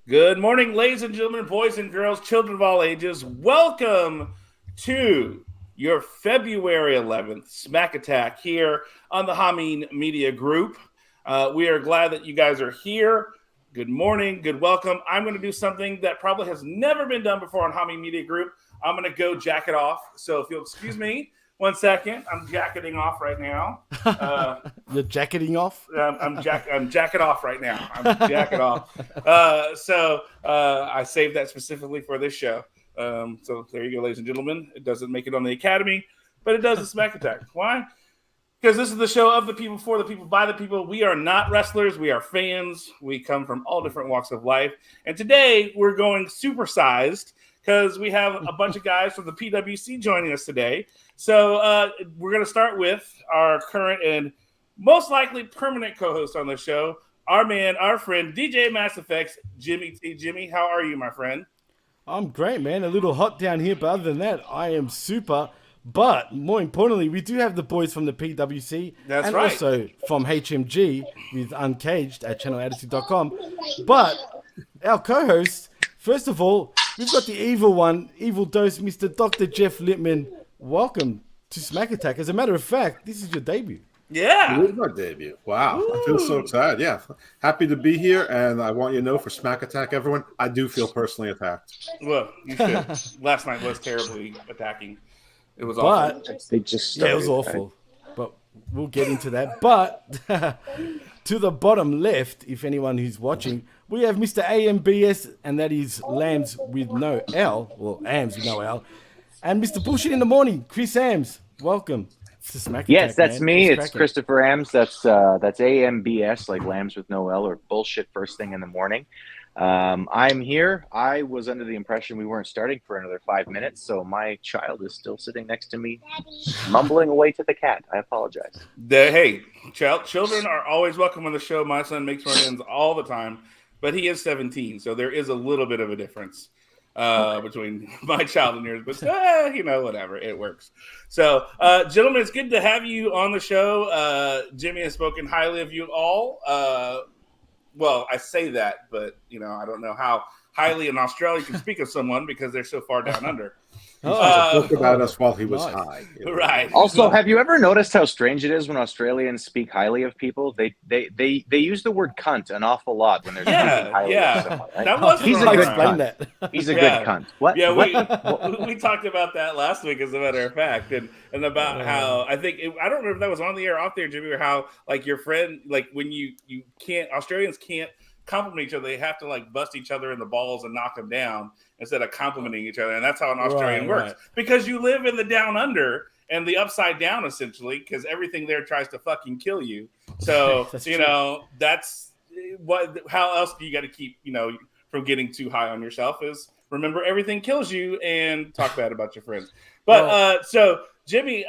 Good morning, ladies and gentlemen, boys and girls, children of all ages. Welcome to your February 11th Smack Attack here on the RomI Media Group. We are glad that you guys are here. Good morning, good welcome. I'm going to do something that probably has never been done before on RomI Media Group. I'm going to go jacket off. So if you'll excuse me 1 second, I'm jacketing off right now. You're jacketing off? I'm jacket off right now. I'm jacket off. I saved that specifically for this show. So there you go, ladies and gentlemen. It doesn't make it on the Academy, but it does the Smack Attack. Why? Because this is the show of the people, for the people, by the people. We are not wrestlers. We are fans. We come from all different walks of life. And today we're going supersized because we have a bunch of guys from the PWC joining us today. So we're going to start with our current and most likely permanent co-host on the show, our man, our friend, DJ Mass Effects, Jimmy. Hey, Jimmy, how are you, my friend? I'm great, man. A little hot down here, but other than that, I am super. But more importantly, we do have the boys from the PWC. That's and right. Also from HMG with Uncaged at channelattitude.com. But our co-host, first of all, we've got the evil one, evil dose, Mr. Dr. Jeff Littman. Welcome to Smack Attack. As a matter of fact, this is your debut. Yeah. It is my debut. Wow. Ooh. I feel so excited. Yeah. Happy to be here. And I want you to know for Smack Attack, everyone, I do feel personally attacked. Well, you should. Last night was terribly attacking. It was awful. They just started, it was awful. Right? But we'll get into that. But to the bottom left, if anyone who's watching, we have Mr. AMBS, and that is Lambs with no L, or Ams with no L, and Mr. Bullshit in the Morning, Chris Ams. Welcome to Smack Attack. Yes, that's man. me. It's Christopher Ams. That's AMBS, like Lambs with no L, or bullshit first thing in the morning. I'm here. I was under the impression we weren't starting for another 5 minutes, so my child is still sitting next to me, mumbling away to the cat. I apologize. Hey, children are always welcome on the show. My son makes run-ins all the time, but he is 17, so there is a little bit of a difference between my child and yours. But, whatever. It works. So, gentlemen, it's good to have you on the show. Jimmy has spoken highly of you all. Well, I say that, but, I don't know how highly an Australian can speak of someone because they're so far down under. Talk about us while he was high. Right. Also, have you ever noticed how strange it is when Australians speak highly of people? They use the word cunt an awful lot when they're speaking highly of someone. Right? That was He's a good cunt. He's a good cunt. What? Yeah, we talked about that last week, as a matter of fact, and about how I don't remember if that was on the air or off there, Jimmy, or how like your friend, like when you can't, Australians can't compliment each other, they have to like bust each other in the balls and knock them down instead of complimenting each other. And that's how an Australian works. Because you live in the down under and the upside down, essentially, because everything there tries to fucking kill you. So, that's how else do you got to keep, from getting too high on yourself is remember everything kills you and talk bad about your friends. But so Jimmy,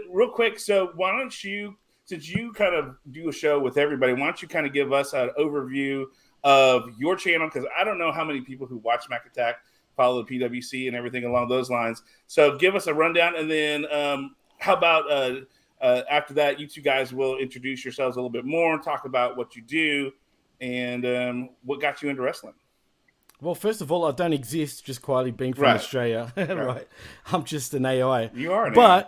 real quick. So why don't you, since you kind of do a show with everybody, why don't you kind of give us an overview of your channel? Because I don't know how many people who watch Smack Attack follow the PWC and everything along those lines. So give us a rundown, and then how about after that, you two guys will introduce yourselves a little bit more and talk about what you do and what got you into wrestling. Well, first of all, I don't exist, just quietly being from Australia. Right. I'm just an AI. You are an AI.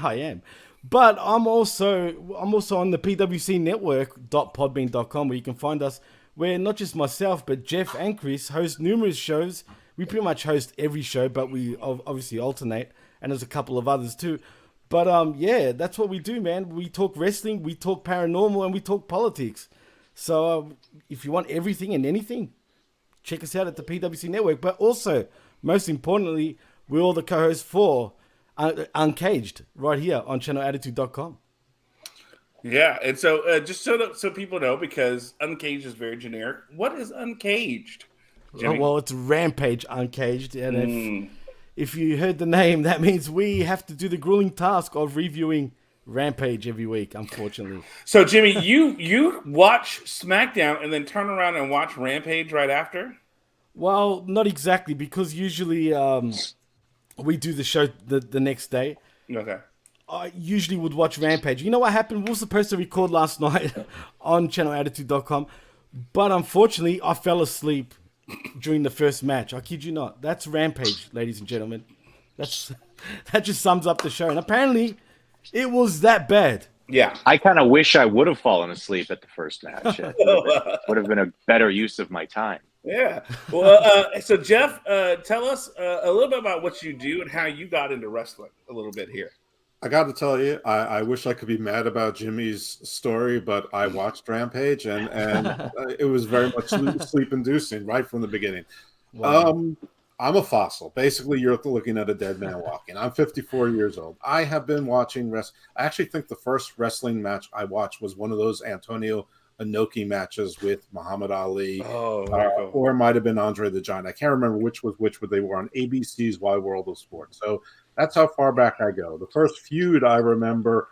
I am. But I'm also on the PWC network.podbean.com, where you can find us, where not just myself, but Jeff and Chris host numerous shows. We pretty much host every show, but we obviously alternate, and there's a couple of others too. But that's what we do, man. We talk wrestling, we talk paranormal, and we talk politics. So if you want everything and anything, check us out at the PWC network. But also, most importantly, we're all the co-hosts for Uncaged right here on channelattitude.com. Yeah, and so just so people know, because Uncaged is very generic, what is Uncaged, Jimmy? Well, it's Rampage Uncaged, and if you heard the name, that means we have to do the grueling task of reviewing Rampage every week, unfortunately. So, Jimmy, you watch SmackDown and then turn around and watch Rampage right after? Well, not exactly, because usually we do the show the next day. Okay. I usually would watch Rampage. You know what happened? We were supposed to record last night on channelattitude.com, but unfortunately, I fell asleep during the first match. I kid you not. That's Rampage, ladies and gentlemen. That just sums up the show. And apparently, it was that bad. Yeah. I kind of wish I would have fallen asleep at the first match. It would have been a better use of my time. Yeah. Well, so Jeff, tell us a little bit about what you do and how you got into wrestling a little bit here. I got to tell you, I wish I could be mad about Jimmy's story, but I watched Rampage, and it was very much sleep-inducing right from the beginning. Wow. I'm a fossil. Basically, you're looking at a dead man walking. I'm 54 years old. I have been watching wrestling. I actually think the first wrestling match I watched was one of those Antonio Inoki matches with Muhammad Ali, cool. or it might have been Andre the Giant. I can't remember which was which, but they were on ABC's Wide World of Sport. So that's how far back I go. The first feud I remember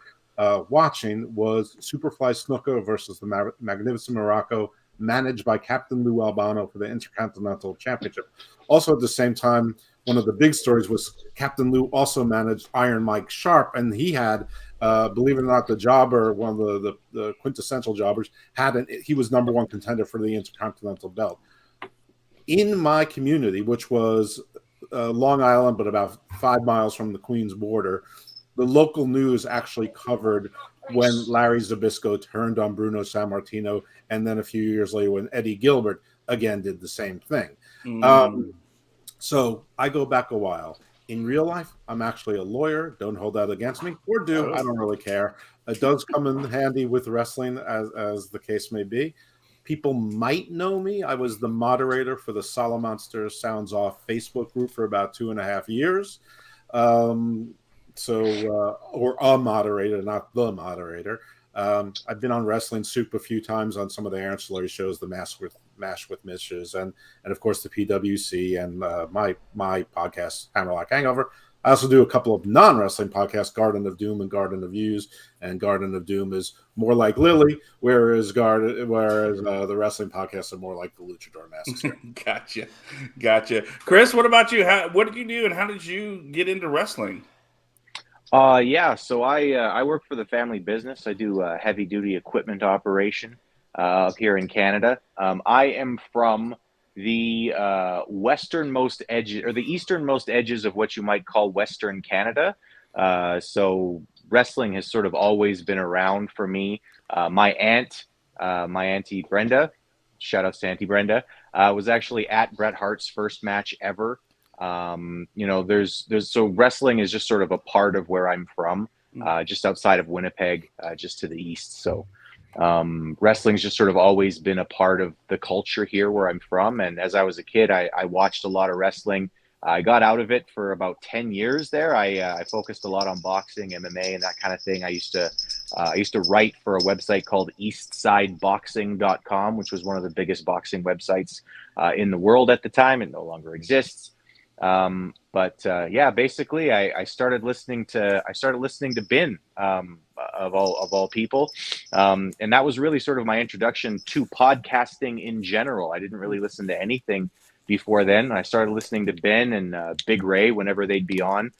watching was Superfly Snuka versus the Magnificent Morocco, managed by Captain Lou Albano for the Intercontinental Championship. Also, at the same time, one of the big stories was Captain Lou also managed Iron Mike Sharp, and he had, believe it or not, the jobber, one of the quintessential jobbers, he was number one contender for the Intercontinental belt. In my community, which was Long Island, but about 5 miles from the Queens border, the local news actually covered when Larry Zbyszko turned on Bruno Sammartino, and then a few years later when Eddie Gilbert again did the same thing. So I go back a while. In real life, I'm actually a lawyer. Don't hold that against me, or do. I don't really care. It does come in handy with wrestling, as the case may be. People might know me. I was the moderator for the Solomonster Sounds Off Facebook group for about 2.5 years. Or a moderator, not the moderator. I've been on Wrestling Soup a few times on some of the ancillary shows, the Mash with Mishes, and of course the PWC, and my podcast Hammerlock Hangover. I also do a couple of non-wrestling podcasts, Garden of Doom and Garden of Views, and Garden of Doom is more like Lily, whereas the wrestling podcasts are more like the Luchador Massacre. Gotcha. Chris, what about you? What did you do, and how did you get into wrestling? So I work for the family business. I do heavy duty equipment operation up here in Canada. I am from the westernmost edge, or the easternmost edges of what you might call Western Canada. So wrestling has sort of always been around for me. My auntie Brenda, shout outs to Auntie Brenda, was actually at Bret Hart's first match ever. So wrestling is just sort of a part of where I'm from, just outside of Winnipeg, just to the east. So wrestling's just sort of always been a part of the culture here where I'm from. And as I was a kid, I watched a lot of wrestling. I got out of it for about 10 years there. I focused a lot on boxing, MMA, and that kind of thing. I used to write for a website called eastsideboxing.com, which was one of the biggest boxing websites in the world at the time. It no longer exists. Basically I started listening to Ben, of all people. And that was really sort of my introduction to podcasting in general. I didn't really listen to anything before then. I started listening to Ben and Big Ray whenever they'd be on.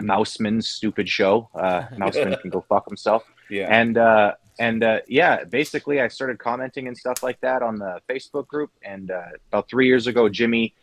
Mouseman's stupid show. Mouseman can go fuck himself. Yeah. Basically I started commenting and stuff like that on the Facebook group. And about 3 years ago, Jimmy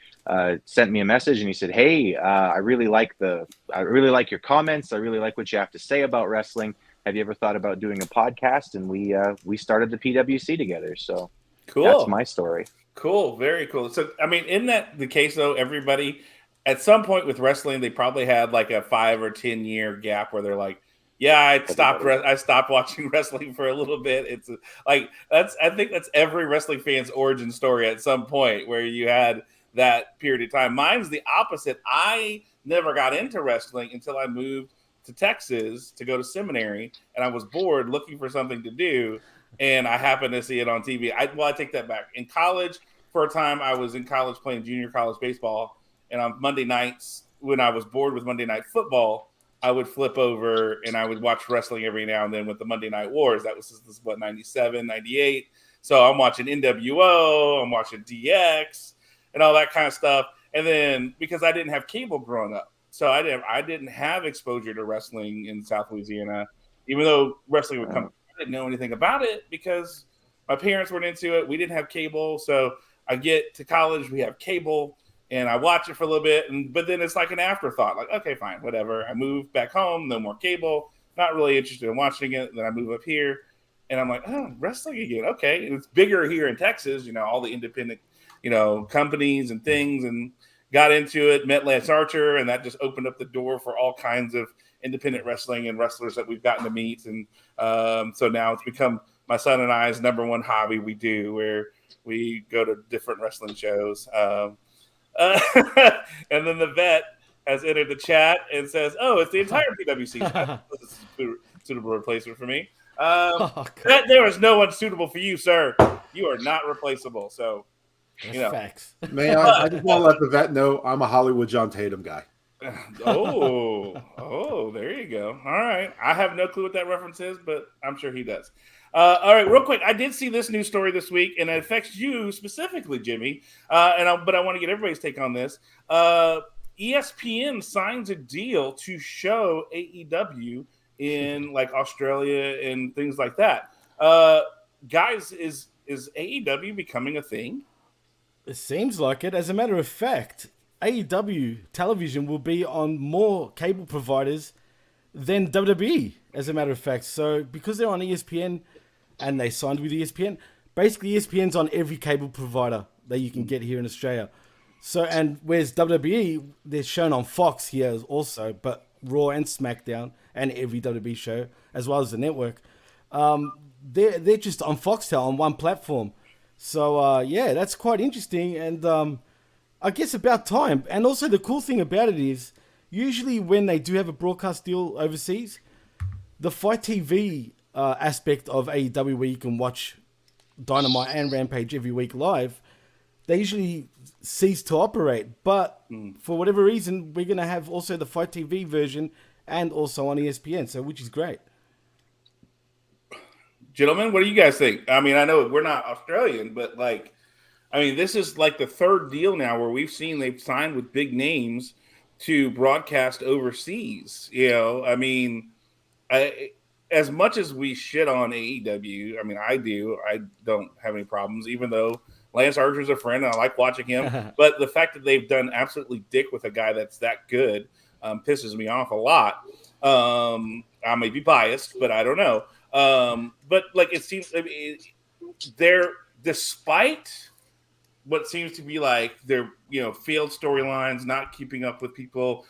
sent me a message and he said, "Hey, I really like your comments. I really like what you have to say about wrestling. Have you ever thought about doing a podcast?" And we started the PWC together. So cool. That's my story. Cool. Very cool. So, I mean, isn't that the case though? Everybody at some point with wrestling, they probably had like a 5 or 10 year gap where they're like, yeah, I stopped watching wrestling for a little bit. It's like, I think that's every wrestling fan's origin story at some point where you had that period of time. Mine's the opposite. I never got into wrestling until I moved to Texas to go to seminary, and I was bored looking for something to do, and I happened to see it on TV. I take that back. In college, for a time, I was in college playing junior college baseball, and on Monday nights, when I was bored with Monday Night Football, I would flip over and I would watch wrestling every now and then with the Monday Night Wars. This is 97, 98. So I'm watching NWO, I'm watching DX, and all that kind of stuff. And then because I didn't have cable growing up, so I didn't have exposure to wrestling in South Louisiana, even though wrestling would come. I didn't know anything about it because my parents weren't into it. We didn't have cable, so I get to college, we have cable, and I watch it for a little bit, but then it's like an afterthought. Like, okay, fine, whatever. I move back home, no more cable. Not really interested in watching it. Then I move up here, and I'm like, oh, wrestling again. Okay, and it's bigger here in Texas. All the independent, companies and things, and got into it. Met Lance Archer, and that just opened up the door for all kinds of independent wrestling and wrestlers that we've gotten to meet. And so now it's become my son and I's number one hobby we do, where we go to different wrestling shows. And then the vet has entered the chat and says, oh, it's the entire PWC. This is a suitable replacement for me. There is no one suitable for you, sir. You are not replaceable. So, facts. May I just want to let the vet know I'm a Hollywood John Tatum guy. Oh, there you go. All right. I have no clue what that reference is, but I'm sure he does. All right, real quick. I did see this news story this week, and it affects you specifically, Jimmy. But I want to get everybody's take on this. ESPN signs a deal to show AEW in like Australia and things like that. Guys, is AEW becoming a thing? It seems like it. As a matter of fact, AEW television will be on more cable providers than WWE, as a matter of fact. So because they're on ESPN and they signed with ESPN, basically ESPN's on every cable provider that you can get here in Australia. So, and whereas WWE, they're shown on Fox here also, but Raw and SmackDown and every WWE show, as well as the network, they're just on Foxtel on one platform. So, yeah, that's quite interesting. And I guess about time. And also the cool thing about it is, usually when they do have a broadcast deal overseas, the Fight TV aspect of AEW, where you can watch Dynamite and Rampage every week live, they usually cease to operate. But for whatever reason, we're going to have also the Fight TV version and also on ESPN, so which is great. Gentlemen, what do you guys think? I mean, I know we're not Australian, but this is like the third deal now where we've seen they've signed with big names to broadcast overseas. As much as we shit on AEW, I don't have any problems, even though Lance Archer's a friend and I like watching him. But the fact that they've done absolutely dick with a guy that's that good pisses me off a lot. I may be biased, but I don't know. But like it seems, they're, despite what seems to be like their failed storylines, not keeping up with people,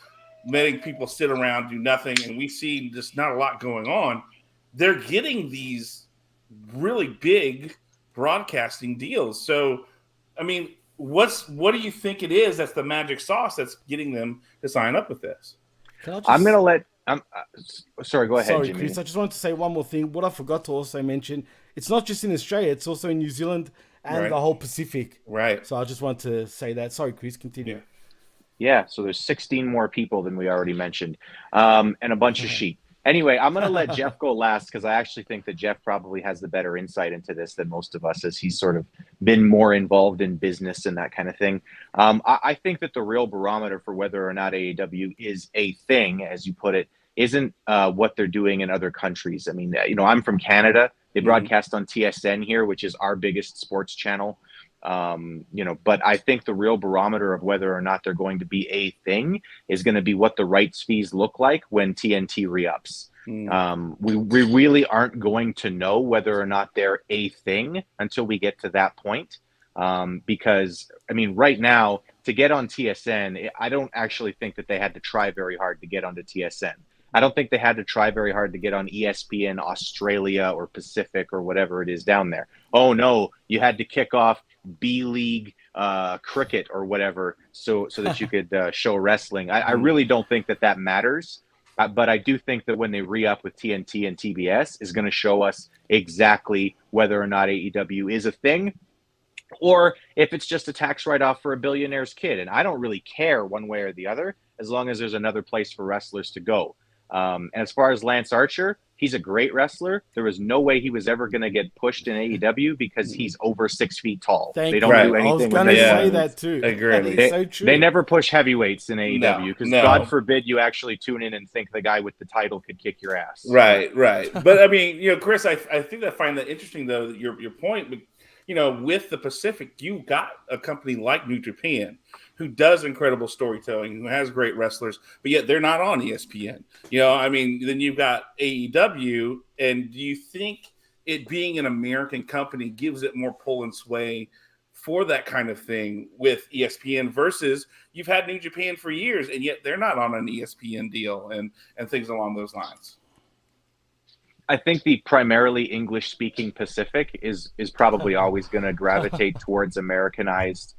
letting people sit around do nothing, and we see just not a lot going on. They're getting these really big broadcasting deals. So, what do you think it is that's the magic sauce that's getting them to sign up with this? I'm gonna let. Sorry, go ahead, Sorry, Jimmy. Chris. I just wanted to say one more thing. What I forgot to also mention, it's not just in Australia; it's also in New Zealand and the whole Pacific. Right. So I just want to say that. Sorry, Chris. Continue. Yeah. So there's 16 more people than we already mentioned, and a bunch of sheep. Anyway, I'm going to let Jeff go last because I actually think that Jeff probably has the better insight into this than most of us, as he's sort of been more involved in business and that kind of thing. I think that the real barometer for whether or not AEW is a thing, as you put it, isn't what they're doing in other countries. I'm from Canada. They broadcast on TSN here, which is our biggest sports channel. But I think the real barometer of whether or not they're going to be a thing is going to be what the rights fees look like when TNT re-ups. We really aren't going to know whether or not they're a thing until we get to that point. Because right now to get on TSN, I don't actually think that they had to try very hard to get onto TSN. I don't think they had to try very hard to get on ESPN Australia or Pacific or whatever it is down there. Oh no, you had to kick off B-League cricket or whatever so that you could show wrestling. I really don't think that matters. But I do think that when they re-up with TNT and TBS is going to show us exactly whether or not AEW is a thing or if it's just a tax write-off for a billionaire's kid. And I don't really care one way or the other as long as there's another place for wrestlers to go. And as far as Lance Archer, he's a great wrestler. There was no way he was ever going to get pushed in AEW because he's over 6 feet tall. They don't do anything. I was going to say that too. Agree. So true. They never push heavyweights in AEW because God forbid you actually tune in and think the guy with the title could kick your ass. Right. But Chris, I think I find that interesting though, your point, with the Pacific, you got a company like New Japan who does incredible storytelling, who has great wrestlers, but yet they're not on ESPN. Then you've got AEW, and do you think it being an American company gives it more pull and sway for that kind of thing with ESPN versus you've had New Japan for years, and yet they're not on an ESPN deal and things along those lines? I think the primarily English-speaking Pacific is probably always going to gravitate towards Americanized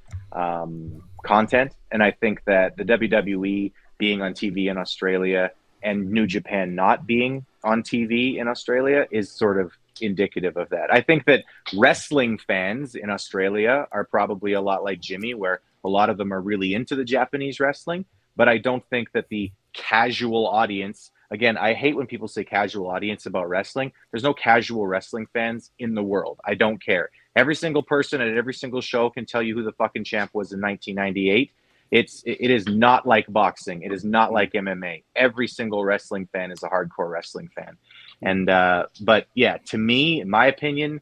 content, and I think that the WWE being on TV in Australia and New Japan not being on TV in Australia is sort of indicative of that. I think that wrestling fans in Australia are probably a lot like Jimmy, where a lot of them are really into the Japanese wrestling, but I don't think that the casual audience, again, I hate when people say casual audience about wrestling. There's no casual wrestling fans in the world. I don't care. Every single person at every single show can tell you who the fucking champ was in 1998. It is not like boxing. It is not like MMA. Every single wrestling fan is a hardcore wrestling fan. And but yeah, to me, in my opinion,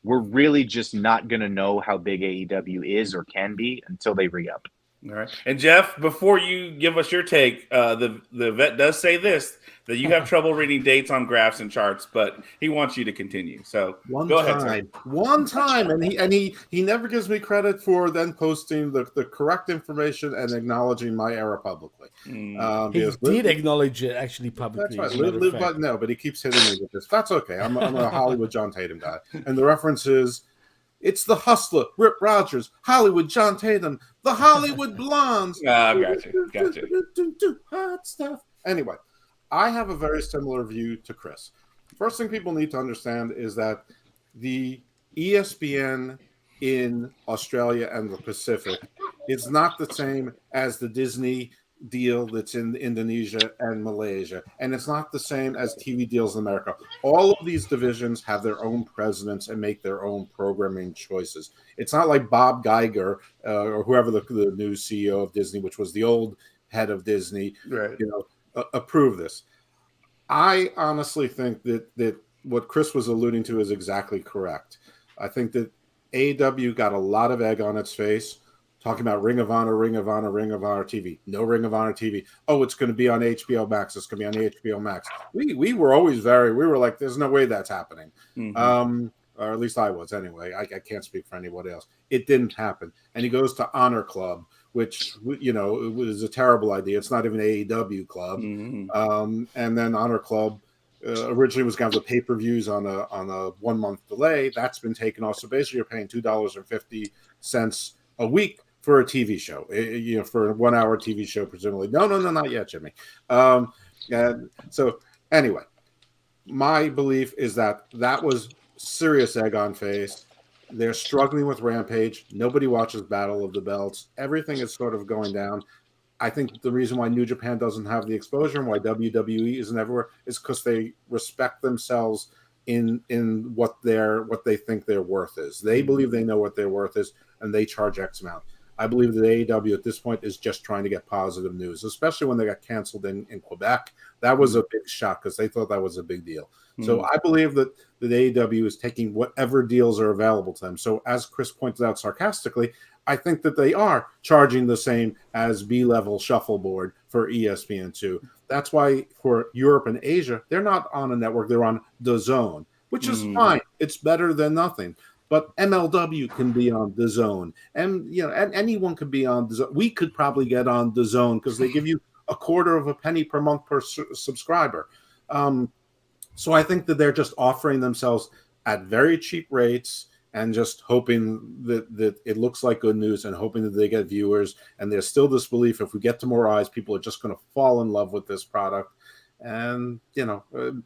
we're really just not going to know how big AEW is or can be until they re-up. All right. And Jeff, before you give us your take, the vet does say this, that you have trouble reading dates on graphs and charts, but he wants you to continue. So go ahead. One time, and he never gives me credit for then posting the correct information and acknowledging my error publicly. He did acknowledge it actually publicly. That's right. No, but he keeps hitting me with this. That's okay. I'm a Hollywood John Tatum guy, and the reference is. It's the Hustler, Rip Rogers, Hollywood, John Tatum, the Hollywood Blondes. Gotcha. Hot stuff. Anyway, I have a very similar view to Chris. First thing people need to understand is that the ESPN in Australia and the Pacific is not the same as the Disney deal that's in Indonesia and Malaysia, and it's not the same as TV deals in America. All of these divisions have their own presidents and make their own programming choices. It's not like Bob Iger or whoever the new CEO of Disney, which was the old head of Disney, right, approve this. I honestly think that what Chris was alluding to is exactly correct. I think that AEW got a lot of egg on its face talking about Ring of Honor TV. No Ring of Honor TV. Oh, it's going to be on HBO Max. It's going to be on HBO Max. We were always we were like, there's no way that's happening. Mm-hmm. Or at least I was anyway. I can't speak for anybody else. It didn't happen. And he goes to Honor Club, which, it was a terrible idea. It's not even an AEW club. Mm-hmm. And then Honor Club originally was going to have the pay-per-views on a 1 month delay. That's been taken off. So basically you're paying $2.50 a week for a TV show, for a 1 hour TV show, presumably. No, not yet, Jimmy. And so anyway, my belief is that was serious egg on face. They're struggling with Rampage. Nobody watches Battle of the Belts. Everything is sort of going down. I think the reason why New Japan doesn't have the exposure and why WWE isn't everywhere is because they respect themselves in what they think their worth is. They believe they know what their worth is, and they charge X amount. I believe that AEW at this point is just trying to get positive news, especially when they got canceled in Quebec. That was a big shock because they thought that was a big deal. So I believe that AEW is taking whatever deals are available to them. So as Chris pointed out sarcastically, I think that they are charging the same as B-level shuffleboard for ESPN2. That's why for Europe and Asia, they're not on a network. They're on DAZN, which is fine. It's better than nothing. But MLW can be on DAZN, and and anyone could be on DAZN. We could probably get on DAZN because they give you a quarter of a penny per month per subscriber. So I think that they're just offering themselves at very cheap rates and just hoping that it looks like good news and hoping that they get viewers. And there's still this belief if we get to more eyes, people are just going to fall in love with this product. And,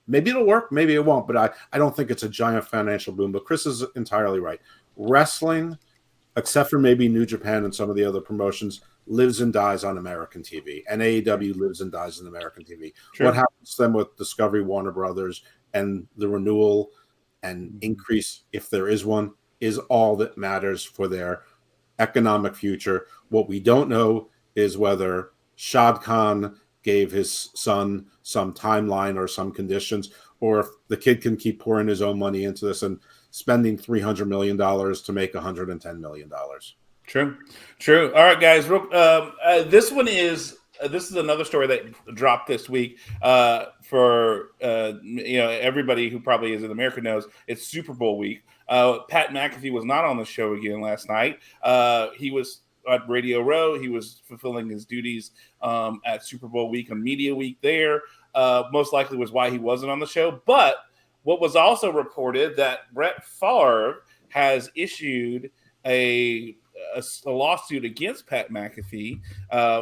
maybe it'll work, maybe it won't, but I don't think it's a giant financial boom. But Chris is entirely right. Wrestling, except for maybe New Japan and some of the other promotions, lives and dies on American TV. And AEW lives and dies on American TV. Sure. What happens to them with Discovery, Warner Brothers, and the renewal and increase, if there is one, is all that matters for their economic future. What we don't know is whether Shad Khan gave his son some timeline or some conditions, or if the kid can keep pouring his own money into this. And spending $300 million to make $110 million. True. All right, guys. This one is this is another story that dropped this week. For everybody who probably is in America knows it's Super Bowl week. Pat McAfee was not on the show again last night. He was at Radio Row. He was fulfilling his duties at Super Bowl week and media week there. Most likely was why he wasn't on the show. But what was also reported that Brett Favre has issued a lawsuit against Pat McAfee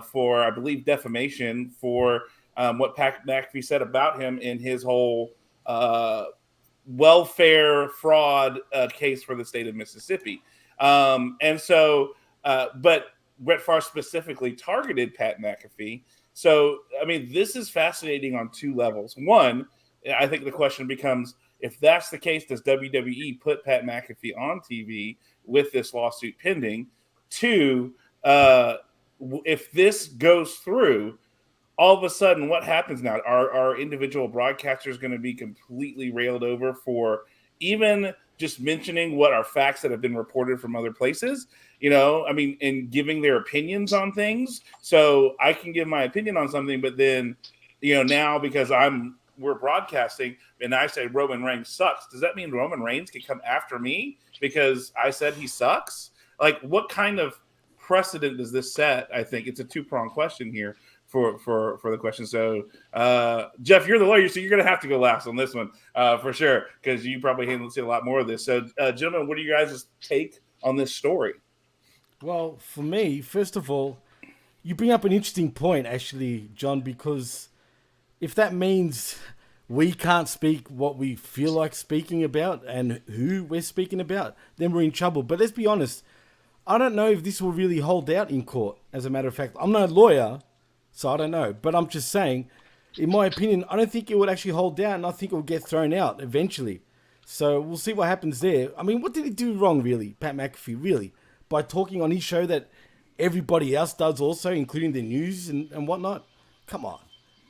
for, I believe, defamation for what Pat McAfee said about him in his whole welfare fraud case for the state of Mississippi. But Brett Favre specifically targeted Pat McAfee. So, I mean, this is fascinating on two levels. One, I think the question becomes, if that's the case, does WWE put Pat McAfee on TV with this lawsuit pending? Two, if this goes through, all of a sudden, what happens now? Are individual broadcasters going to be completely railed over for even just mentioning what are facts that have been reported from other places? And giving their opinions on things. So I can give my opinion on something, but then, now because we're broadcasting and I say Roman Reigns sucks, does that mean Roman Reigns can come after me because I said he sucks? Like, what kind of precedent does this set? I think it's a two-pronged question here for the question. So, Jeff, you're the lawyer, so you're going to have to go last on this one for sure, because you probably seen a lot more of this. So, gentlemen, what are you guys' take on this story? Well, for me, first of all, you bring up an interesting point, actually, John, because if that means we can't speak what we feel like speaking about and who we're speaking about, then we're in trouble. But let's be honest, I don't know if this will really hold out in court, as a matter of fact. I'm no lawyer, so I don't know. But I'm just saying, in my opinion, I don't think it would actually hold out, and I think it will get thrown out eventually. So we'll see what happens there. I mean, what did he do wrong, really, Pat McAfee, really? By talking on his show that everybody else does also, including the news and whatnot? Come on.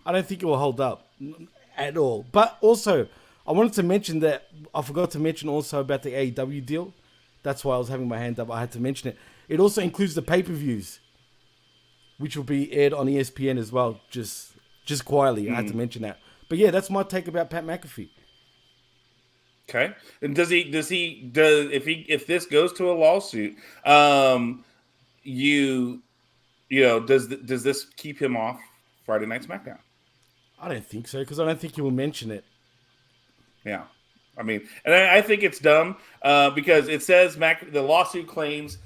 I don't think it will hold up at all. But also, I wanted to mention that I forgot to mention also about the AEW deal. That's why I was having my hand up. I had to mention it. It also includes the pay-per-views, which will be aired on ESPN as well. Just quietly, I had to mention that. But yeah, that's my take about Pat McAfee. Okay. And if this goes to a lawsuit, does this keep him off Friday Night SmackDown? I don't think so, because I don't think he will mention it. Yeah. I mean, and I think it's dumb because it says the lawsuit claims,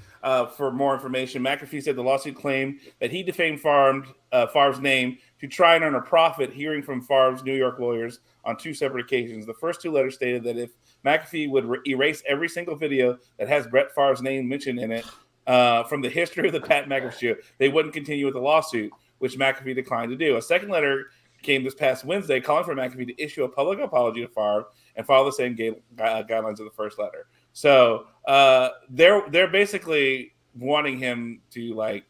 for more information, McAfee said the lawsuit claimed that he defamed Favre's name to try and earn a profit, hearing from Favre's New York lawyers on two separate occasions. The first two letters stated that if McAfee would erase every single video that has Brett Favre's name mentioned in it from the history of the Pat McAfee show, they wouldn't continue with the lawsuit, which McAfee declined to do. A second letter came this past Wednesday calling for McAfee to issue a public apology to Favre and follow the same guidelines of the first letter. So they're basically wanting him to,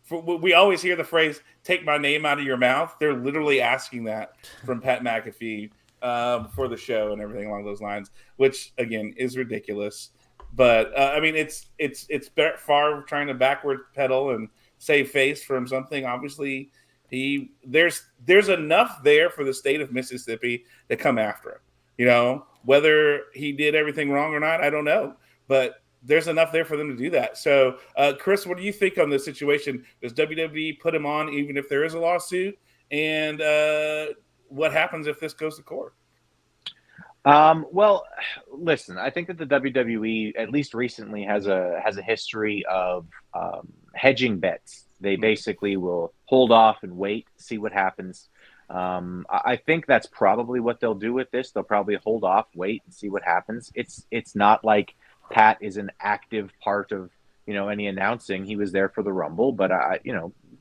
we always hear the phrase, take my name out of your mouth. They're literally asking that from Pat McAfee for the show and everything along those lines, which, again, is ridiculous. But, I mean, it's Brett Favre trying to backward pedal and save face from something. Obviously, there's enough there for the state of Mississippi to come after him. Whether he did everything wrong or not, I don't know. But there's enough there for them to do that. So, Chris, what do you think on this situation? Does WWE put him on even if there is a lawsuit? And what happens if this goes to court? Well, listen, I think that the WWE, at least recently, has a history of hedging bets. They basically will hold off and wait, see what happens. I think that's probably what they'll do with this. They'll probably hold off, wait, and see what happens. It's not like Pat is an active part of any announcing. He was there for the Rumble, but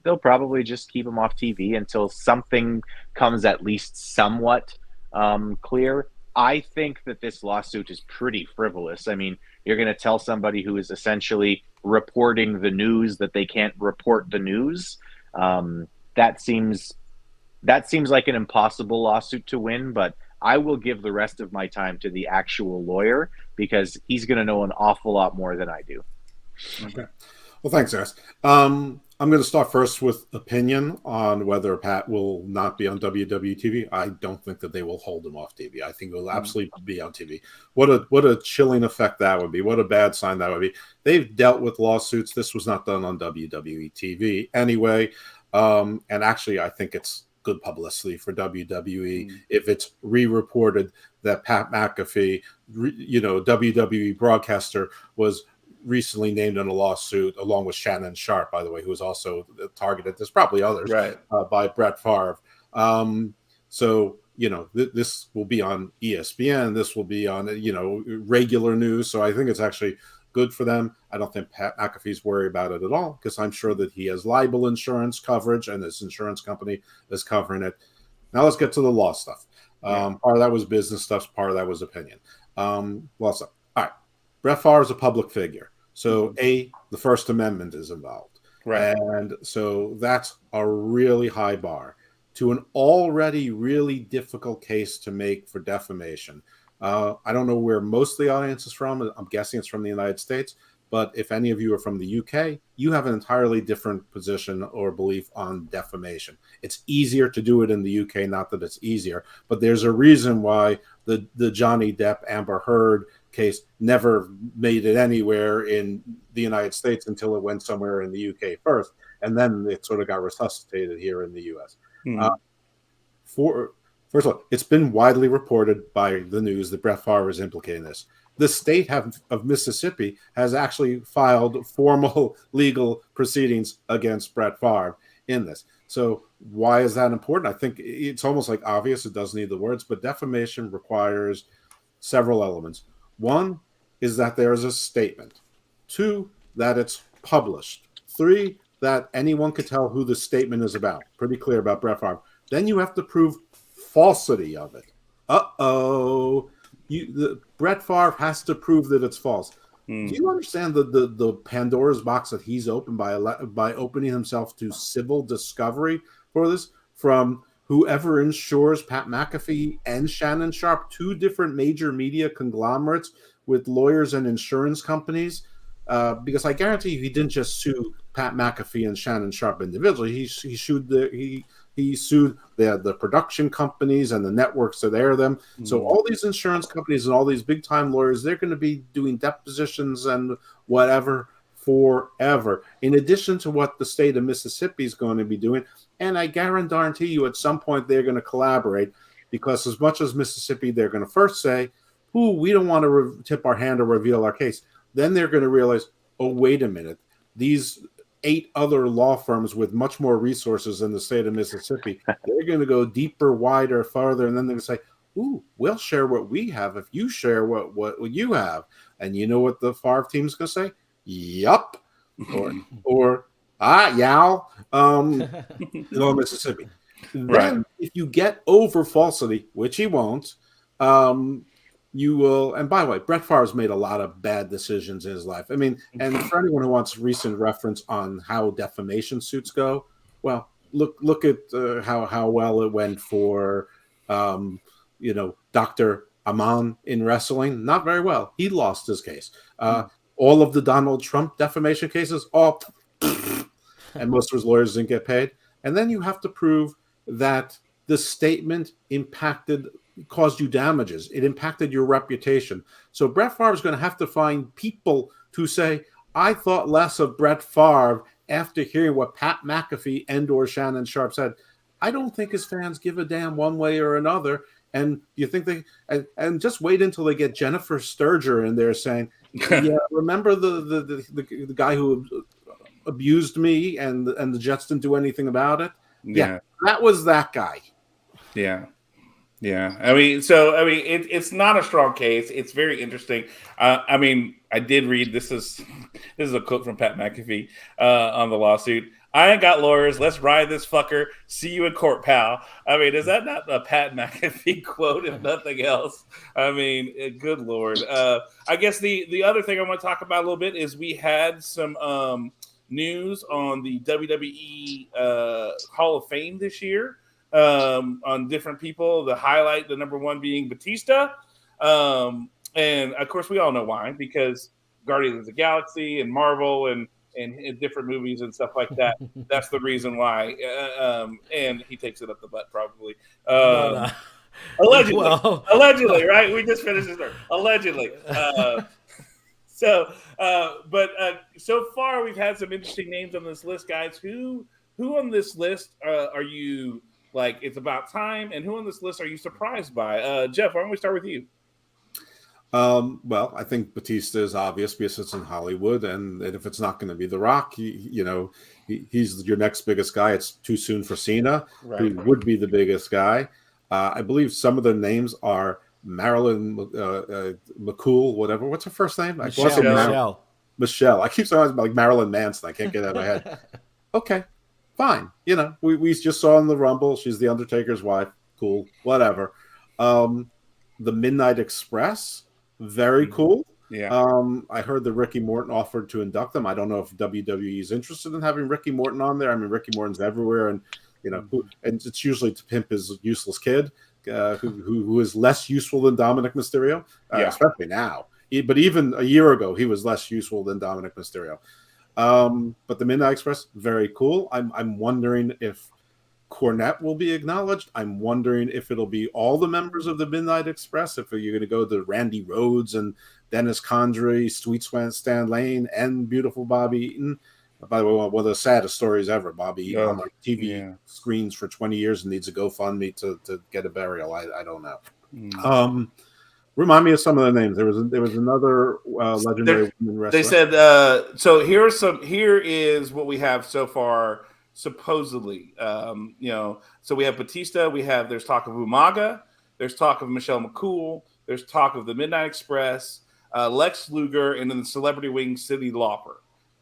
they'll probably just keep him off TV until something comes at least somewhat clear. I think that this lawsuit is pretty frivolous. I mean, you're going to tell somebody who is essentially reporting the news that they can't report the news. That seems like an impossible lawsuit to win, but I will give the rest of my time to the actual lawyer because he's going to know an awful lot more than I do. Okay. Well, thanks, Aris. I'm going to start first with opinion on whether Pat will not be on WWE TV. I don't think that they will hold him off TV. I think he will absolutely be on TV. What a chilling effect that would be. What a bad sign that would be. They've dealt with lawsuits. This was not done on WWE TV anyway. And actually, I think it's good publicity for WWE if it's re-reported that Pat McAfee, WWE broadcaster, was recently named in a lawsuit along with Shannon Sharp, by the way, who was also targeted. There's probably others, right, by Brett Favre. So this will be on ESPN. This will be on regular news. So I think it's actually good for them. I don't think Pat McAfee's worried about it at all because I'm sure that he has libel insurance coverage and his insurance company is covering it. Now let's get to the law stuff. Part of that was business stuff. Part of that was opinion. Law stuff. All right. Brett Favre is a public figure. So the First Amendment is involved. right, And so that's a really high bar to an already really difficult case to make for defamation. I don't know where most of the audience is from. I'm guessing it's from the United States. But if any of you are from the UK, you have an entirely different position or belief on defamation. It's easier to do it in the UK, not that it's easier, but there's a reason why the Johnny Depp Amber Heard case never made it anywhere in the United States until it went somewhere in the UK first, and then it sort of got resuscitated here in the US. First of all, it's been widely reported by the news that Brett Favre is implicated in this. The state of Mississippi has actually filed formal legal proceedings against Brett Favre in this. So why is that important? I think it's almost like obvious. It doesn't need the words, but defamation requires several elements. One is that there is a statement. Two, that it's published. Three, that anyone could tell who the statement is about. Pretty clear about Brett Favre. Then you have to prove falsity of it. Brett Favre has to prove that it's false. Do you understand the Pandora's box that he's opened by opening himself to civil discovery for this from whoever insures Pat McAfee and Shannon Sharp, two different major media conglomerates with lawyers and insurance companies? Because I guarantee you, he didn't just sue Pat McAfee and Shannon Sharp individually. He sued the production companies and the networks that air them. So all these insurance companies and all these big time lawyers, they're going to be doing depositions and whatever forever, in addition to what the state of Mississippi is going to be doing. And I guarantee you at some point they're going to collaborate, because as much as Mississippi, they're going to first say, we don't want to tip our hand or reveal our case. Then they're going to realize, oh, wait a minute, these 8 other law firms with much more resources in the state of Mississippi, they're going to go deeper, wider, farther, and then they're going to say, we'll share what we have if you share what you have. And you know what the Favre team's going to say? Yup. Or yow. Mississippi. Then if you get over falsity, which he won't, you will, and by the way, Brett Favre's made a lot of bad decisions in his life. I mean, and for anyone who wants recent reference on how defamation suits go, well, look at how well it went for, Dr. Aman in wrestling. Not very well. He lost his case. All of the Donald Trump defamation cases, and most of his lawyers didn't get paid. And then you have to prove that the statement caused you damages. It impacted your reputation. So Brett Favre is going to have to find people to say, I thought less of Brett Favre after hearing what Pat McAfee and or Shannon Sharp said. I don't think his fans give a damn one way or another. And you think and just wait until they get Jennifer Sturger in there saying, yeah, remember the guy who abused me and the Jets didn't do anything about it? Yeah, that was that guy. Yeah. It's not a strong case. It's very interesting. I did read this is a quote from Pat McAfee on the lawsuit. I ain't got lawyers. Let's ride this fucker. See you in court, pal. Is that not a Pat McAfee quote, if nothing else? Good Lord. I guess the other thing I want to talk about a little bit is we had some news on the WWE Hall of Fame this year. on different people. The highlight, the number one being Batista. And of course, we all know why, because Guardians of the Galaxy and Marvel and different movies and stuff like that. That's the reason why. And he takes it up the butt, probably. Allegedly. Well, Allegedly, right? We just finished this story. Allegedly. So far, we've had some interesting names on this list, guys. Who on this list are you like, it's about time? And who on this list are you surprised by? Jeff, why don't we start with you? Well, I think Batista is obvious because it's in Hollywood, and if it's not going to be The Rock, he's your next biggest guy. It's too soon for Cena, who would be the biggest guy. I believe some of the names are Marilyn McCool, whatever. What's her first name? Michelle. I keep saying like Marilyn Manson. I can't get it out of my head. Okay, fine. We just saw in the Rumble. She's the Undertaker's wife. Cool, whatever. The Midnight Express. Very cool. Yeah. I heard that Ricky Morton offered to induct them. I don't know if WWE is interested in having Ricky Morton on there. I mean, Ricky Morton's everywhere, and and it's usually to pimp his useless kid, who is less useful than Dominic Mysterio, especially now. But even a year ago, he was less useful than Dominic Mysterio. But the Midnight Express, very cool. I'm wondering if Cornette will be acknowledged. I'm wondering if it'll be all the members of the Midnight Express, if you're going to go to Randy Rhodes and Dennis Condrey, Sweet Stan Lane, and beautiful Bobby Eaton. By the way, one of the saddest stories ever. Bobby Eaton on TV screens for 20 years and needs a GoFundMe to get a burial. I don't know. Remind me of some of the names. There was another legendary women wrestler. They said so. Here is what we have so far. Supposedly, so we have Batista. There's talk of Umaga. There's talk of Michelle McCool. There's talk of the Midnight Express, Lex Luger, and then the Celebrity Wings Cyndi Lauper.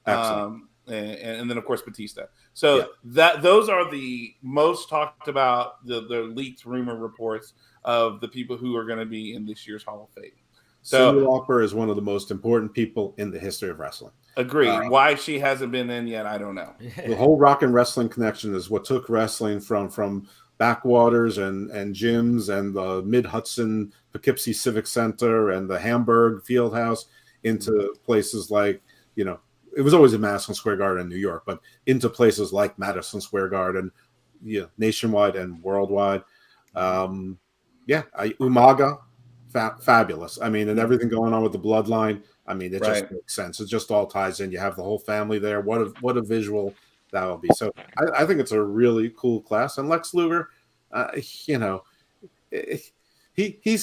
And then of course Batista. So those are the most talked about, the leaked rumor reports of the people who are going to be in this year's Hall of Fame. So Cyndi Lauper is one of the most important people in the history of wrestling. Agree. Why she hasn't been in yet, I don't know. The whole rock and wrestling connection is what took wrestling from backwaters and gyms and the Mid-Hudson Poughkeepsie Civic Center and the Hamburg Fieldhouse into places like, it was always in Madison Square Garden in New York, but into places like Madison Square Garden, nationwide and worldwide. Umaga, fabulous. I mean, and everything going on with the bloodline. I mean, it just makes sense. It just all ties in. You have the whole family there. What a visual that will be. So I think it's a really cool class. And Lex Luger, he's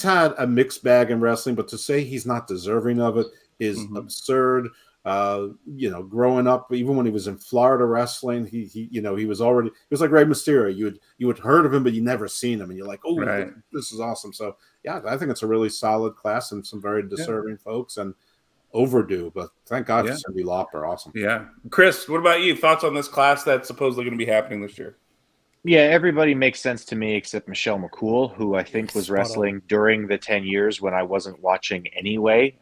had a mixed bag in wrestling, but to say he's not deserving of it is absurd. Growing up, even when he was in Florida wrestling, he was like Rey Mysterio. You had heard of him, but you never seen him, and you're like, oh, this is awesome. So I think it's a really solid class and some very deserving folks and overdue. But thank God for Cyndi Lauper. Awesome. Yeah, Chris, what about you? Thoughts on this class that's supposedly going to be happening this year? Yeah, everybody makes sense to me except Michelle McCool, who I think was wrestling during the 10 years when I wasn't watching anyway.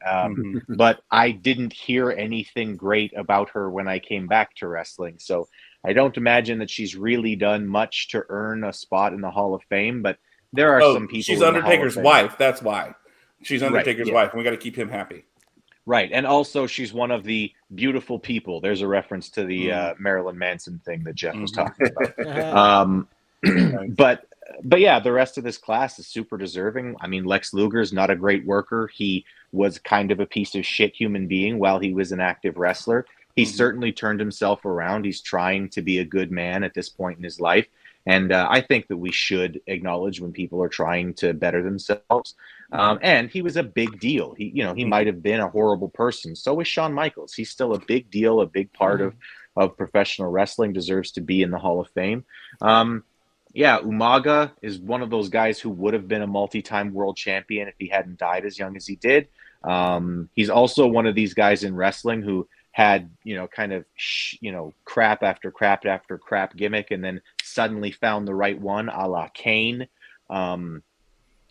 But I didn't hear anything great about her when I came back to wrestling. So I don't imagine that she's really done much to earn a spot in the Hall of Fame. But there are some people. She's Undertaker's wife. That's why. She's Undertaker's wife, and we got to keep him happy. Right. And also she's one of the beautiful people. There's a reference to the Marilyn Manson thing that Jeff was talking about. But yeah, the rest of this class is super deserving. I mean, Lex Luger's not a great worker. He was kind of a piece of shit human being while he was an active wrestler. He certainly turned himself around. He's trying to be a good man at this point in his life. And I think that we should acknowledge when people are trying to better themselves. And he was a big deal. He might have been a horrible person. So is Shawn Michaels. He's still a big deal, a big part of professional wrestling, deserves to be in the Hall of Fame. Umaga is one of those guys who would have been a multi-time world champion if he hadn't died as young as he did. He's also one of these guys in wrestling who had, crap after crap after crap gimmick and then suddenly found the right one, a la Kane.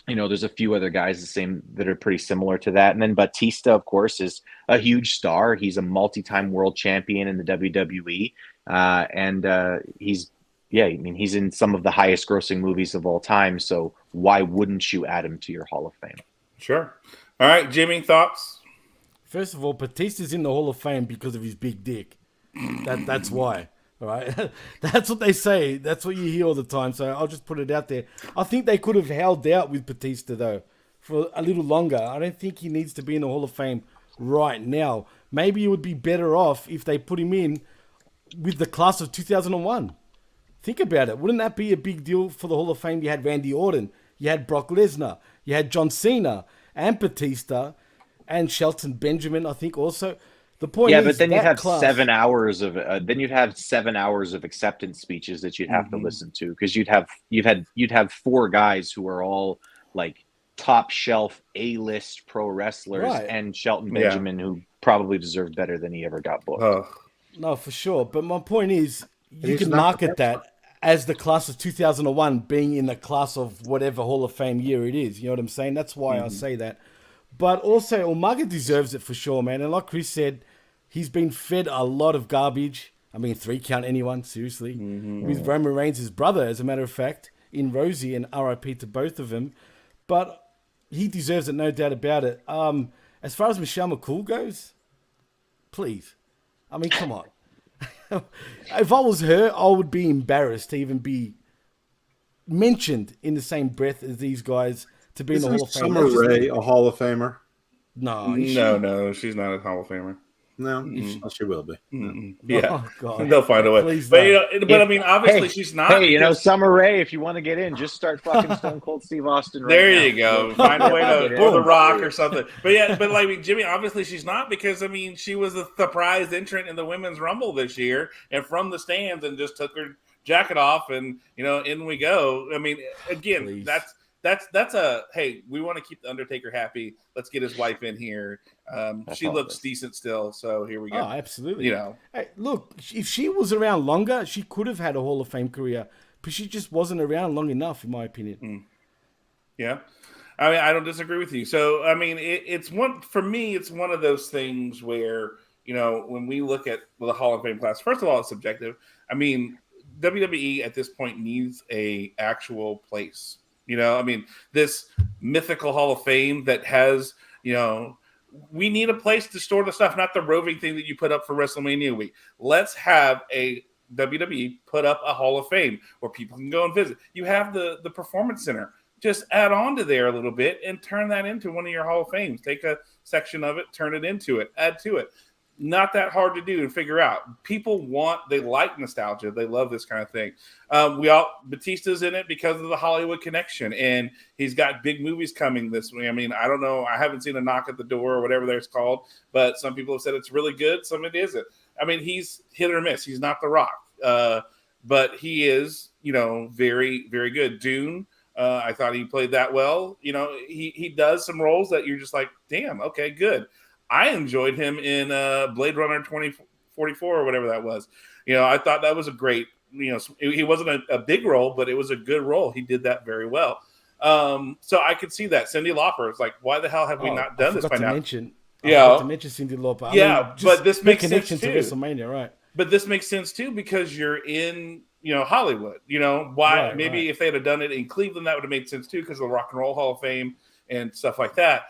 There's a few other guys that are pretty similar to that. And then Batista, of course, is a huge star. He's a multi-time world champion in the WWE. And he's Yeah, I mean, he's in some of the highest grossing movies of all time. So why wouldn't you add him to your Hall of Fame? Sure. All right, Jimmy, thoughts? First of all, Batista's in the Hall of Fame because of his big dick. That's why. All right, that's what they say. That's what you hear all the time. So I'll just put it out there. I think they could have held out with Batista though for a little longer. I don't think he needs to be in the Hall of Fame right now. Maybe it would be better off if they put him in with the class of 2001. Think about it. Wouldn't that be a big deal for the Hall of Fame? You had Randy Orton, you had Brock Lesnar, you had John Cena and Batista and Shelton Benjamin, I think also. The point is, but then you'd have class, 7 hours of acceptance speeches that you'd have to listen to, because you'd have 4 guys who are all like top shelf A-list pro wrestlers, Right. and Shelton Benjamin, who probably deserved better than he ever got booked. No, for sure. But my point is, you can market that as the class of 2001 being in the class of whatever Hall of Fame year it is. You know what I'm saying? That's why I say that. But also, Umaga deserves it for sure, man. And like Chris said, he's been fed a lot of garbage. I mean, 3 count anyone, seriously. With Roman Reigns' brother, as a matter of fact, in Rosie, and RIP to both of them. But he deserves it, no doubt about it. As far as Michelle McCool goes, please. I mean, come on. If I was her, I would be embarrassed to even be mentioned in the same breath as these guys to be in the Hall of Fame. Summer Rae a Hall of Famer? No, no, she's not a Hall of Famer. No, she will be. Yeah, Oh, God. they'll find a way. Please But don't. I mean, obviously she's not. Hey, Summer Rae, if you want to get in, just start fucking Stone Cold Steve Austin. Right There now. you go. Find a way to, or The Rock or something. But like, I mean, Jimmy, obviously she's not, because I mean, she was a surprise entrant in the Women's Rumble this year, and from the stands, and just took her jacket off, and in we go. I mean, again, Please. that's a hey, we want to keep the Undertaker happy. Let's get his wife in here. She looks decent still, so here we go. Oh, absolutely. Hey, look, if she was around longer, she could have had a Hall of Fame career, but she just wasn't around long enough, in my opinion. Yeah, I mean, I don't disagree with you. So, I mean, it's one for me. It's one of those things where when we look at the Hall of Fame class, first of all, it's subjective. I mean, WWE at this point needs a actual place. I mean, this mythical Hall of Fame that has, we need a place to store the stuff, not the roving thing that you put up for WrestleMania week. Let's have a WWE put up a Hall of Fame where people can go and visit. You have the Performance Center. Just add on to there a little bit and turn that into one of your Hall of Fames. Take a section of it, turn it into it, add to it. Not that hard to do and figure out. People they like nostalgia. They love this kind of thing. Batista's in it because of the Hollywood connection, and he's got big movies coming this way. I mean, I don't know. I haven't seen A Knock at the Door or whatever that's called, but some people have said it's really good. Some it isn't. I mean, he's hit or miss. He's not The Rock, but he is, very, very good. Dune. I thought he played that well. He does some roles that you're just like, damn, okay, good. I enjoyed him in Blade Runner 2044 or whatever that was. I thought that was a great, he wasn't a big role, but it was a good role. He did that very well. So I could see that. Cyndi Lauper is like, why the hell have we not done this by now? I forgot to mention Cyndi Lauper. But this makes sense connection too. to WrestleMania, right? But this makes sense too because you're in, Hollywood. Why? Maybe if they'd have done it in Cleveland, that would have made sense too because of the Rock and Roll Hall of Fame and stuff like that.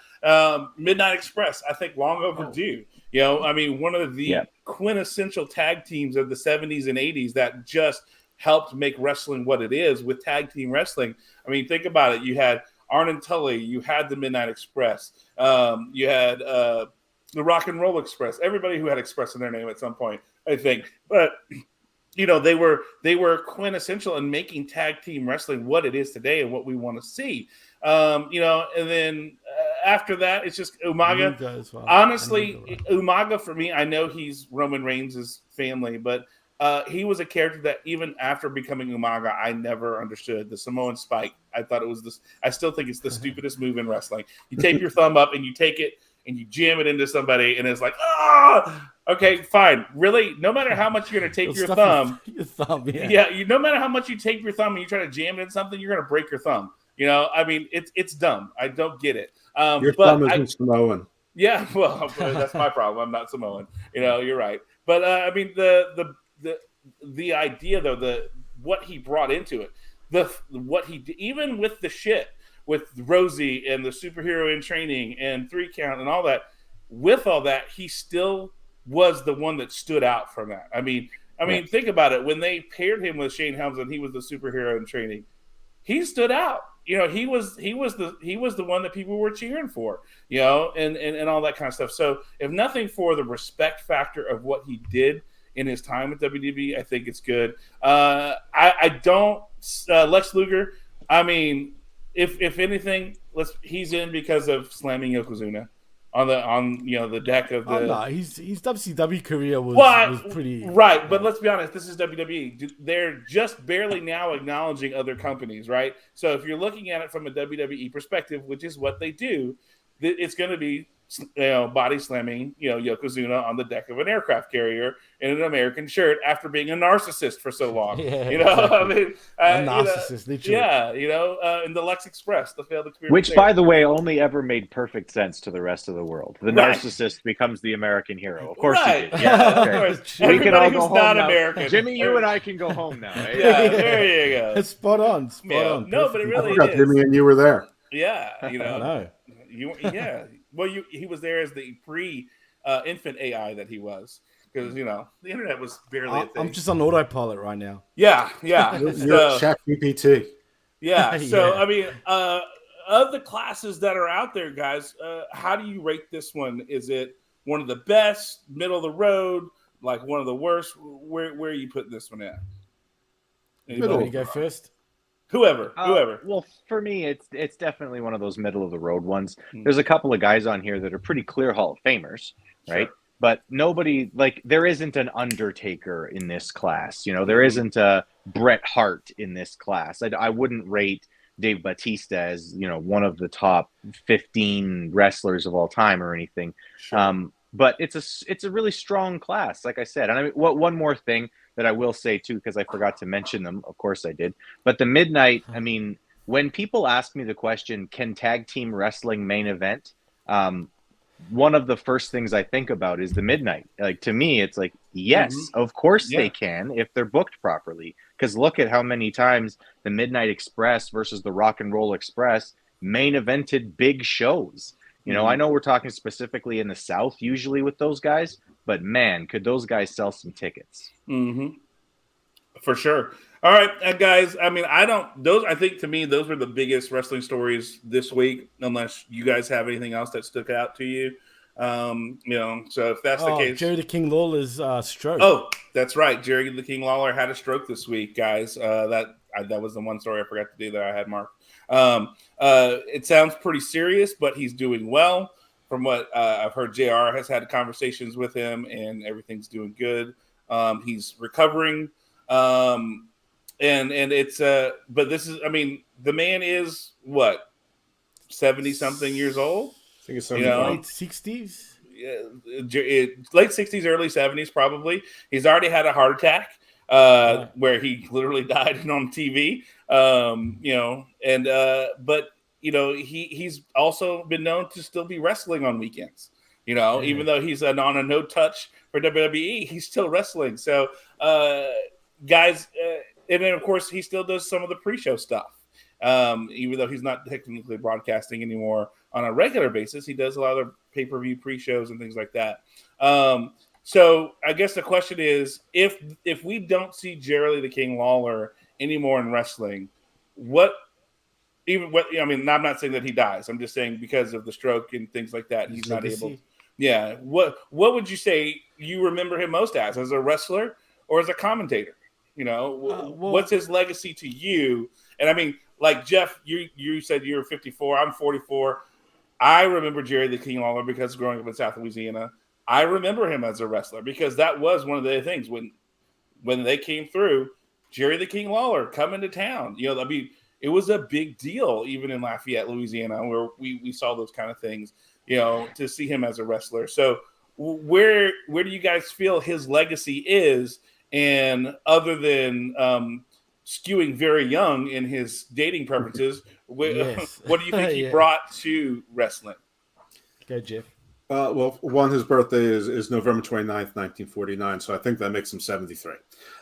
Midnight Express, I think, long overdue. I mean, one of the quintessential tag teams of the 70s and 80s that just helped make wrestling what it is with tag team wrestling. I mean, think about it. You had Arn and Tully. You had the Midnight Express. You had the Rock and Roll Express. Everybody who had Express in their name at some point, I think. But they were quintessential in making tag team wrestling what it is today and what we want to see. And then after that, it's just Umaga. Well. Honestly, Umaga for me, I know he's Roman Reigns' family, but he was a character that even after becoming Umaga, I never understood the Samoan spike. I thought it was this. I still think it's the stupidest move in wrestling. You tape your thumb up and you take it and you jam it into somebody, and it's like, okay, fine. Really, no matter how much you're going to tape your thumb, no matter how much you tape your thumb and you try to jam it in something, you're going to break your thumb. I mean, it's dumb. I don't get it. Your thumb isn't Samoan. Yeah, well, that's my problem. I'm not Samoan. You're right. But I mean, the idea though, what he brought into it. What he did, even with the shit with Rosie and the superhero in training and 3 count and all that. With all that, he still was the one that stood out from that. I mean, think about it. When they paired him with Shane Helms and he was the superhero in training, he stood out. You know, he was the one that people were cheering for. You know, and all that kind of stuff. So, if nothing for the respect factor of what he did in his time with WWE, I think it's good. I don't Lex Luger. I mean, if anything, he's in because of slamming Yokozuna on the deck of the. Oh, no, his WCW career was pretty right. But let's be honest, this is WWE. They're just barely now acknowledging other companies, right? So if you're looking at it from a WWE perspective, which is what they do, it's going to be body slamming Yokozuna on the deck of an aircraft carrier in an American shirt after being a narcissist for so long. Yeah, I mean, a narcissist, literally. Yeah, in the Lex Express, the failed experiment. Which, by the way, only ever made perfect sense to the rest of the world. The narcissist becomes the American hero. Of course, he did. Yeah, of course. We can all who's go home not now. American. Jimmy, you and I can go home now. Eh? Yeah, there you go. Spot on. No, but it really I forgot is. Jimmy and you were there. Yeah, I know. Well, he was there as the infant AI that he was, because the internet was barely a thing. I'm just on autopilot right now. Yeah. You're ChatGPT. Yeah. So Yeah. I mean, of the classes that are out there, guys, how do you rate this one? Is it one of the best, middle of the road, like one of the worst? Where are you putting this one at? Anybody you go first? Whoever. Well, for me, it's definitely one of those middle of the road ones. There's a couple of guys on here that are pretty clear Hall of Famers, right? Sure. But nobody, there isn't an Undertaker in this class. There isn't a Bret Hart in this class. I wouldn't rate Dave Bautista as one of the top 15 wrestlers of all time or anything. Sure. But it's a really strong class, like I said. And I mean, one more thing that I will say too, because I forgot to mention them. Of course I did. But the Midnight, I mean, when people ask me the question, can tag team wrestling main event? One of the first things I think about is the Midnight. Like, to me, it's like, yes, of course they can if they're booked properly. Because look at how many times the Midnight Express versus the Rock and Roll Express main evented big shows. I know we're talking specifically in the South usually with those guys, but man, could those guys sell some tickets? For sure. All right, guys. I mean, I think to me, those were the biggest wrestling stories this week, unless you guys have anything else that stuck out to you. So if that's the case. Jerry the King Lawler's stroke. Oh, that's right. Jerry the King Lawler had a stroke this week, guys. That was the one story I forgot to do that I had marked. It sounds pretty serious, but he's doing well. From what I've heard, JR has had conversations with him, and everything's doing good. He's recovering, and it's but this is, I mean, the man is what, 70-something years old. I think it's late 60s. Late 60s, early 70s, probably. He's already had a heart attack. Where he literally died on TV, but he's also been known to still be wrestling on weekends, even though he's on a no touch for WWE, he's still wrestling. So, guys, and then of course he still does some of the pre-show stuff, even though he's not technically broadcasting anymore on a regular basis. He does a lot of pay-per-view pre-shows and things like that. So I guess the question is, if we don't see Jerry the King Lawler anymore in wrestling, I'm not saying that he dies. I'm just saying because of the stroke and things like that, he's not able. Yeah. What would you say you remember him most as a wrestler or as a commentator? What's his legacy to you? And I mean, like Jeff, you said you're 54. I'm 44. I remember Jerry the King Lawler because growing up in South Louisiana. I remember him as a wrestler because that was one of the things when they came through, Jerry the King Lawler coming to town. It was a big deal even in Lafayette, Louisiana, where we saw those kind of things, to see him as a wrestler. So where do you guys feel his legacy is? And other than skewing very young in his dating preferences, what do you think he brought to wrestling? Go, Jeff. Well, one, his birthday is November 29th, 1949, so I think that makes him 73.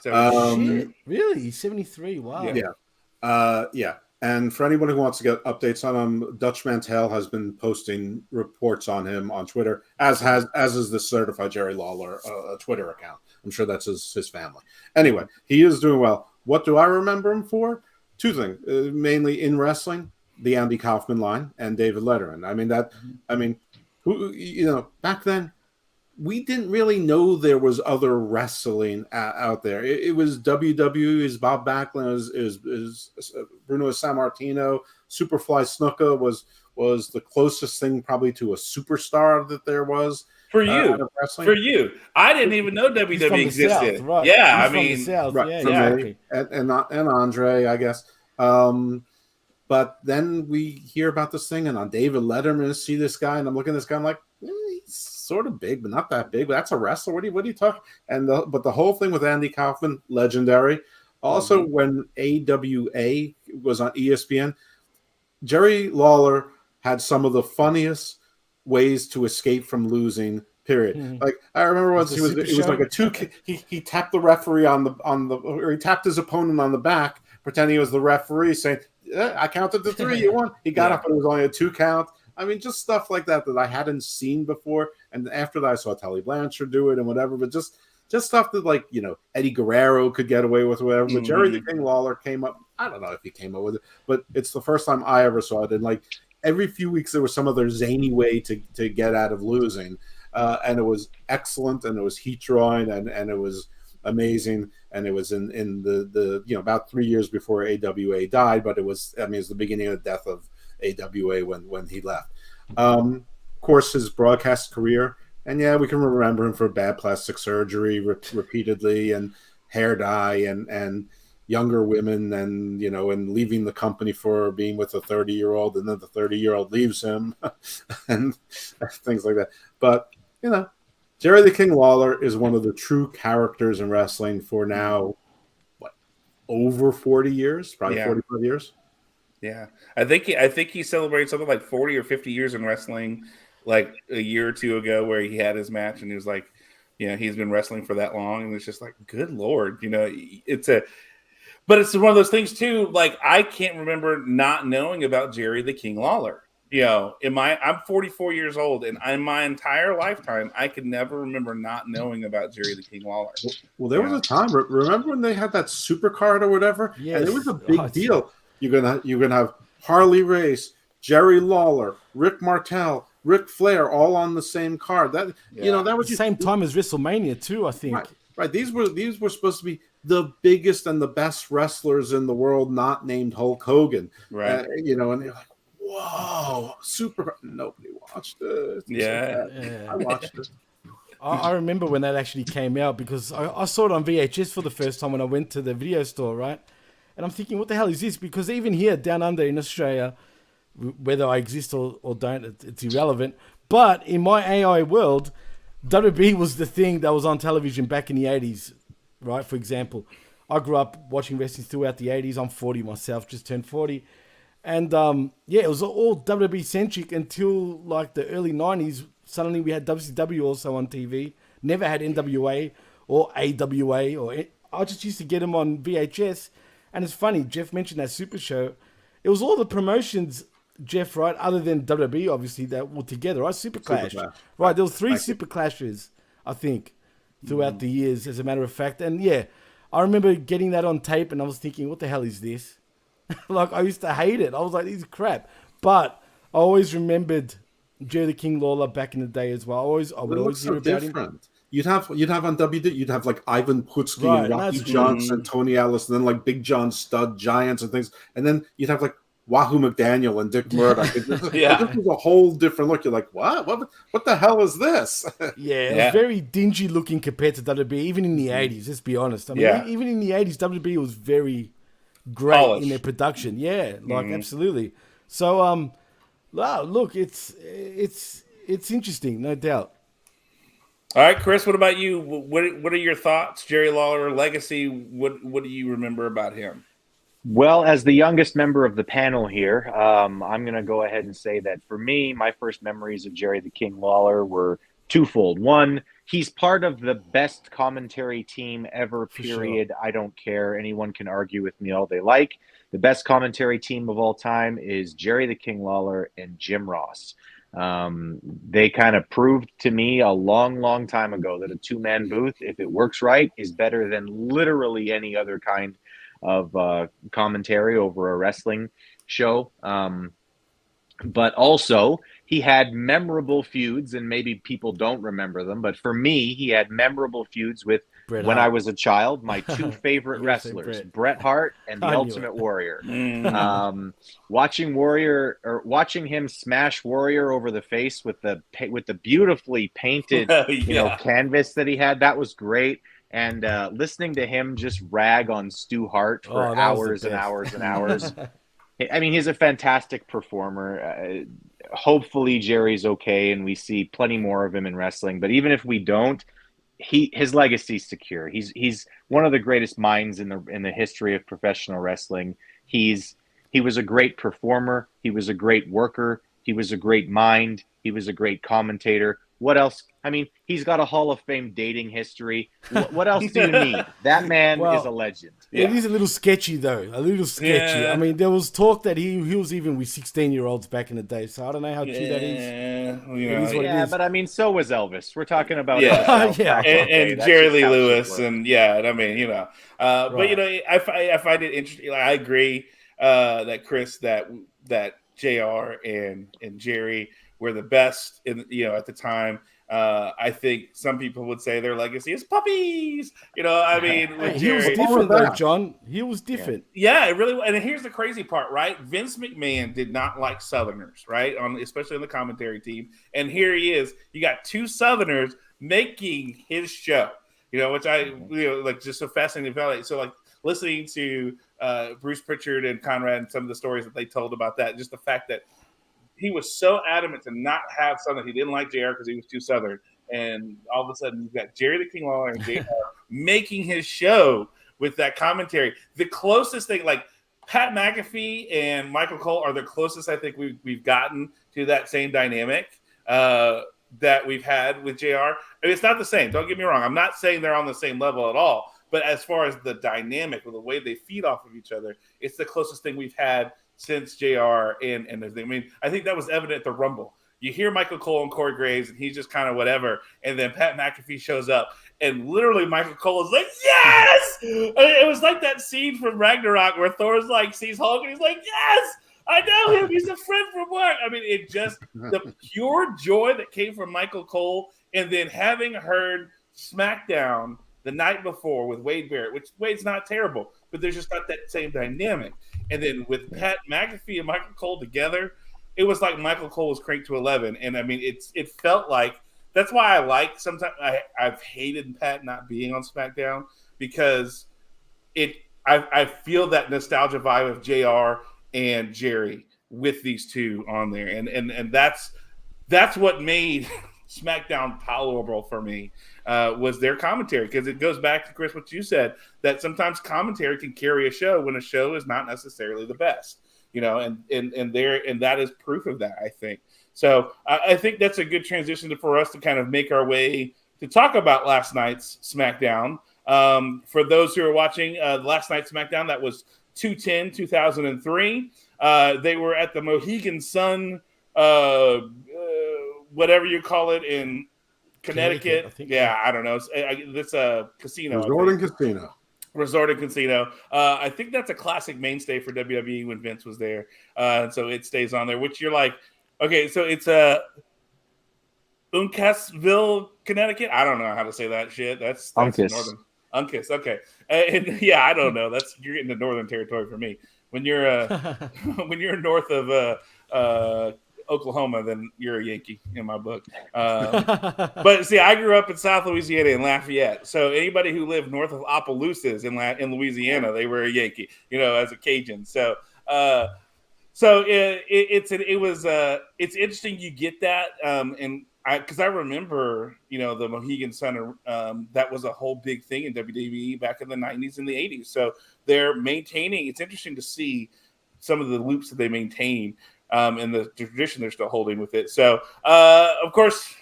Shit, really? He's 73. Wow. Yeah. Yeah. And for anyone who wants to get updates on him, Dutch Mantel has been posting reports on him on Twitter, as is the Certified Jerry Lawler Twitter account. I'm sure that's his family. Anyway, he is doing well. What do I remember him for? Two things, mainly in wrestling, the Andy Kaufman line and David Letterman. I mean, who back then we didn't really know there was other wrestling out there. It was WWE, is Bob Backlund, is Bruno Sammartino, Superfly Snuka was the closest thing probably to a superstar that there was for you. For you, I didn't even know WWE existed. South, right? Yeah, He's from the South. Right, Yeah, exactly. And Andre, I guess. But then we hear about this thing, and on David Letterman, see this guy, and I'm looking at this guy, I'm like, he's sort of big, but not that big. But that's a wrestler. What are you talking? But the whole thing with Andy Kaufman, legendary. Also, when AWA was on ESPN, Jerry Lawler had some of the funniest ways to escape from losing. Period. Like I remember once it was like a two. He tapped the referee or he tapped his opponent on the back, pretending he was the referee, saying, I counted to 3, you won. He got up, and it was only a 2 count. I mean, just stuff like that I hadn't seen before. And after that, I saw Tully Blanchard do it and whatever. But just stuff that, Eddie Guerrero could get away with, whatever. But Jerry the King Lawler came up. I don't know if he came up with it, but it's the first time I ever saw it. And every few weeks, there was some other zany way to get out of losing. And it was excellent, and it was heat drawing, and it was amazing. And it was in the about 3 years before AWA died, but it was the beginning of the death of AWA when he left. Of course, his broadcast career, and we can remember him for bad plastic surgery repeatedly, and hair dye, and younger women, and and leaving the company for being with a 30-year-old, and then the 30-year-old leaves him, and things like that. But Jerry the King Lawler is one of the true characters in wrestling for now, over 40 years, probably 45 years. Yeah, I think he celebrated something like 40 or 50 years in wrestling, like a year or two ago, where he had his match, and he was like, he's been wrestling for that long, and it's just like, good Lord, but it's one of those things too. Like I can't remember not knowing about Jerry the King Lawler. I'm 44 years old, and in my entire lifetime, I could never remember not knowing about Jerry the King Lawler. Well, there was a time. Remember when they had that supercard or whatever? Yes. And it was a big deal. You're gonna have Harley Race, Jerry Lawler, Rick Martel, Ric Flair, all on the same card. That that was the same time as WrestleMania too, I think. Right. These were supposed to be the biggest and the best wrestlers in the world, not named Hulk Hogan. Right. And they're like, whoa, super! Nobody watched it. I watched it. I remember when that actually came out, because I saw it on VHS for the first time when I went to the video store, right? And I'm thinking, what the hell is this? Because even here, down under in Australia, whether I exist or don't, it's irrelevant. But in my AI world, WWE was the thing that was on television back in the 80s, right? For example, I grew up watching wrestling throughout the 80s. I'm 40 myself, just turned 40. And it was all WWE centric until like the early 90s. Suddenly we had WCW also on TV. Never had NWA or AWA. I just used to get them on VHS. And it's funny, Jeff mentioned that Super Show. It was all the promotions, Jeff, right? Other than WWE, obviously, that were together, right? Super Clash. Right, there was 3 Super Clashes, I think, throughout the years, as a matter of fact. And I remember getting that on tape, and I was thinking, what the hell is this? Like, I used to hate it. I was like, this is crap. But I always remembered Jerry the King Lawler back in the day as well. I would always hear about him. You'd have on WWE, you'd have like Ivan Putski and Rocky Johnson, Tony Ellis, and then like Big John Studd, Giants and things. And then you'd have like Wahoo McDaniel and Dick Murdoch. This was a whole different look. You're like, what? What the hell is this? It was very dingy looking compared to WWE, even in the 80s, let's be honest. I mean, even in the 80s, WWE was very great polished in their production. Absolutely. So, look, it's interesting, no doubt. All right, Chris, what about you? What are your thoughts? Jerry Lawler legacy. What do you remember about him? Well, as the youngest member of the panel here, I'm going to go ahead and say that for me, my first memories of Jerry the King Lawler were twofold. One, he's part of the best commentary team ever, For sure. period. I don't care. Anyone can argue with me all they like. The best commentary team of all time is Jerry the King Lawler and Jim Ross. They kind of proved to me a long, long time ago that a two-man booth, if it works right, is better than literally any other kind of commentary over a wrestling show. But also, he had memorable feuds, and maybe people don't remember them. But for me, he had memorable feuds with, Bret when Hart. I was a child, my two favorite You're gonna say wrestlers, Bret. Bret Hart and the I knew Ultimate it. Warrior. Mm. Watching him smash Warrior over the face with the beautifully painted, Yeah. canvas that he had, that was great. And listening to him just rag on Stu Hart for Oh, that was the hours and best. hours and hours. I mean, he's a fantastic performer. Hopefully, Jerry's okay, and we see plenty more of him in wrestling. But even if we don't, his legacy's secure. He's one of the greatest minds in the history of professional wrestling. He was a great performer. He was a great worker. He was a great mind. He was a great commentator. What else? I mean, he's got a Hall of Fame dating history. What else do you need? That man is a legend. It Yeah. is a little sketchy, though. A little sketchy. Yeah. I mean, there was talk that he was even with 16-year-olds back in the day. So I don't know how true that is. It is what it Yeah, is. but I mean, so was Elvis. We're talking about Yeah. Elvis Yeah. back in the day. And That's Jerry just Lee how shit Lewis, works. and I mean, but Right. I find it interesting. Like, I agree that Chris, that Jr. and Jerry were the best in at the time. I think some people would say their legacy is puppies. I mean, with Hey, he was Jerry. What's wrong with different, though, that? John. He was Yeah. different. Yeah, it really. And here's the crazy part, right? Vince McMahon did not like Southerners, right? Especially on the commentary team. And here he is. You got two Southerners making his show. Which I like just so fascinating about it. So like listening to Bruce Pritchard and Conrad and some of the stories that they told about that, just the fact that he was so adamant to not have Southern. He didn't like JR because he was too Southern. And all of a sudden, you've got Jerry the King Lawler and JR making his show with that commentary. The closest thing, like Pat McAfee and Michael Cole, are the closest I think we've gotten to that same dynamic that we've had with JR. I mean, it's not the same. Don't get me wrong. I'm not saying they're on the same level at all. But as far as the dynamic or the way they feed off of each other, it's the closest thing we've had since JR and everything. I mean, I think that was evident at the Rumble. You hear Michael Cole and Corey Graves, and he's just kind of whatever. And then Pat McAfee shows up, and literally Michael Cole is like, yes! It was like that scene from Ragnarok where Thor's like sees Hulk, and he's like, yes! I know him. He's a friend from work. I mean, it just, the pure joy that came from Michael Cole, and then having heard SmackDown the night before with Wade Barrett, which Wade's not terrible, but there's just not that same dynamic. And then with Pat McAfee and Michael Cole together, it was like Michael Cole was cranked to 11. And I mean, it felt like, that's why I like, sometimes I've hated Pat not being on SmackDown, because I feel that nostalgia vibe of JR and Jerry with these two on there. And that's what made SmackDown tolerable for me, was their commentary, because it goes back to, Chris, what you said, that sometimes commentary can carry a show when a show is not necessarily the best, and that is proof of that, I think. So I think that's a good transition for us to kind of make our way to talk about last night's SmackDown. For those who are watching last night's SmackDown, that was 2/10/2003. They were at the Mohegan Sun, whatever you call it, in Connecticut. I think. Yeah, I don't know. It's a casino. Resort and casino. Resort and casino. I think that's a classic mainstay for WWE when Vince was there. So it stays on there, which you're like, okay, so it's Uncasville, Connecticut. I don't know how to say that shit. That's Uncas. northern. Uncas, okay. And yeah, I don't know. You're getting the northern territory for me. When you're when you're north of Oklahoma, then you're a Yankee in my book. But see, I grew up in South Louisiana in Lafayette. So anybody who lived north of Opelousas in Louisiana, they were a Yankee, as a Cajun. So it's interesting you get that. And because I remember, the Mohegan Sun, that was a whole big thing in WWE back in the 90s and the 80s. So they're maintaining. It's interesting to see some of the loops that they maintain and the tradition they're still holding with it. So, of course,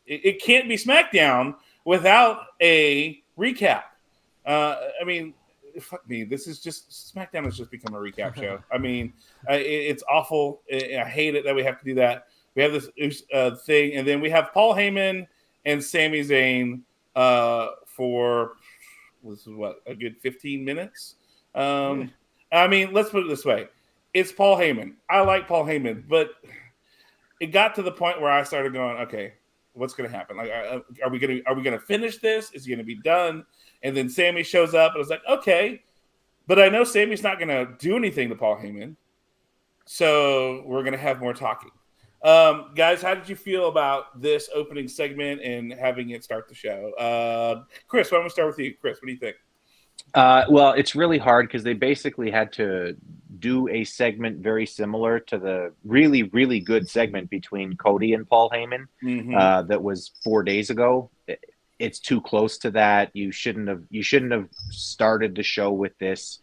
it can't be SmackDown without a recap. I mean, fuck me. This is just SmackDown has just become a recap show. I mean, it's awful. I hate it that we have to do that. We have this thing, and then we have Paul Heyman and Sami Zayn for this is what a good 15 minutes. I mean, let's put it this way: it's Paul Heyman. I like Paul Heyman, but it got to the point where I started going, okay, what's going to happen? Like, are we going to finish this? Is he going to be done? And then Sammy shows up, and I was like, okay, but I know Sammy's not going to do anything to Paul Heyman, so we're going to have more talking. Guys, how did you feel about this opening segment and having it start the show? Chris, why don't we start with you? Chris, what do you think? Well, it's really hard because they basically had to do a segment very similar to the really, really good segment between Cody and Paul Heyman that was 4 days ago. It's too close to that. You shouldn't have started the show with this.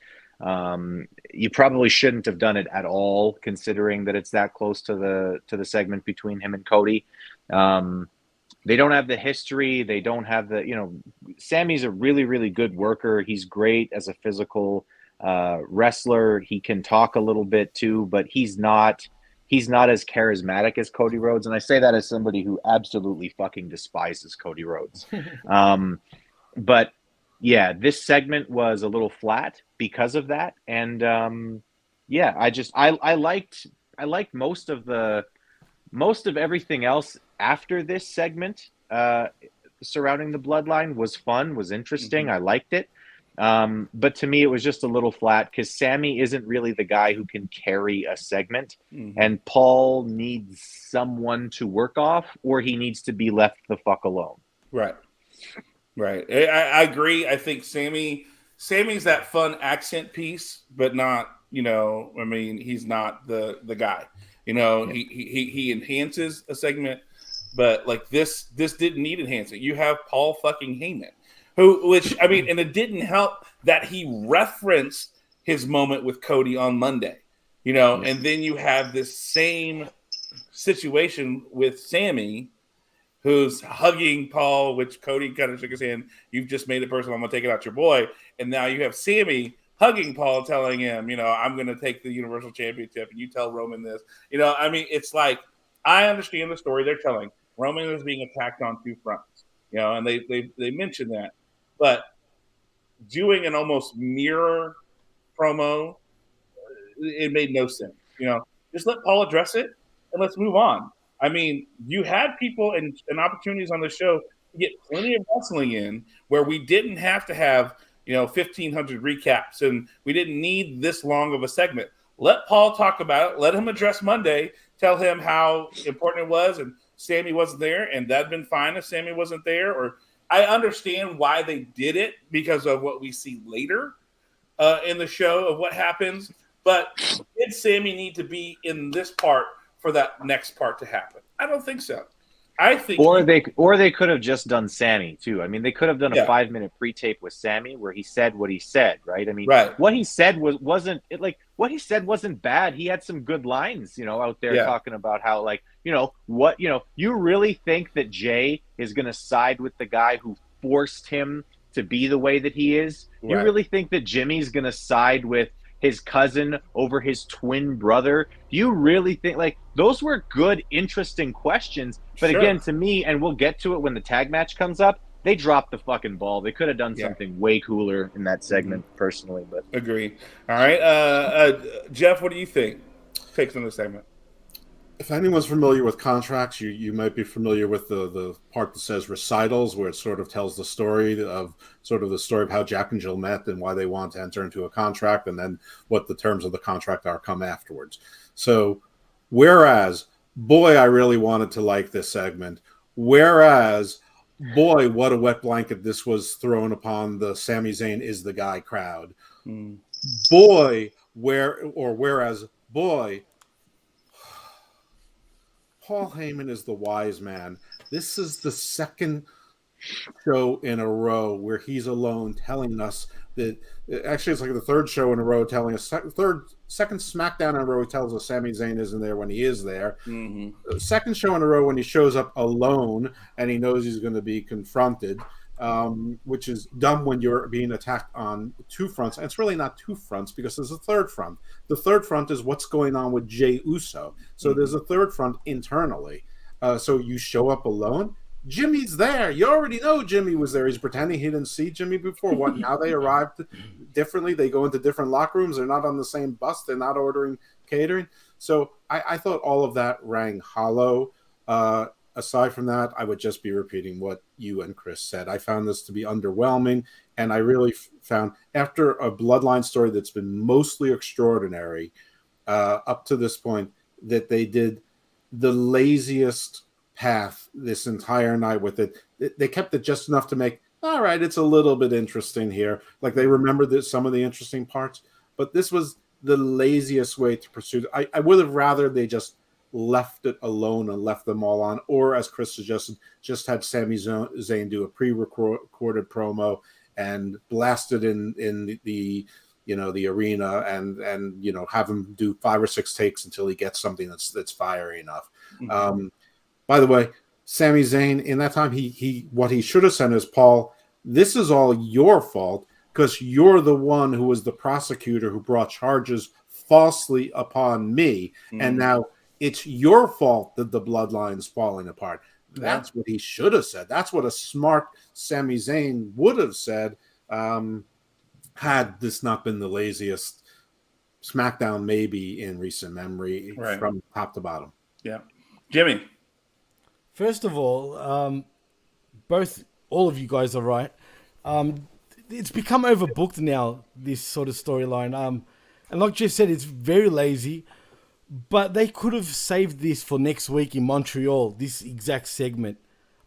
You probably shouldn't have done it at all, considering that it's that close to the segment between him and Cody. They don't have the history. They don't have the, Sammy's a really, really good worker. He's great as a physical wrestler. He can talk a little bit too, but he's not as charismatic as Cody Rhodes. And I say that as somebody who absolutely fucking despises Cody Rhodes. But yeah, this segment was a little flat because of that. And I liked most of everything else after this segment surrounding the bloodline was fun, was interesting. I liked it. But to me, it was just a little flat because Sammy isn't really the guy who can carry a segment. And Paul needs someone to work off, or he needs to be left the fuck alone. Right. I agree. I think Sammy's that fun accent piece, but not, he's not the guy. He enhances a segment, but like this didn't need enhancing. You have Paul fucking Heyman, and it didn't help that he referenced his moment with Cody on Monday, and then you have this same situation with Sammy, who's hugging Paul, which Cody kind of shook his hand. You've just made it personal. I'm going to take it out your boy. And now you have Sammy hugging Paul, telling him, I'm going to take the Universal Championship, and you tell Roman this. It's like, I understand the story they're telling. Roman is being attacked on two fronts, and they mentioned that. But doing an almost mirror promo, it made no sense. Just let Paul address it, and let's move on. I mean, you had people and opportunities on the show to get plenty of wrestling in where we didn't have to have, 1,500 recaps, and we didn't need this long of a segment. Let Paul talk about it. Let him address Monday. Tell him how important it was, and Sammy wasn't there, and that'd been fine if Sammy wasn't there. Or I understand why they did it because of what we see later in the show of what happens. But did Sammy need to be in this part for that next part to happen? I don't think so. I think they could have just done Sammy too. I mean, they could have done a 5-minute pre-tape with Sammy where he said what he said, right? I mean, what he said wasn't bad. He had some good lines, out there talking about how, like, you really think that Jay is going to side with the guy who forced him to be the way that he is? You really think that Jimmy's going to side with his cousin over his twin brother? Do you really think, like, those were good, interesting questions? But again, to me, and we'll get to it when the tag match comes up, they dropped the fucking ball. They could have done something way cooler in that segment, personally. But agree. All right, Jeff, what do you think? Takes on the segment. If anyone's familiar with contracts, you might be familiar with the part that says recitals, where it sort of tells the story of how Jack and Jill met and why they want to enter into a contract, and then what the terms of the contract are come afterwards. So, whereas, boy, I really wanted to like this segment. Whereas, boy, what a wet blanket this was thrown upon the Sami Zayn is the guy crowd. Boy, whereas, boy, Paul Heyman is the wise man. this is the second show in a row where he's alone telling us that actually it's like the third show in a row telling us second SmackDown in a row he tells us Sami Zayn isn't there when he is there. Mm-hmm. Second show in a row when he shows up alone and he knows he's going to be confronted, which is dumb when you're being attacked on two fronts. And it's really not two fronts because there's a third front. The third front is what's going on with Jey Uso. So there's a third front internally. So you show up alone. Jimmy's there. You already know Jimmy was there. He's pretending he didn't see Jimmy before. What, now they arrived differently? They go into different locker rooms. They're not on the same bus. They're not ordering catering. So I thought all of that rang hollow. Aside from that, I would just be repeating what you and Chris said. I found this to be underwhelming, and I really found, after a Bloodline story that's been mostly extraordinary up to this point, that they did the laziest path this entire night with it. They kept it just enough to make, all right, it's a little bit interesting here. Like they remembered some of the interesting parts, but this was the laziest way to pursue. I would have rather they just left it alone and left them all on, or as Chris suggested, just had Sami Zayn do a pre-recorded promo and blast it in the the arena and have him do 5 or 6 takes until he gets something that's fiery enough. Mm-hmm. By the way, Sami Zayn, in that time, what he should have said is, Paul, this is all your fault because you're the one who was the prosecutor who brought charges falsely upon me. Mm-hmm. And now it's your fault that the bloodline's falling apart. That's what he should have said. That's what a smart Sami Zayn would have said had this not been the laziest SmackDown maybe in recent memory from top to bottom. Yeah. Jimmy. First of all, all of you guys are right. It's become overbooked now, this sort of storyline. And like Jeff said, it's very lazy. But they could have saved this for next week in Montreal, this exact segment.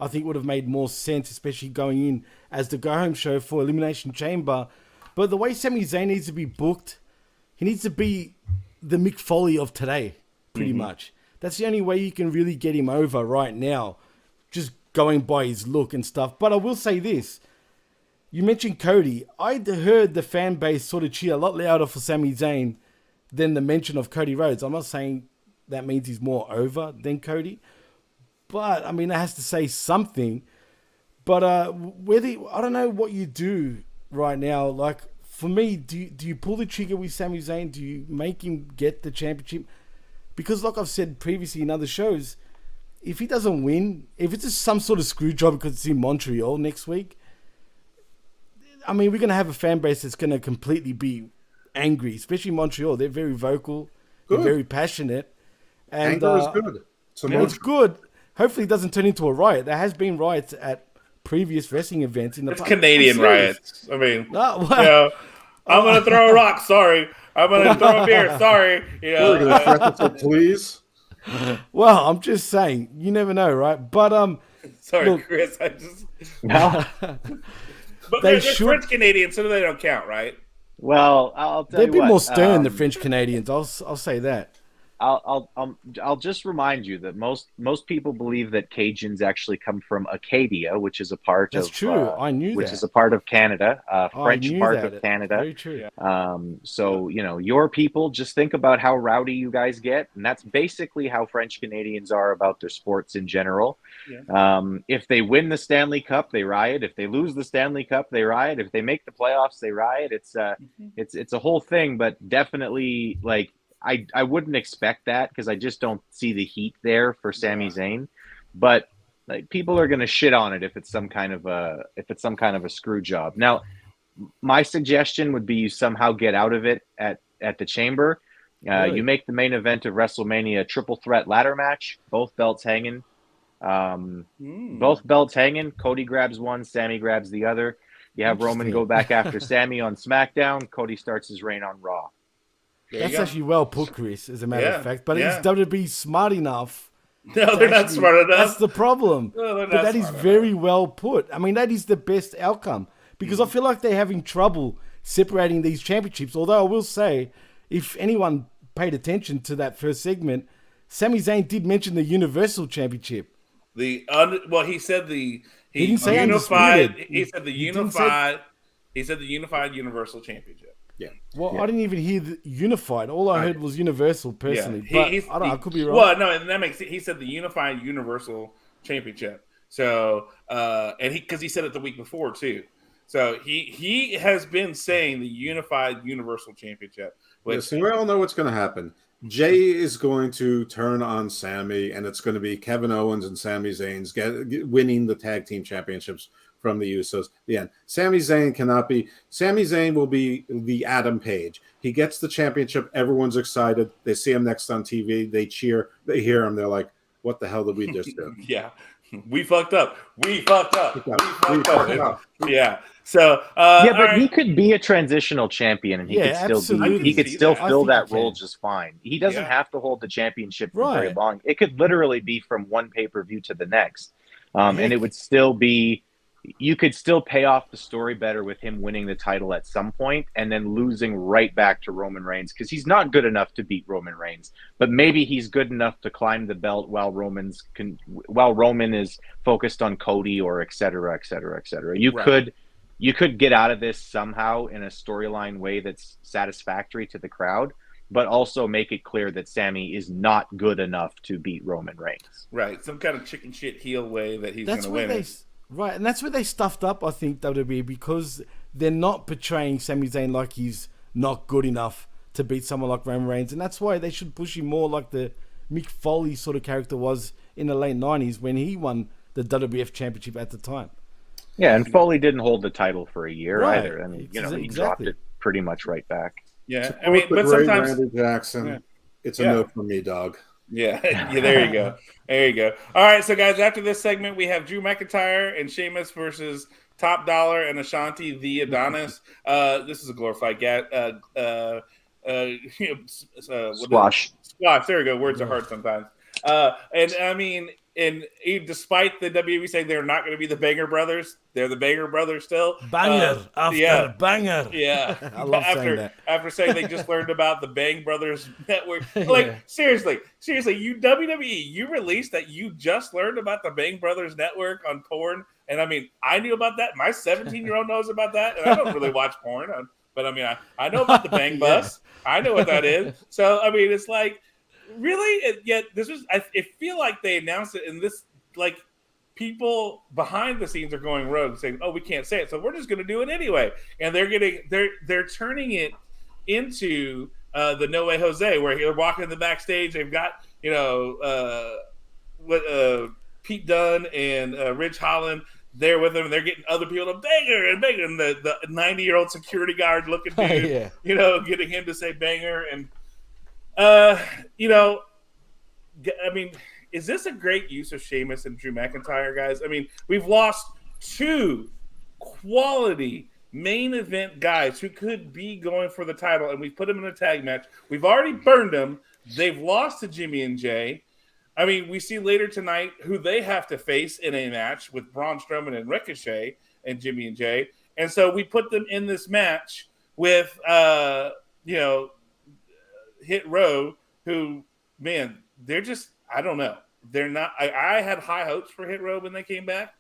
I think would have made more sense, especially going in as the go-home show for Elimination Chamber. But the way Sami Zayn needs to be booked, he needs to be the Mick Foley of today, pretty much. That's the only way you can really get him over right now, just going by his look and stuff. But I will say this. You mentioned Cody. I heard the fan base sort of cheer a lot louder for Sami Zayn than the mention of Cody Rhodes. I'm not saying that means he's more over than Cody. But, I mean, it has to say something. But I don't know what you do right now. Like, for me, do you pull the trigger with Sami Zayn? Do you make him get the championship? Because like I've said previously in other shows, if he doesn't win, if it's just some sort of screw job because it's in Montreal next week, I mean, we're going to have a fan base that's going to completely be angry, especially Montreal. They're very vocal, they're very passionate. And anger is good. It's good. Hopefully it doesn't turn into a riot. There has been riots at previous wrestling events in the past. Canadian riots. I mean, I'm going to throw a rock. Sorry. I'm going to throw a beer. Sorry. We're going to threaten to please. Well, I'm just saying. You never know, right? But sorry, look, Chris. I just no. But they're French Canadians, so they don't count, right? Well, I'll tell you what. They'd be more stern, the French Canadians. I'll say that. I'll just remind you that most people believe that Cajuns actually come from Acadia, which is a part That's true. I knew which that. is a part of Canada, French part that. of Canada. Very true. So your people, just think about how rowdy you guys get, and that's basically how French Canadians are about their sports in general. Yeah. If they win the Stanley Cup, they riot. If they lose the Stanley Cup, they riot. If they make the playoffs, they riot. It's a whole thing, but definitely like. I wouldn't expect that because I just don't see the heat there for Sami Zayn, but like people are going to shit on it if it's some kind of a screw job. Now, my suggestion would be you somehow get out of it at the Chamber. Really? You make the main event of WrestleMania a triple threat ladder match, both belts hanging. Both belts hanging. Cody grabs one, Sami grabs the other. You have Roman go back after Sami on SmackDown. Cody starts his reign on Raw. That's actually well put, Chris, as a matter of fact. But is WWE smart enough? No, they're not smart enough. That's the problem. No, but that is very well put. I mean, that is the best outcome. Because I feel like they're having trouble separating these championships. Although I will say, if anyone paid attention to that first segment, Sami Zayn did mention the Universal Championship. He said He didn't say unified. undisputed. He said the He didn't say- unified. He said the unified universal championship. Well, I didn't even hear the unified. All I heard was universal personally. Yeah, But I don't know. I could be wrong. Well, no, and that makes he said the unified universal championship. So, and because he said it the week before too. So he has been saying the unified universal championship. Listen, we all know what's going to happen. Jay is going to turn on Sammy, and it's going to be Kevin Owens and Sami Zayn's winning the tag team championships from the Usos. The end. Sami Zayn will be the Adam Page. He gets the championship. Everyone's excited. They see him next on TV. They cheer. They hear him. They're like, "What the hell did we just do?" Yeah, we fucked up. We fucked up. We fucked up. Yeah. So but right. he could be a transitional champion, and he could still fill that role just fine. He doesn't have to hold the championship for very long. It could literally be from one pay-per-view to the next, and it would still be. You could still pay off the story better with him winning the title at some point and then losing right back to Roman Reigns, because he's not good enough to beat Roman Reigns, but maybe he's good enough to climb the belt while Roman is focused on Cody or et cetera, et cetera, et cetera. You could get out of this somehow in a storyline way that's satisfactory to the crowd, but also make it clear that Sammy is not good enough to beat Roman Reigns. Right. Some kind of chicken shit heel way that he's going to win. Right, and that's where they stuffed up, I think, WWE, because they're not portraying Sami Zayn like he's not good enough to beat someone like Roman Reigns, and that's why they should push him more like the Mick Foley sort of character was in the late 90s when he won the WWF Championship at the time. Yeah, and Foley didn't hold the title for a year either. I mean, he dropped it pretty much right back. Yeah, I mean, but sometimes Randy Jackson, it's a no for me, dog. Yeah, there you go. There you go. All right, so guys, after this segment, we have Drew McIntyre and Sheamus versus Top Dollar and Ashanti the Adonis. This is a glorified squash. Squash. There we go. Words are hard sometimes. And I mean, despite the WWE saying they're not going to be the Banger Brothers, they're the Banger Brothers still. Banger after banger. Yeah, I love saying that. After saying they just learned about the Bang Brothers network, like seriously, you WWE, you released that you just learned about the Bang Brothers network on porn, and I mean, I knew about that. My 17-year-old knows about that, and I don't really watch porn, but I mean, I know about the Bang Bus. I know what that is. So I mean, it's like. Really? Yet this was. I feel like they announced it, and this like people behind the scenes are going rogue, saying, "Oh, we can't say it, so we're just going to do it anyway." And they're turning it into the No Way Jose, where they're walking in the backstage. They've got Pete Dunne and Ridge Holland there with them. They're getting other people to Banger and Banger, and the 90-year-old security guard looking dude, getting him to say Banger and. I mean, is this a great use of Sheamus and Drew McIntyre, guys? I mean, we've lost two quality main event guys who could be going for the title, and we put them in a tag match. We've already burned them. They've lost to Jimmy and Jay. I mean, we see later tonight who they have to face in a match with Braun Strowman and Ricochet and Jimmy and Jay. And so we put them in this match with, Hit Row, who, man, they're just, I don't know. They're not, I had high hopes for Hit Row when they came back,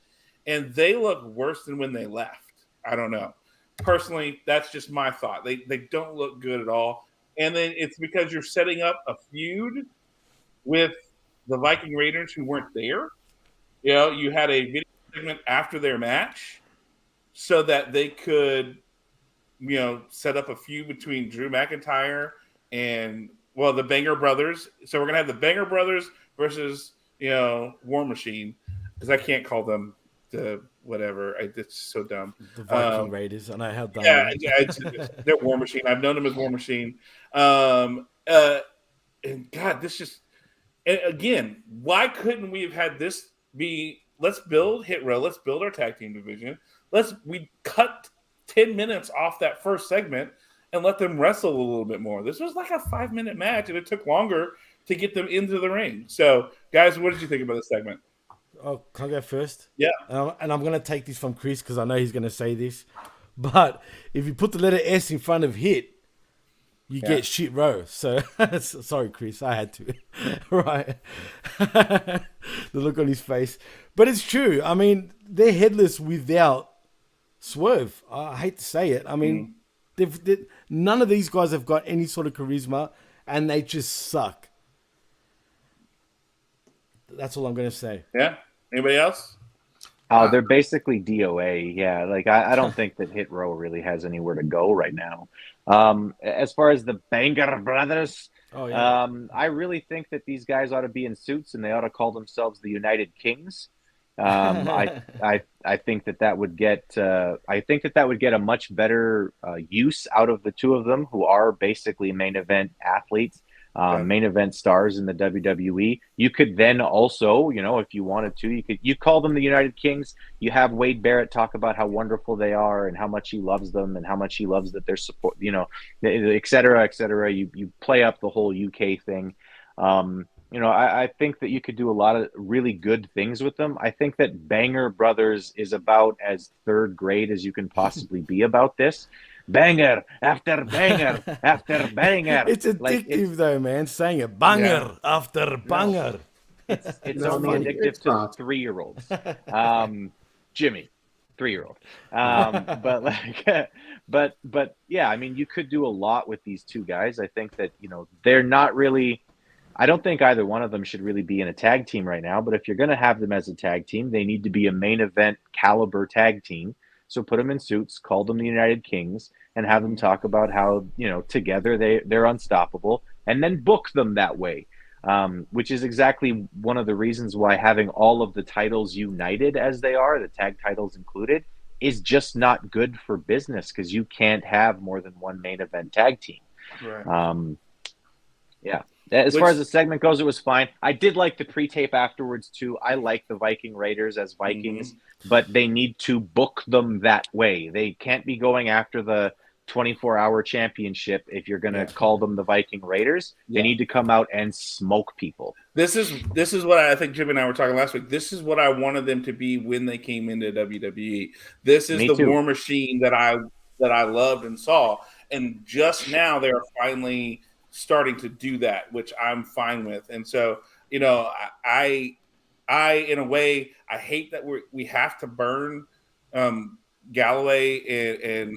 and they look worse than when they left. I don't know. Personally, that's just my thought. They don't look good at all. And then it's because you're setting up a feud with the Viking Raiders who weren't there. You know, you had a video segment after their match so that they could, set up a feud between Drew McIntyre and the Banger Brothers. So we're gonna have the Banger Brothers versus War Machine, because I can't call them the whatever. It's so dumb. The Viking Raiders. I know how dumb. Yeah, they're War Machine. I've known them as War Machine. And God, this just. And again, why couldn't we have had this be? Let's build Hit Row. Let's build our tag team division. We cut 10 minutes off that first segment and let them wrestle a little bit more. This was like a 5-minute match, and it took longer to get them into the ring. So, guys, what did you think about this segment? Oh, can I go first? Yeah. And I'm going to take this from Chris because I know he's going to say this. But if you put the letter S in front of hit, you Yeah. get shit row. So sorry, Chris, I had to. Right. The look on his face. But it's true. I mean, they're headless without Swerve. I hate to say it. I mean, none of these guys have got any sort of charisma, and they just suck. That's all I'm going to say. Yeah. Anybody else? Oh, they're basically DOA. Yeah, like I don't think that Hit Row really has anywhere to go right now. As far as the Banger Brothers, Oh, yeah. I really think that these guys ought to be in suits and they ought to call themselves the United Kings. I think that would get a much better use out of the two of them, who are basically main event athletes. Main event stars in the WWE. You could then also, if you wanted to, you call them the United Kings. You have Wade Barrett talk about how wonderful they are and how much he loves them and how much he loves that they're support, et cetera, et cetera. You play up the whole UK thing. I think that you could do a lot of really good things with them. I think that Banger Brothers is about as third grade as you can possibly be about this. Banger after banger after banger. It's addictive, though, man. Saying it, banger after banger. It's only addictive to 3-year-olds. Jimmy, 3-year-old. But yeah, I mean, you could do a lot with these two guys. I think that they're not really. I don't think either one of them should really be in a tag team right now. But if you're going to have them as a tag team, they need to be a main event caliber tag team. So put them in suits, call them the United Kings, and have them talk about how, together they're unstoppable, and then book them that way, which is exactly one of the reasons why having all of the titles united as they are, the tag titles included, is just not good for business, because you can't have more than one main event tag team. Right. Yeah. As far as the segment goes, it was fine. I did like the pre-tape afterwards, too. I like the Viking Raiders as Vikings, but they need to book them that way. They can't be going after the 24-hour championship if you're going to call them the Viking Raiders. They need to come out and smoke people. This is what I think Jim and I were talking last week. This is what I wanted them to be when they came into WWE. This is the War Machine that I loved and saw. And just now they're finally starting to do that, which I'm fine with. And so, I in a way, I hate that we have to burn Galloway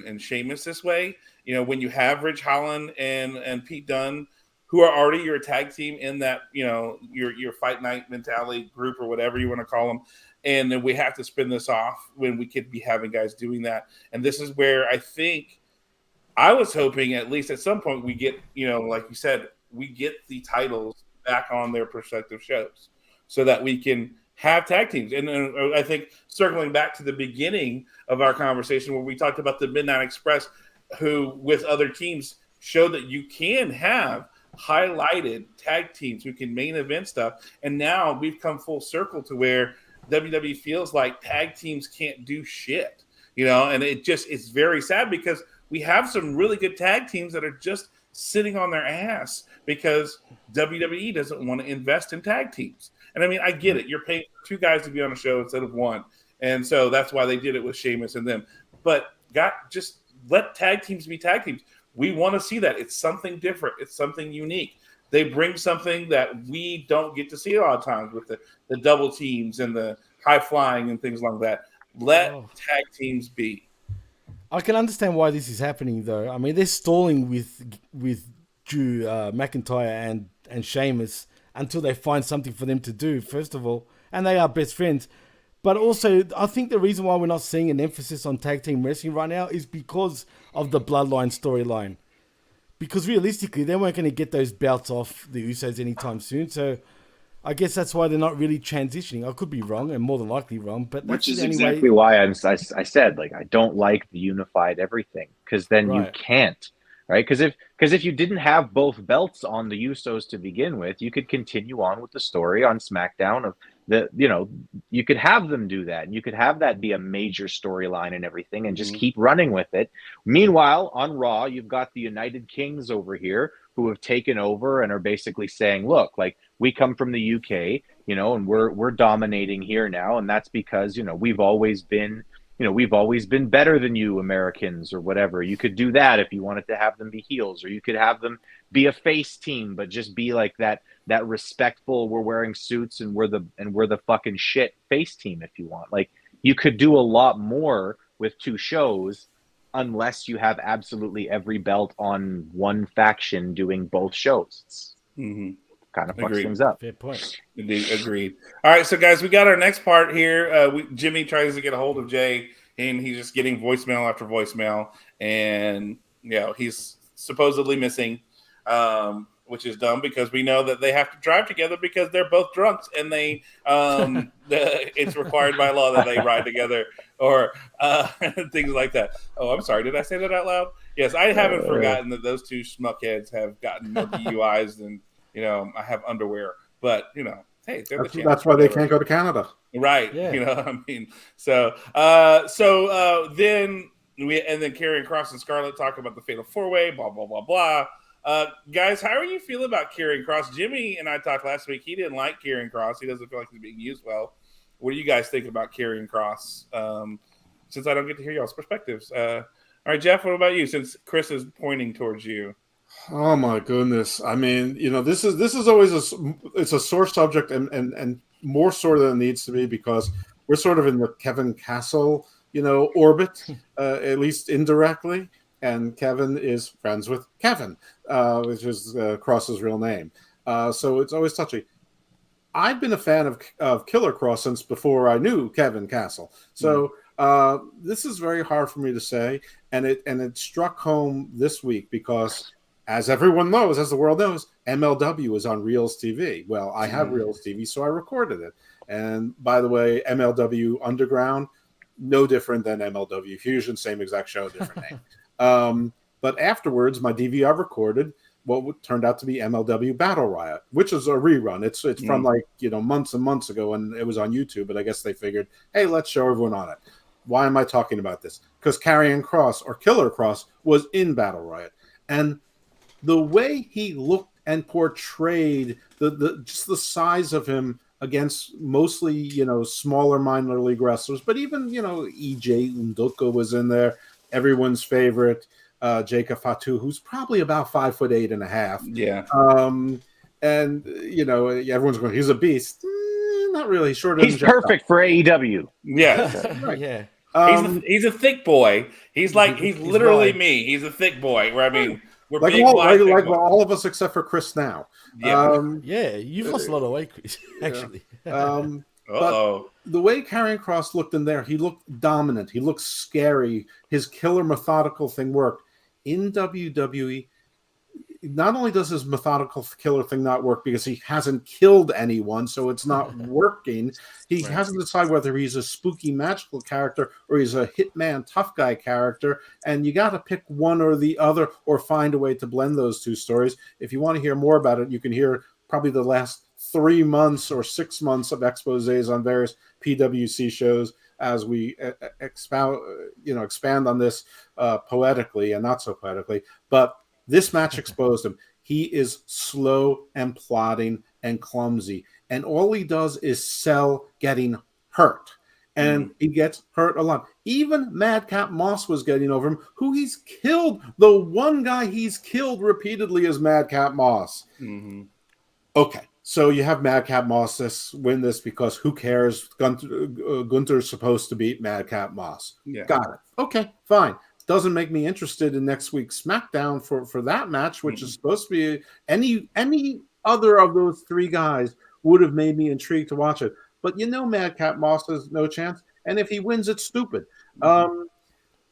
and Sheamus this way. When you have Ridge Holland and Pete Dunne, who are already your tag team in that, your fight night mentality group or whatever you want to call them. And then we have to spin this off when we could be having guys doing that. And this is where I think I was hoping at least at some point we get, like you said, we get the titles back on their prospective shows so that we can have tag teams. And I think circling back to the beginning of our conversation where we talked about the Midnight Express, who with other teams showed that you can have highlighted tag teams who can main event stuff. And now we've come full circle to where WWE feels like tag teams can't do shit, and it's very sad because we have some really good tag teams that are just sitting on their ass because WWE doesn't want to invest in tag teams. And I mean, I get it. You're paying 2 guys to be on a show instead of 1. And so that's why they did it with Sheamus and them. But just let tag teams be tag teams. We want to see that. It's something different. It's something unique. They bring something that we don't get to see a lot of times with the double teams and the high flying and things like that. Let tag teams be. I can understand why this is happening, though. I mean, they're stalling with Drew McIntyre and Sheamus until they find something for them to do, first of all. And they are best friends. But also, I think the reason why we're not seeing an emphasis on tag team wrestling right now is because of the Bloodline storyline. Because realistically, they weren't going to get those belts off the Usos anytime soon. So I guess that's why they're not really transitioning. I could be wrong, and more than likely wrong, but that's which is anyway. Exactly why I said I don't like the unified everything, because then you can't, right? Because if you didn't have both belts on the Usos to begin with, you could continue on with the story on SmackDown of you could have them do that, and you could have that be a major storyline and everything, and just keep running with it. Meanwhile, on Raw, you've got the United Kings over here who have taken over and are basically saying, look, we come from the UK, and we're dominating here now. And that's because, we've always been we've always been better than you Americans or whatever. You could do that if you wanted to have them be heels, or you could have them be a face team, but just be like that respectful, we're wearing suits and we're the fucking shit face team if you want. Like, you could do a lot more with 2 shows unless you have absolutely every belt on one faction doing both shows. It's kind of fucks things up. Fair point. Indeed, agreed. All right, so guys, we got our next part here. Jimmy tries to get a hold of Jay, and he's just getting voicemail after voicemail, and he's supposedly missing, which is dumb because we know that they have to drive together because they're both drunks, and they it's required by law that they ride together, or things like that. Oh, I'm sorry, did I say that out loud? Yes, I haven't forgotten that those 2 schmuckheads have gotten more DUIs than I have underwear. But hey, that's why they can't go to Canada, right? Yeah. So then Karrion Kross and Scarlett talk about the Fatal 4-Way, blah blah blah blah. Guys, how are you feeling about Karrion Kross? Jimmy and I talked last week. He didn't like Karrion Kross. He doesn't feel like he's being used well. What are you guys thinking about Karrion Kross? Since I don't get to hear y'all's perspectives. All right, Jeff, what about you? Since Chris is pointing towards you. Oh my goodness! I mean, this is always it's a sore subject, and more sore than it needs to be, because we're sort of in the Kevin Castle, orbit, at least indirectly. And Kevin is friends with Kevin, which is Kross's real name. So it's always touchy. I've been a fan of Killer Kross since before I knew Kevin Castle. So this is very hard for me to say, and it struck home this week because, as everyone knows, as the world knows, MLW is on Reels TV. Well, I have Reels TV, so I recorded it. And by the way, MLW Underground, no different than MLW Fusion, same exact show, different name. But afterwards, my DVR recorded what turned out to be MLW Battle Riot, which is a rerun. It's from months and months ago, and it was on YouTube. But I guess they figured, hey, let's show everyone on it. Why am I talking about this? Because Karrion Kross, or Killer Kross, was in Battle Riot, and the way he looked and portrayed just the size of him against mostly smaller minor league wrestlers, but even EJ Undoka was in there, everyone's favorite, Jacob Fatu, who's probably about 5'8.5". Yeah. And everyone's going, he's a beast. Not really. Shorter. He's perfect for AEW. Yeah. Right. Yeah. He's a thick boy. He's literally me. He's a thick boy. Where I mean, we're like big, all of us except for Chris now. Yeah. You've lost a lot of weight, Chris, actually. But the way Karrion Kross looked in there, he looked dominant. He looked scary. His killer methodical thing worked. In WWE, not only does his methodical killer thing not work because he hasn't killed anyone, so it's not working. He hasn't decided whether he's a spooky magical character or he's a hitman tough guy character, and you got to pick one or the other or find a way to blend those 2 stories. If you want to hear more about it, you can hear probably the last 3 months or 6 months of exposés on various PWC shows as we expand on this poetically and not so poetically. But this match exposed him. He is slow and plodding and clumsy, and all he does is sell getting hurt, and he gets hurt a lot. Even Madcap Moss was getting over him, who he's killed. The one guy he's killed repeatedly is Madcap Moss. Okay. So you have Madcap Moss win this because who cares? Gunther's supposed to beat Madcap Moss. Yeah. Got it. Okay, fine. Doesn't make me interested in next week's SmackDown for that match, which is supposed to be any other of those 3 guys would have made me intrigued to watch it. But Madcap Moss has no chance, and if he wins, it's stupid.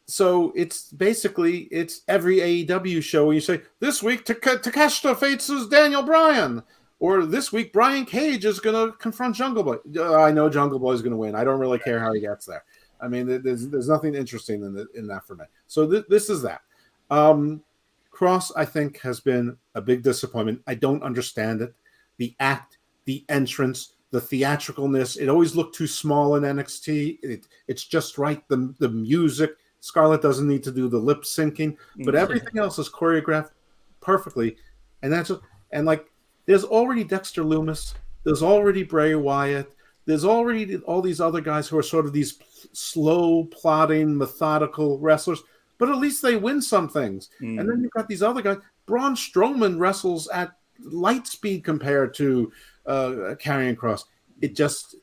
So it's basically every AEW show where you say, this week Takeshita faces Daniel Bryan. Or this week, Brian Cage is going to confront Jungle Boy. I know Jungle Boy is going to win. I don't really care how he gets there. I mean, there's nothing interesting in that for me. So this is that. Kross, I think, has been a big disappointment. I don't understand it. The act, the entrance, the theatricalness. It always looked too small in NXT. It's just right. The music. Scarlett doesn't need to do the lip syncing, but everything else is choreographed perfectly. And there's already Dexter Lumis. There's already Bray Wyatt. there's already all these other guys who are sort of these slow, plodding, methodical wrestlers, but at least they win some things. And then you've got these other guys. Braun Strowman wrestles at light speed compared to Karrion Kross. It just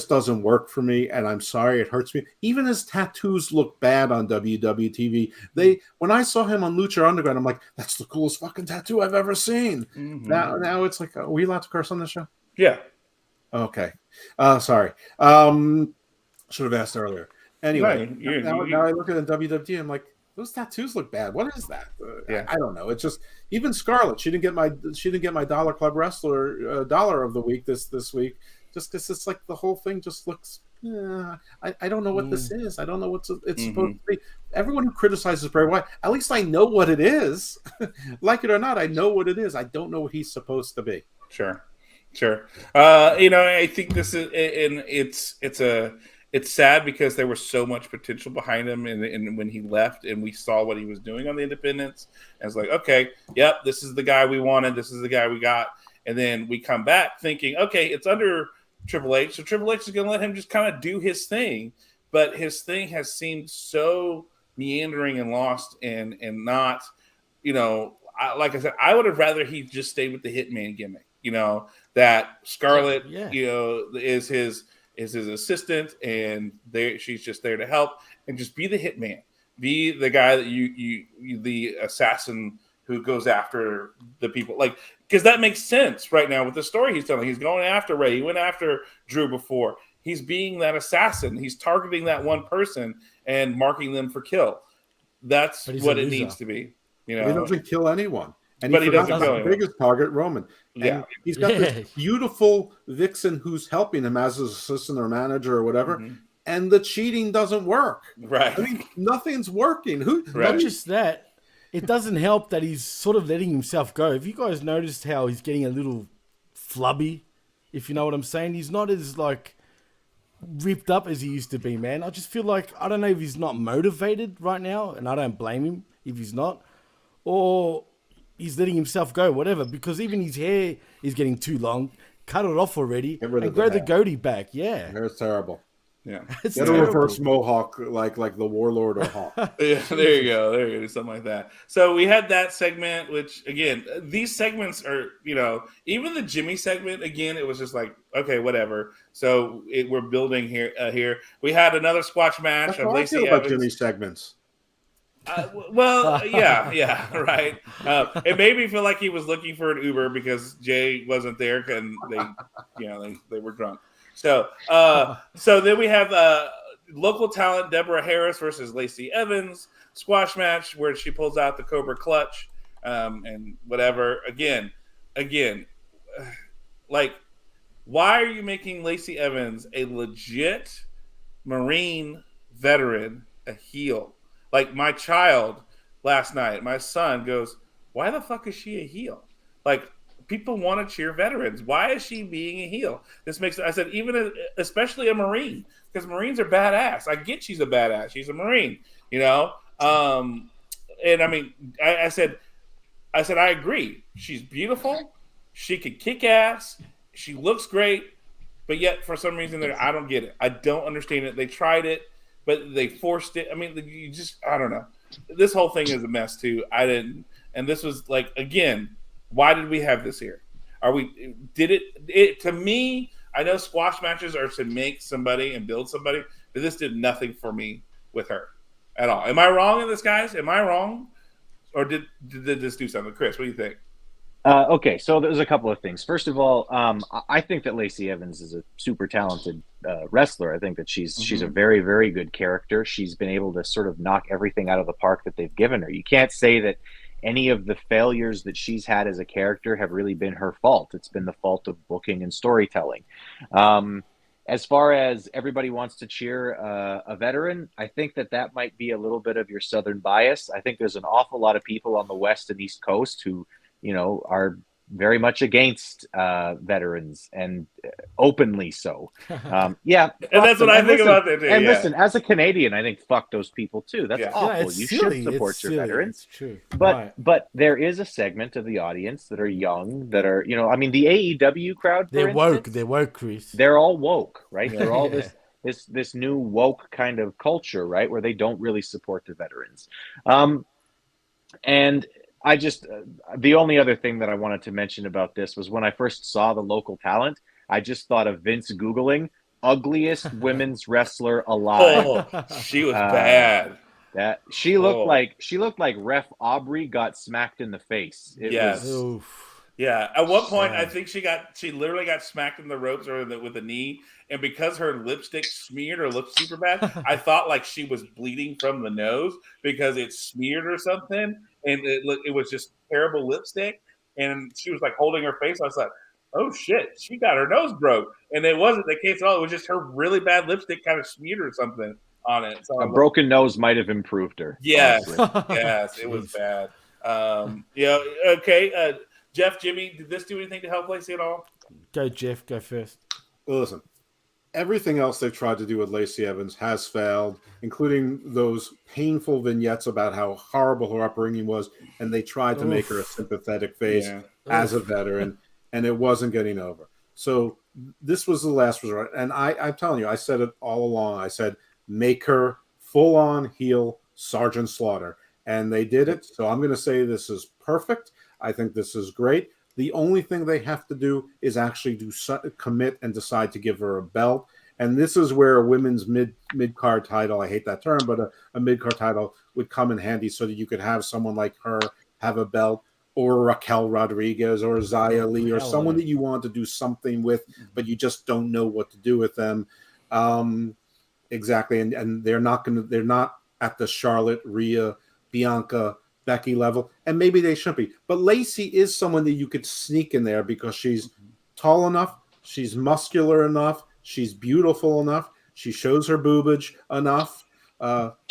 doesn't work for me, and I'm sorry, it hurts me. Even his tattoos look bad on WWTV. When I saw him on Lucha Underground, I'm like, that's the coolest fucking tattoo I've ever seen. Now it's like, are we allowed to curse on this show? Yeah. Okay. Sorry. Should have asked earlier. Anyway, now I look at the WWE, I'm like, those tattoos look bad. What is that? I don't know. It's just, even Scarlett, she didn't get my Dollar Club Wrestler dollar of the week this week, just because it's like the whole thing just looks. I don't know what this is. I don't know what it's supposed to be. Everyone who criticizes Bray Wyatt, at least I know what it is. Like it or not, I know what it is. I don't know what he's supposed to be. Sure. I think this is, and it's sad because there was so much potential behind him, and when he left, and we saw what he was doing on the independents, and it's like, okay, yep, this is the guy we wanted, this is the guy we got, and then we come back thinking, okay, it's under Triple H, so Triple H is going to let him just kind of do his thing, but his thing has seemed so meandering and lost, and not, like I said, I would have rather he just stayed with the Hitman gimmick. That Scarlett, is his assistant, and she's just there to help, and just be the Hitman, be the guy that you the assassin who goes after the people, like, because that makes sense right now with the story he's telling. He's going after Ray. He went after Drew before. He's being that assassin. He's targeting that one person and marking them for kill. That's what it needs to be. He doesn't kill anyone. And he doesn't kill the biggest target, Roman. And he's got this beautiful vixen who's helping him as his assistant or manager or whatever. And the cheating doesn't work. Right. I mean, nothing's working. Not just that, it doesn't help that he's sort of letting himself go. Have you guys noticed how he's getting a little flubby? If you know what I'm saying, he's not as like ripped up as he used to be, man. I just feel like, I don't know if he's not motivated right now, and I don't blame him if he's not, or he's letting himself go, whatever, because even his hair is getting too long. Cut it off already and grow the goatee back. Yeah. Hair's terrible. Yeah. Get a reverse mohawk like the Warlord or Hawk. Yeah, there you go. There you go. Something like that. So we had that segment, which, again, these segments are, even the Jimmy segment, again, it was just like, okay, whatever. So we're building here. We had another squash match of Lacey Evans. About Jimmy segments. Yeah, right. It made me feel like he was looking for an Uber because Jay wasn't there, and they were drunk. So then we have local talent Deborah Harris versus Lacey Evans squash match where she pulls out the Cobra Clutch and whatever. Again, like, why are you making Lacey Evans, a legit Marine veteran, a heel? Like, my child last night, my son goes, why the fuck is she a heel? Like, people want to cheer veterans. Why is she being a heel? This makes, I said, especially a Marine, because Marines are badass. I get she's a badass. She's a Marine, and I mean, I said, I agree. She's beautiful. She could kick ass. She looks great. But yet, for some reason, I don't get it. I don't understand it. They tried it, but they forced it. I mean, I don't know. This whole thing is a mess too. And this was like, again, why did we have this here? To me, I know squash matches are to make somebody and build somebody, but this did nothing for me with her at all. Am I wrong in this, guys? Am I wrong? Or did this do something? Chris, what do you think? Okay, so there's a couple of things. First of all, I think that Lacey Evans is a super talented wrestler. I think that she's a very, very good character. She's been able to sort of knock everything out of the park that they've given her. You can't say that any of the failures that she's had as a character have really been her fault. It's been the fault of booking and storytelling. As far as everybody wants to cheer a veteran, I think that might be a little bit of your Southern bias. I think there's an awful lot of people on the West and East Coast who, are very much against veterans, and openly so. Yeah, And that's what I think listen, about that too. And Yeah. listen, as a Canadian, I think fuck those people too. That's Yeah. awful. Yeah, it's You silly. should support It's your silly. veterans. It's true. But there is a segment of the audience that are young, that are, I mean, the AEW crowd, for They're woke. instance, They're woke, Chris. they're all woke, right? Yeah. They're all Yeah. this new woke kind of culture, right, where they don't really support the veterans. And I just the only other thing that I wanted to mention about this was when I first saw the local talent, I just thought of Vince Googling ugliest women's wrestler alive. Oh, she was bad. That she looked Oh. like Ref Aubrey got smacked in the face. It Yes. was Oof. Yeah. At one point, I Sad. think she literally got smacked in the ropes or with a knee, and because her lipstick smeared or looked super bad, I thought like she was bleeding from the nose because it smeared or something, and it was just terrible lipstick, and she was like holding her face. I was like, oh shit, she got her nose broke, and it wasn't the case at all. It was just her really bad lipstick kind of smeared or something on it. So a broken nose might have improved her. yes, honestly. yes, it was Jeez. bad. Yeah, okay. Jeff, Jimmy, did this do anything to help Lacey at all? Go, Jeff. Go first. Well, listen, everything else they've tried to do with Lacey Evans has failed, including those painful vignettes about how horrible her upbringing was, and they tried to make her a sympathetic face as a veteran, and it wasn't getting over. So this was the last resort, and I'm telling you, I said it all along. I said, make her full-on heel Sergeant Slaughter, and they did it. So I'm going to say this is perfect. I think this is great. The only thing they have to do is actually commit and decide to give her a belt. And this is where a women's mid-card title, I hate that term, but a mid-card title would come in handy so that you could have someone like her have a belt, or Raquel Rodriguez or Xia Li, or someone that you want to do something with, but you just don't know what to do with them. Exactly. And they're not at the Charlotte, Rhea, Bianca, Becky level, and maybe they shouldn't be. But Lacey is someone that you could sneak in there because she's tall enough, she's muscular enough, she's beautiful enough, she shows her boobage enough,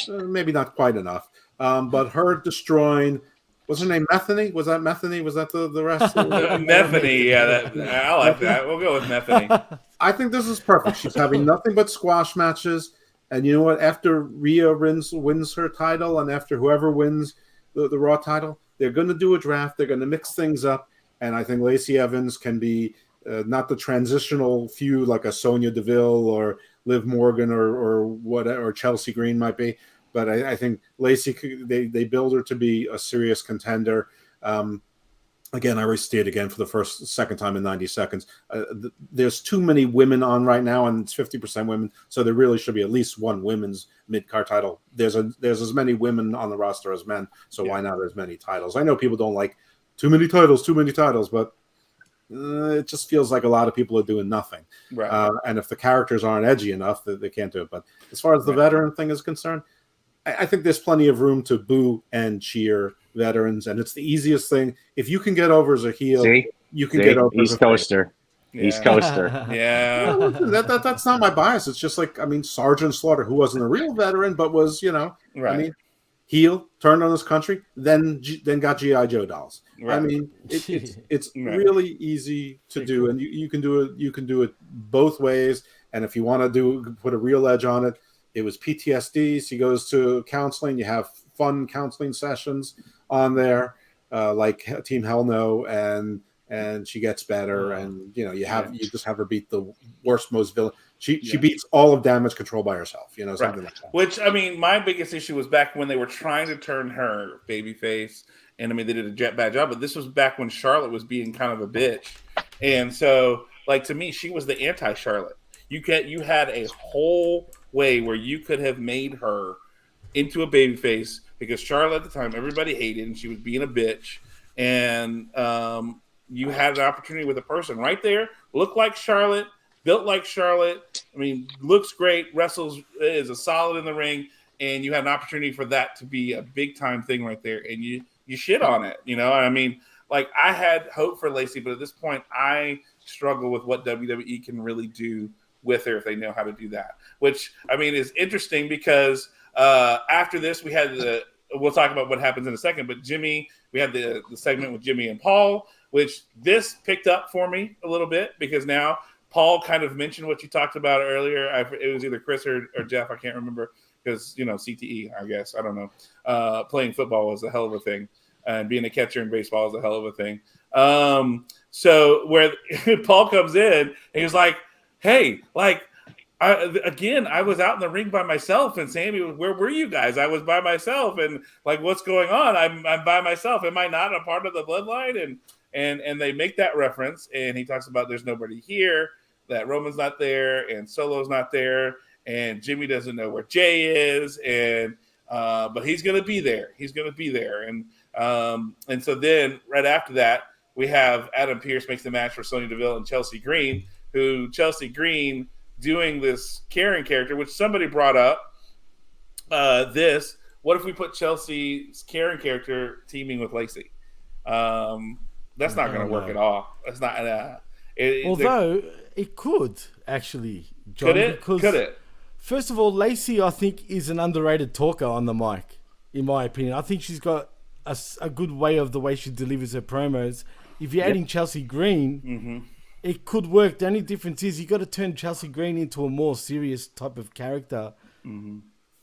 maybe not quite enough. But her destroying, what's her name? Methany? Was that Methany? Was that the rest? Methany, yeah, I like that. We'll go with Methany. I think this is perfect. She's having nothing but squash matches. And you know what? After Rhea wins her title, and after whoever wins the Raw title, they're going to do a draft. They're going to mix things up. And I think Lacey Evans can be not the transitional feud like a Sonya Deville or Liv Morgan or whatever, or Chelsea Green might be. But I think Lacey, they build her to be a serious contender. Again, I already stated again for the second time in 90 seconds. There's too many women on right now, and it's 50% women, so there really should be at least one women's mid-card title. There's as many women on the roster as men, so why not as many titles? I know people don't like too many titles, but it just feels like a lot of people are doing nothing. Right. And if the characters aren't edgy enough, they can't do it. But as far as the veteran thing is concerned, I think there's plenty of room to boo and cheer veterans, and it's the easiest thing. If you can get over as a heel, you can get over East as a Coaster. East Coaster. Yeah. Well, that's not my bias. It's just like, I mean, Sergeant Slaughter, who wasn't a real veteran, but was, I mean, heel, turned on his country, then got G.I. Joe dolls. Right. I mean, it's really easy to do, and you can do it. You can do it both ways. And if you want to put a real edge on it, it was PTSD. She goes to counseling. You have fun counseling sessions on there, like Team Hell No, and she gets better. And you just have her beat the worst, most villain. She beats all of Damage Control by herself. Something like that. Which, I mean, my biggest issue was back when they were trying to turn her babyface, and I mean they did a bad job. But this was back when Charlotte was being kind of a bitch, and so like to me, she was the anti-Charlotte. You had a whole way where you could have made her into a babyface because Charlotte at the time everybody hated and she was being a bitch, and you had an opportunity with a person right there, looked like Charlotte, built like Charlotte. I mean, looks great, wrestles, is a solid in the ring, and you had an opportunity for that to be a big time thing right there, and you shit on it. I mean, like I had hope for Lacey, but at this point, I struggle with what WWE can really do with her if they know how to do that. Which I mean is interesting because after this we had we'll talk about what happens in a second. But Jimmy, we had the segment with Jimmy and Paul, which this picked up for me a little bit because now Paul kind of mentioned what you talked about earlier. It was either Chris or Jeff. I can't remember because, CTE, I guess. I don't know. Playing football was a hell of a thing. And being a catcher in baseball is a hell of a thing. So where Paul comes in and he was like, hey, like, I was out in the ring by myself, and Sammy, where were you guys? I was by myself, and like, what's going on? I'm by myself. Am I not a part of the bloodline? And they make that reference, and he talks about there's nobody here, that Roman's not there, and Solo's not there, and Jimmy doesn't know where Jay is, and but he's gonna be there. He's gonna be there, and so then right after that, we have Adam Pearce makes the match for Sonya Deville and Chelsea Green, Chelsea Green doing this Karen character, which somebody brought up. What if we put Chelsea's Karen character teaming with Lacey? That's not going to work at all. That's not. Although it could actually, John. Could it? First of all, Lacey, I think, is an underrated talker on the mic, in my opinion. I think she's got a good way of the way she delivers her promos. If you're adding Chelsea Green, it could work. The only difference is you got to turn Chelsea Green into a more serious type of character.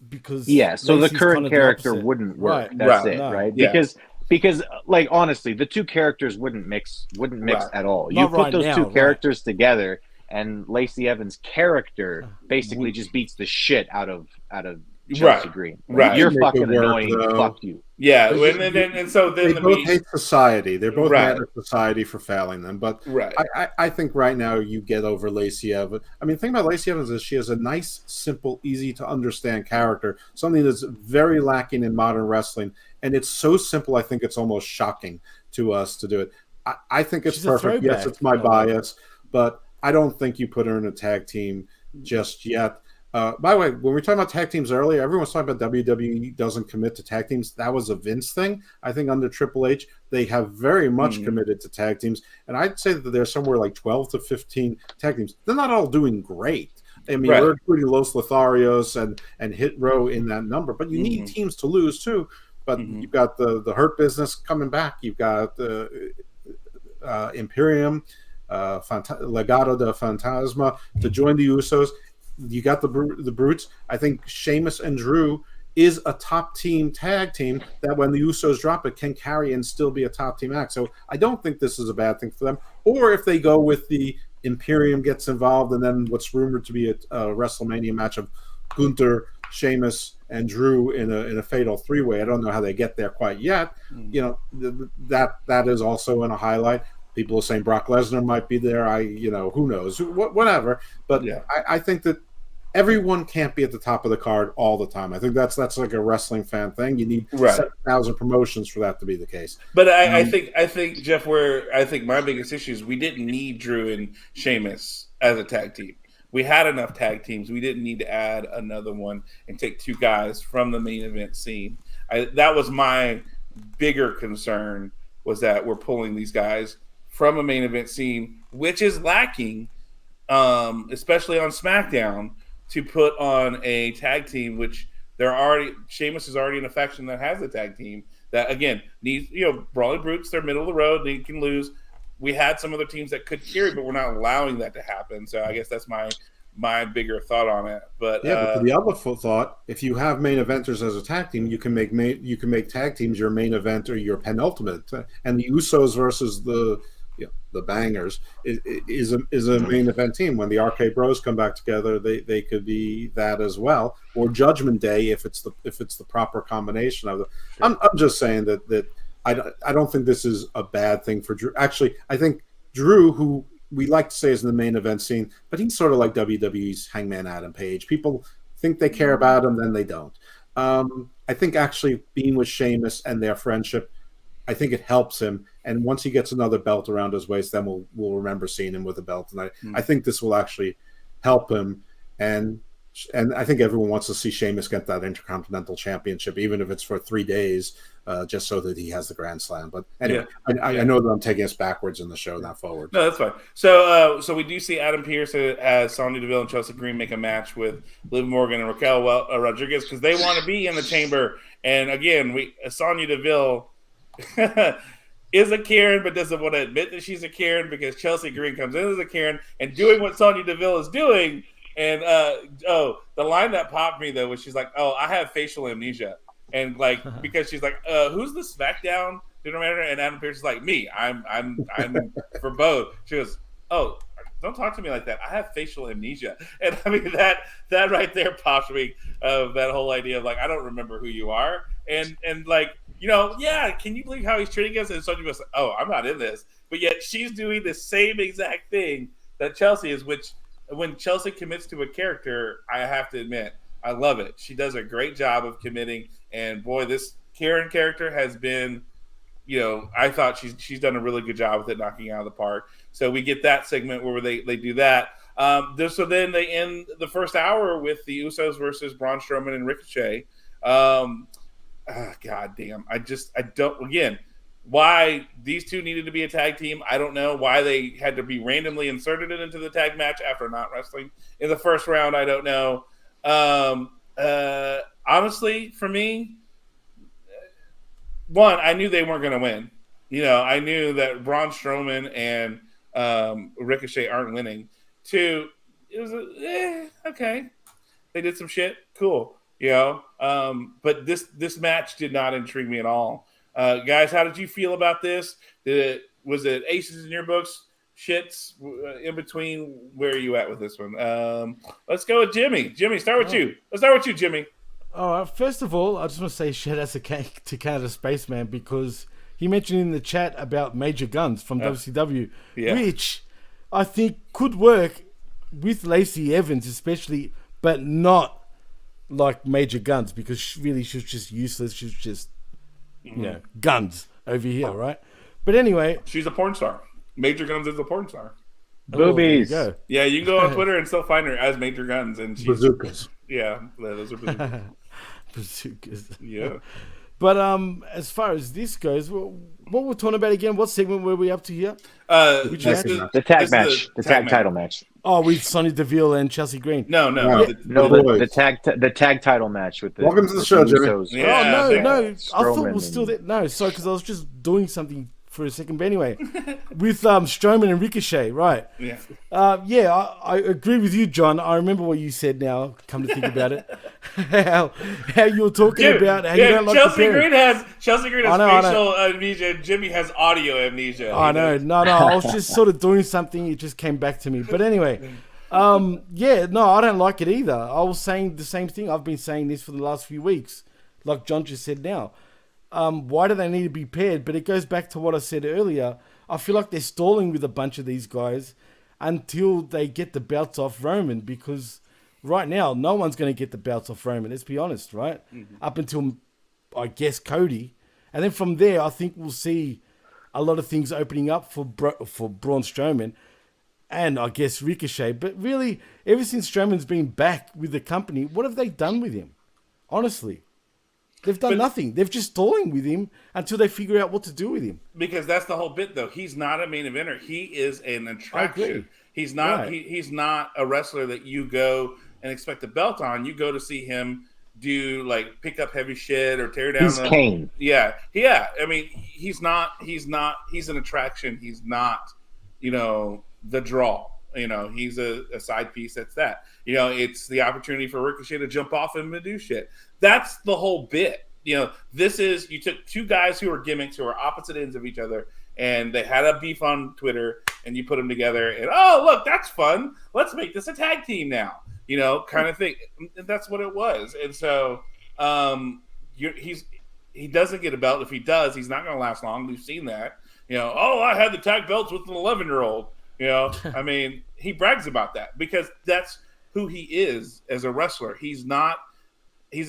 Because so Lacey's the current kind of character opposite. wouldn't work. Right. That's Right. it, No. right? Yeah. Because like honestly, the two characters wouldn't mix Right. at all. Not You put right those now, two right. characters together, and Lacey Evans' character basically just beats the shit out of Chelsea Right. Green. Right. You're Make it fucking work, annoying. though. Fuck you. Yeah, and so then They both hate society. They're both Right. mad at society for failing them. But Right. I think right now you get over Lacey Evans. I mean, the thing about Lacey Evans is she has a nice, simple, easy to understand character, something that's very lacking in modern wrestling. And it's so simple, I think it's almost shocking to us to do it. I think it's She's a perfect. Yes, throwback, it's my in a way. bias, but I don't think you put her in a tag team just yet. By the way, when we were talking about tag teams earlier, everyone was talking about WWE doesn't commit to tag teams. That was a Vince thing. I think under Triple H, they have very much committed to tag teams. And I'd say that there's somewhere like 12 to 15 tag teams. They're not all doing great. I mean, we're including Los Lotharios and Hit Row in that number. But you need teams to lose, too. But you've got the Hurt Business coming back. You've got Imperium, Legado de Fantasma to join the Usos. You got the Brutes. I think Sheamus and Drew is a top team tag team that when the Usos drop it can carry and still be a top team act. So I don't think this is a bad thing for them. Or if they go with the Imperium gets involved and then what's rumored to be a WrestleMania match of Gunther, Sheamus, and Drew in a fatal three-way. I don't know how they get there quite yet. That is also in a highlight. People are saying Brock Lesnar might be there. Who knows? Whatever. But I think that everyone can't be at the top of the card all the time. I think that's like a wrestling fan thing. You need 7,000 promotions for that to be the case. But I think Jeff, I think my biggest issue is we didn't need Drew and Sheamus as a tag team. We had enough tag teams. We didn't need to add another one and take two guys from the main event scene. That was my bigger concern, was that we're pulling these guys from a main event scene, which is lacking, especially on SmackDown, to put on a tag team, which Sheamus is already in a faction that has a tag team that, again, needs, Brawling Brutes, they're middle of the road, they can lose. We had some other teams that could carry, but we're not allowing that to happen. So I guess that's my bigger thought on it. But but the other thought, if you have main eventers as a tag team, you can make tag teams your main event or your penultimate. And the Usos versus the Bangers is a main event team. When the RK Bros come back together, they could be that as well, or Judgment Day if it's the proper combination of them. Sure. I'm just saying that I don't think this is a bad thing for Drew. Actually, I think Drew, who we like to say is in the main event scene, but he's sort of like WWE's Hangman Adam Page. People think they care about him, then they don't. I think actually being with Sheamus and their friendship, I think it helps him. And once he gets another belt around his waist, then we'll remember seeing him with a belt. And I think this will actually help him. And I think everyone wants to see Sheamus get that Intercontinental Championship, even if it's for 3 days. just so that he has the Grand Slam. But anyway, I know that I'm taking us backwards in the show, not forward. No, that's fine. So we do see Adam Pearce as Sonya Deville and Chelsea Green make a match with Liv Morgan and Raquel Rodriguez because they want to be in the chamber. And again, Sonya Deville is a Karen, but doesn't want to admit that she's a Karen because Chelsea Green comes in as a Karen and doing what Sonya Deville is doing. And the line that popped me though was she's like, "Oh, I have facial amnesia," and like because she's like, "Who's the SmackDown general manager?" And Adam Pearce is like, "Me. I'm for both." She goes, "Oh, don't talk to me like that. I have facial amnesia." And I mean that right there popped me of that whole idea of like I don't remember who you are, and like. Can you believe how he's treating us? And Sonya was like, "Oh, I'm not in this," but yet she's doing the same exact thing that Chelsea is. Which, when Chelsea commits to a character, I have to admit, I love it. She does a great job of committing, and boy, this Karen character has been, I thought she's done a really good job with it, knocking it out of the park. So we get that segment where they do that. So then they end the first hour with the Usos versus Braun Strowman and Ricochet. God damn. I don't, again, why these two needed to be a tag team, I don't know. Why they had to be randomly inserted into the tag match after not wrestling in the first round, I don't know. Honestly, for me, one, I knew they weren't going to win. I knew that Braun Strowman and Ricochet aren't winning. Two, it was okay. They did some shit. Cool. But this match did not intrigue me at all. Guys, how did you feel about this? Was it aces in your books? Shits in between? Where are you at with this one? Let's go with Jimmy. Jimmy, start with you. Let's start with you, Jimmy. All right. First of all, I just want to say shout out to Canada Spaceman because he mentioned in the chat about Major Guns from WCW, which I think could work with Lacey Evans especially, but not like Major Guns because really she was just useless. She was just, guns over here, right? But anyway. She's a porn star. Major Guns is a porn star. Boobies. You yeah, you can go on Twitter and still find her as Major Guns. And she's, bazookas. Yeah, those are bazookas. Bazookas. Yeah. But as far as this goes, what we're talking about again? What segment were we up to here? The tag match. The tag title match. Oh, with Sonya Deville and Chelsea Green. No. The tag title match with the. Welcome to the show, Jimmy. Yeah, no. I thought it was still there. No, sorry, because I was just doing something for a second. But anyway, with Strowman and Ricochet, right? Yeah. I agree with you, John. I remember what you said now, come to think about it. how you were talking about how you don't like Chelsea the Green has facial amnesia and Jimmy has audio amnesia. I know. No, I was just sort of doing something. It just came back to me. But anyway, I don't like it either. I was saying the same thing. I've been saying this for the last few weeks, like John just said now. Why do they need to be paired? But it goes back to what I said earlier. I feel like they're stalling with a bunch of these guys until they get the belts off Roman because right now, no one's going to get the belts off Roman. Let's be honest, right? Mm-hmm. Up until, I guess, Cody. And then from there, I think we'll see a lot of things opening up for Braun Strowman and, I guess, Ricochet. But really, ever since Strowman's been back with the company, what have they done with him? Honestly. They've done nothing. They've just stalling with him until they figure out what to do with him. Because that's the whole bit, though. He's not a main eventer. He is an attraction. He's not. Right. He's not a wrestler that you go and expect a belt on. You go to see him do pick up heavy shit or tear down. He's Kane. Yeah. I mean, he's not. He's an attraction. He's not. The draw. He's a side piece. That's that. It's the opportunity for Ricochet to jump off him and do shit. That's the whole bit. This is, you took two guys who are gimmicks, who are opposite ends of each other, and they had a beef on Twitter, and you put them together, and look, that's fun. Let's make this a tag team now. Kind of thing. And that's what it was. And so he doesn't get a belt. If he does, he's not going to last long. We've seen that. I had the tag belts with an 11-year-old. I mean, he brags about that because that's who he is as a wrestler. He's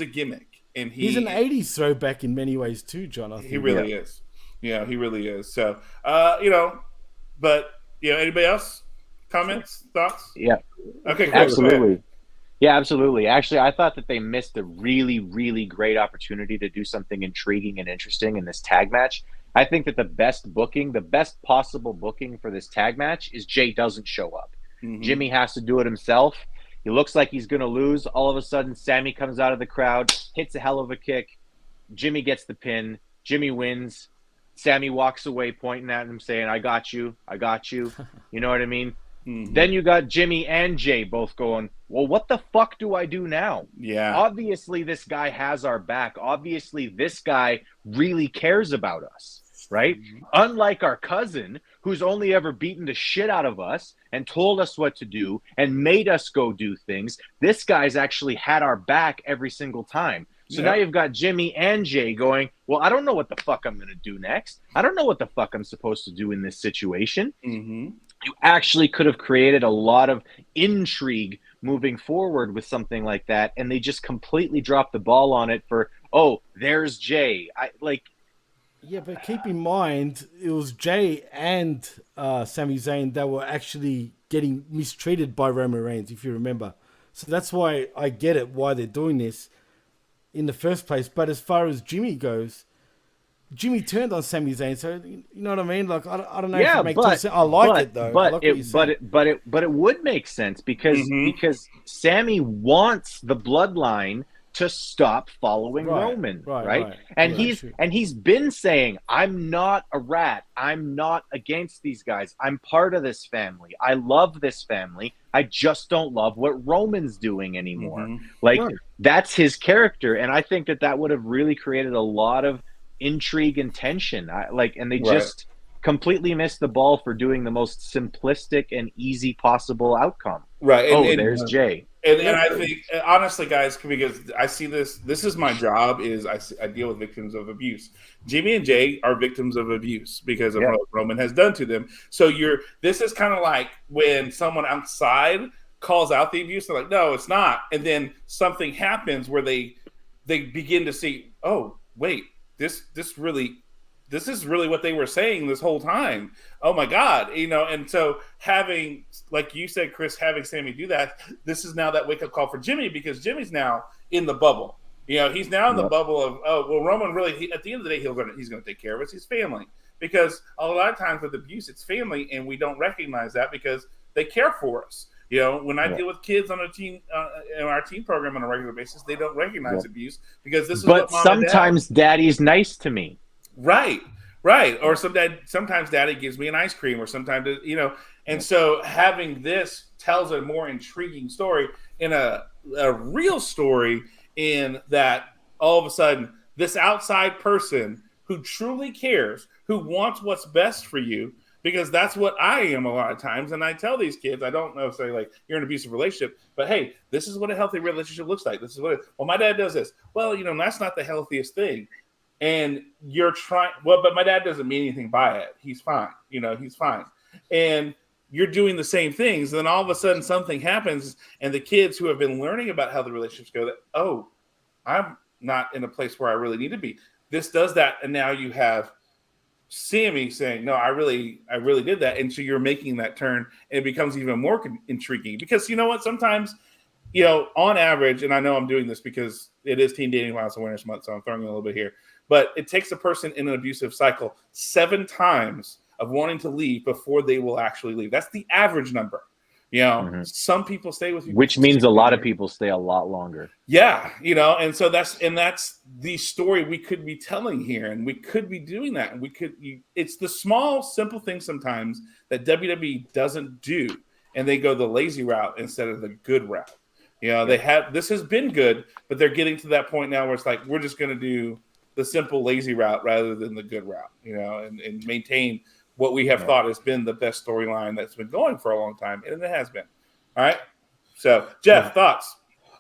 a gimmick. And he's an 80s throwback in many ways too, John. I think. He really is. Yeah, he really is. So, but, anybody else? Comments? Thoughts? Yeah. Okay, cool. Absolutely. Yeah, absolutely. Actually, I thought that they missed a really, really great opportunity to do something intriguing and interesting in this tag match. I think that the best booking, the best possible booking for this tag match is Jay doesn't show up. Jimmy has to do it himself. He looks like he's going to lose. All of a sudden, Sammy comes out of the crowd, hits a hell of a kick. Jimmy gets the pin. Jimmy wins. Sammy walks away pointing at him saying, I got you. I got you. You know what I mean? Then you got Jimmy and Jay both going, well, what the fuck do I do now? Yeah. Obviously, this guy has our back. Obviously, this guy really cares about us, right? Unlike our cousin, who's only ever beaten the shit out of us and told us what to do and made us go do things, this guy's actually had our back every single time. So now you've got Jimmy and Jay going, well, I don't know what the fuck I'm going to do next. I don't know what the fuck I'm supposed to do in this situation. You actually could have created a lot of intrigue moving forward with something like that, and they just completely dropped the ball on it for, oh, there's Jay. Yeah, but keep in mind, it was Jay and Sami Zayn that were actually getting mistreated by Roman Reigns, if you remember. So that's why I get it, why they're doing this in the first place. But as far as Jimmy goes, Jimmy turned on Sami Zayn, so you know what I mean. Like I don't know if it makes sense. I like it though. But it would make sense because Sammy wants the bloodline to stop following Roman, right? And he's been saying, I'm not a rat. I'm not against these guys. I'm part of this family. I love this family. I just don't love what Roman's doing anymore. That's his character, and I think that would have really created a lot of intrigue and tension. And they just completely missed the ball for doing the most simplistic and easy possible outcome. Right. And there's Jay. And I think, honestly, guys, because I see this is my job, is I deal with victims of abuse. Jimmy and Jay are victims of abuse because of what Roman has done to them. So this is kind of like when someone outside calls out the abuse, they're like, no, it's not. And then something happens where they begin to see, oh, wait, this is really what they were saying this whole time. Oh my God. And so having, like you said, Chris, having Sammy do that, this is now that wake up call for Jimmy, because Jimmy's now in the bubble. He's now in the bubble of, oh, well, Roman really, at the end of the day, he's going to take care of us. He's family, because a lot of times with abuse, it's family. And we don't recognize that because they care for us. When I deal with kids on a team, in our team program on a regular basis, they don't recognize abuse because this is what mom sometimes and dad, daddy's nice to me. Right. Or sometimes daddy gives me an ice cream, or sometimes, and so having this tells a more intriguing story, in a real story, in that all of a sudden this outside person who truly cares, who wants what's best for you, because that's what I am a lot of times. And I tell these kids, I don't know if they're like, you're in an abusive relationship, but hey, this is what a healthy relationship looks like. This is what well, my dad does this. Well, that's not the healthiest thing. And you're trying, but my dad doesn't mean anything by it. He's fine. He's fine. And you're doing the same things. And then all of a sudden something happens, and the kids who have been learning about how the relationships go, that, oh, I'm not in a place where I really need to be. This does that. And now you have Sammy saying, no, I really did that. And so you're making that turn, and it becomes even more intriguing, because you know what? Sometimes, on average, and I know I'm doing this because it is Teen Dating Violence Awareness Month, so I'm throwing in a little bit here, but it takes a person in an abusive cycle 7 times of wanting to leave before they will actually leave. That's the average number. Some people stay with you, which means a lot of people stay a lot longer. Yeah, and so that's the story we could be telling here, and we could be doing that, and it's the small, simple things sometimes that WWE doesn't do, and they go the lazy route instead of the good route. This has been good, but they're getting to that point now where it's like, we're just going to do the simple, lazy route rather than the good route, and maintain what we have thought has been the best storyline that's been going for a long time, and it has been. All right. So, Jeff, thoughts?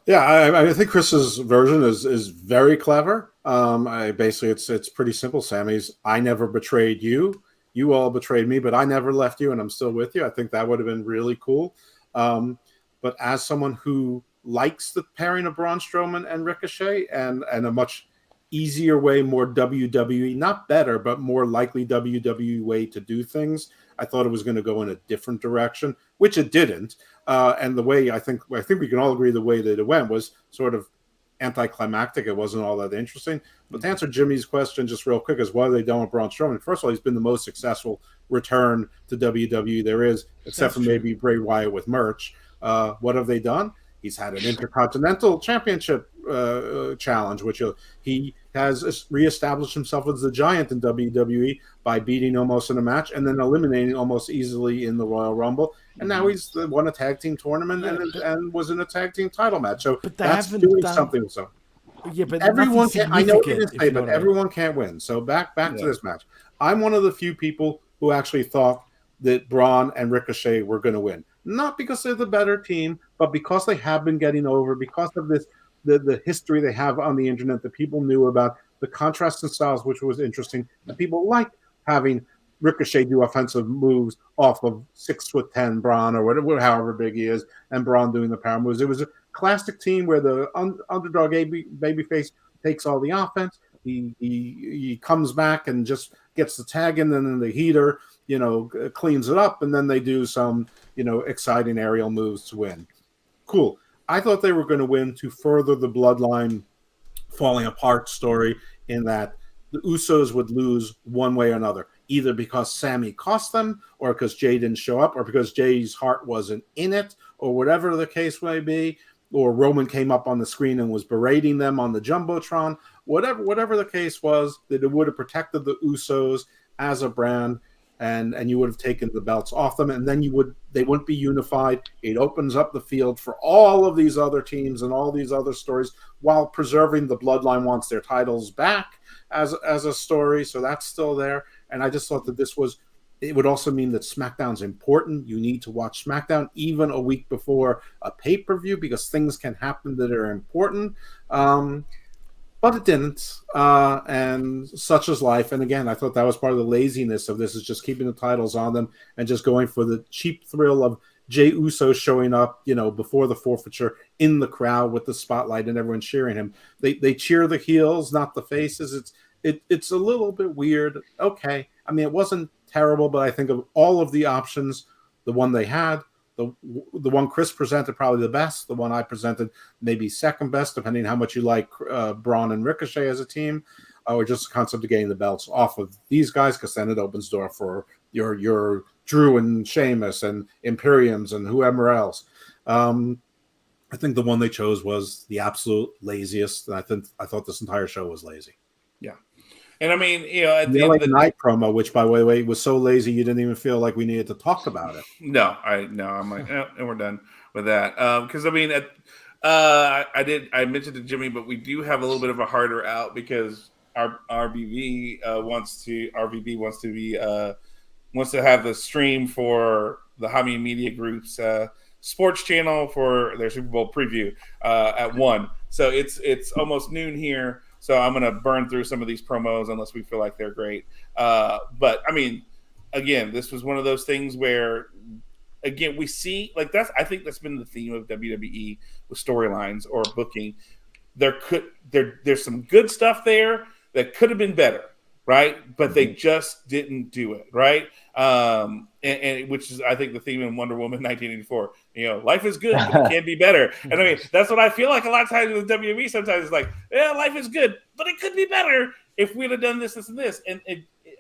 Yeah, I think Chris's version is very clever. Basically, it's pretty simple. Sammy's, I never betrayed you. You all betrayed me, but I never left you, and I'm still with you. I think that would have been really cool. But as someone who likes the pairing of Braun Strowman and Ricochet, and a much easier way, more WWE, not better, but more likely WWE way to do things. I thought it was going to go in a different direction, which it didn't. And the way I think we can all agree the way that it went was sort of anticlimactic. It wasn't all that interesting. But to answer Jimmy's question just real quick, is what are they done with Braun Strowman? First of all, he's been the most successful return to WWE there is, except for maybe Bray Wyatt with merch. What have they done? He's had an Intercontinental Championship challenge, which he has reestablished himself as the giant in WWE by beating Omos in a match and then eliminating Omos easily in the Royal Rumble. And now he's won a tag team tournament and was in a tag team title match. So that's doing something. So yeah, but everyone can. I know it is, but everyone can't win. So back to this match. I'm one of the few people who actually thought that Braun and Ricochet were going to win. Not because they're the better team, but because they have been getting over, because of this the history they have on the internet that people knew about, the contrast in styles, which was interesting, and people liked having Ricochet do offensive moves off of 6'10" Braun or whatever, however big he is, and Braun doing the power moves. It was a classic team where the underdog babyface takes all the offense. He comes back and just gets the tag in, and then the heater, cleans it up, and then they do some, exciting aerial moves to win. Cool. I thought they were going to win to further the bloodline falling apart story, in that the Usos would lose one way or another, either because Sammy cost them, or because Jay didn't show up, or because Jay's heart wasn't in it, or whatever the case may be, or Roman came up on the screen and was berating them on the Jumbotron. Whatever the case was, that it would have protected the Usos as a brand, and you would have taken the belts off them, and then they wouldn't be unified. It opens up the field for all of these other teams and all these other stories, while preserving the bloodline wants their titles back as a story. So that's still there. And I just thought that it would also mean that SmackDown's important. You need to watch SmackDown even a week before a pay-per-view, because things can happen that are important. But it didn't, and such is life. And again, I thought that was part of the laziness of this, is just keeping the titles on them and just going for the cheap thrill of Jey Uso showing up, before the forfeiture in the crowd with the spotlight and everyone cheering him. They cheer the heels, not the faces. It's a little bit weird. Okay, I mean, it wasn't terrible, but I think of all of the options, the one they had, the one Chris presented probably the best, the one I presented maybe second best, depending on how much you like Braun and Ricochet as a team, or just the concept of getting the belts off of these guys, because then it opens door for your Drew and Sheamus and Imperiums and whoever else. I think the one they chose was the absolute laziest, and I thought this entire show was lazy. Yeah. And I mean, at the end of the night promo, which by the way was so lazy you didn't even feel like we needed to talk about it. I'm like, and we're done with that. Because I mean, I mentioned to Jimmy, but we do have a little bit of a harder out, because our RBV wants to have the stream for the RomI Media Group's sports channel for their Super Bowl preview at 1. So it's almost noon here. So I'm going to burn through some of these promos unless we feel like they're great. But I mean, again, this was one of those things where, again, we see I think that's been the theme of WWE with storylines or booking. There's some good stuff there that could have been better, right? But they just didn't do it, right? And which is, I think, the theme in Wonder Woman 1984. Life is good, but it can be better. And I mean, that's what I feel like a lot of times with WWE. Sometimes it's like, yeah, life is good, but it could be better if we'd have done this, this, and this. And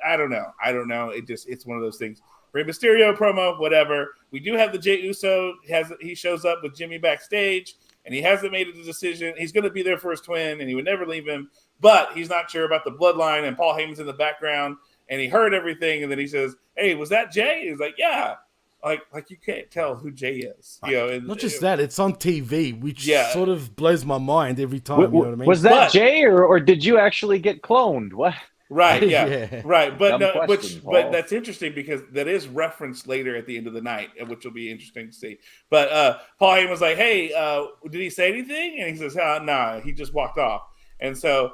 I don't know. It's one of those things. Rey Mysterio promo, whatever. We do have the Jey Uso. He shows up with Jimmy backstage, and he hasn't made a decision. He's going to be there for his twin, and he would never leave him. But he's not sure about the bloodline, and Paul Heyman's in the background, and he heard everything, and then he says, "Hey, was that Jay?" He's like, "Yeah." Like you can't tell who Jay is. And, not just that, it's on TV, which sort of blows my mind every time. You know what I mean? Was that Jay, or did you actually get cloned? What? Right, right. But but that's interesting, because that is referenced later at the end of the night, which will be interesting to see. But Paul Heyman was like, "Hey, did he say anything?" And he says, "Nah, he just walked off." And so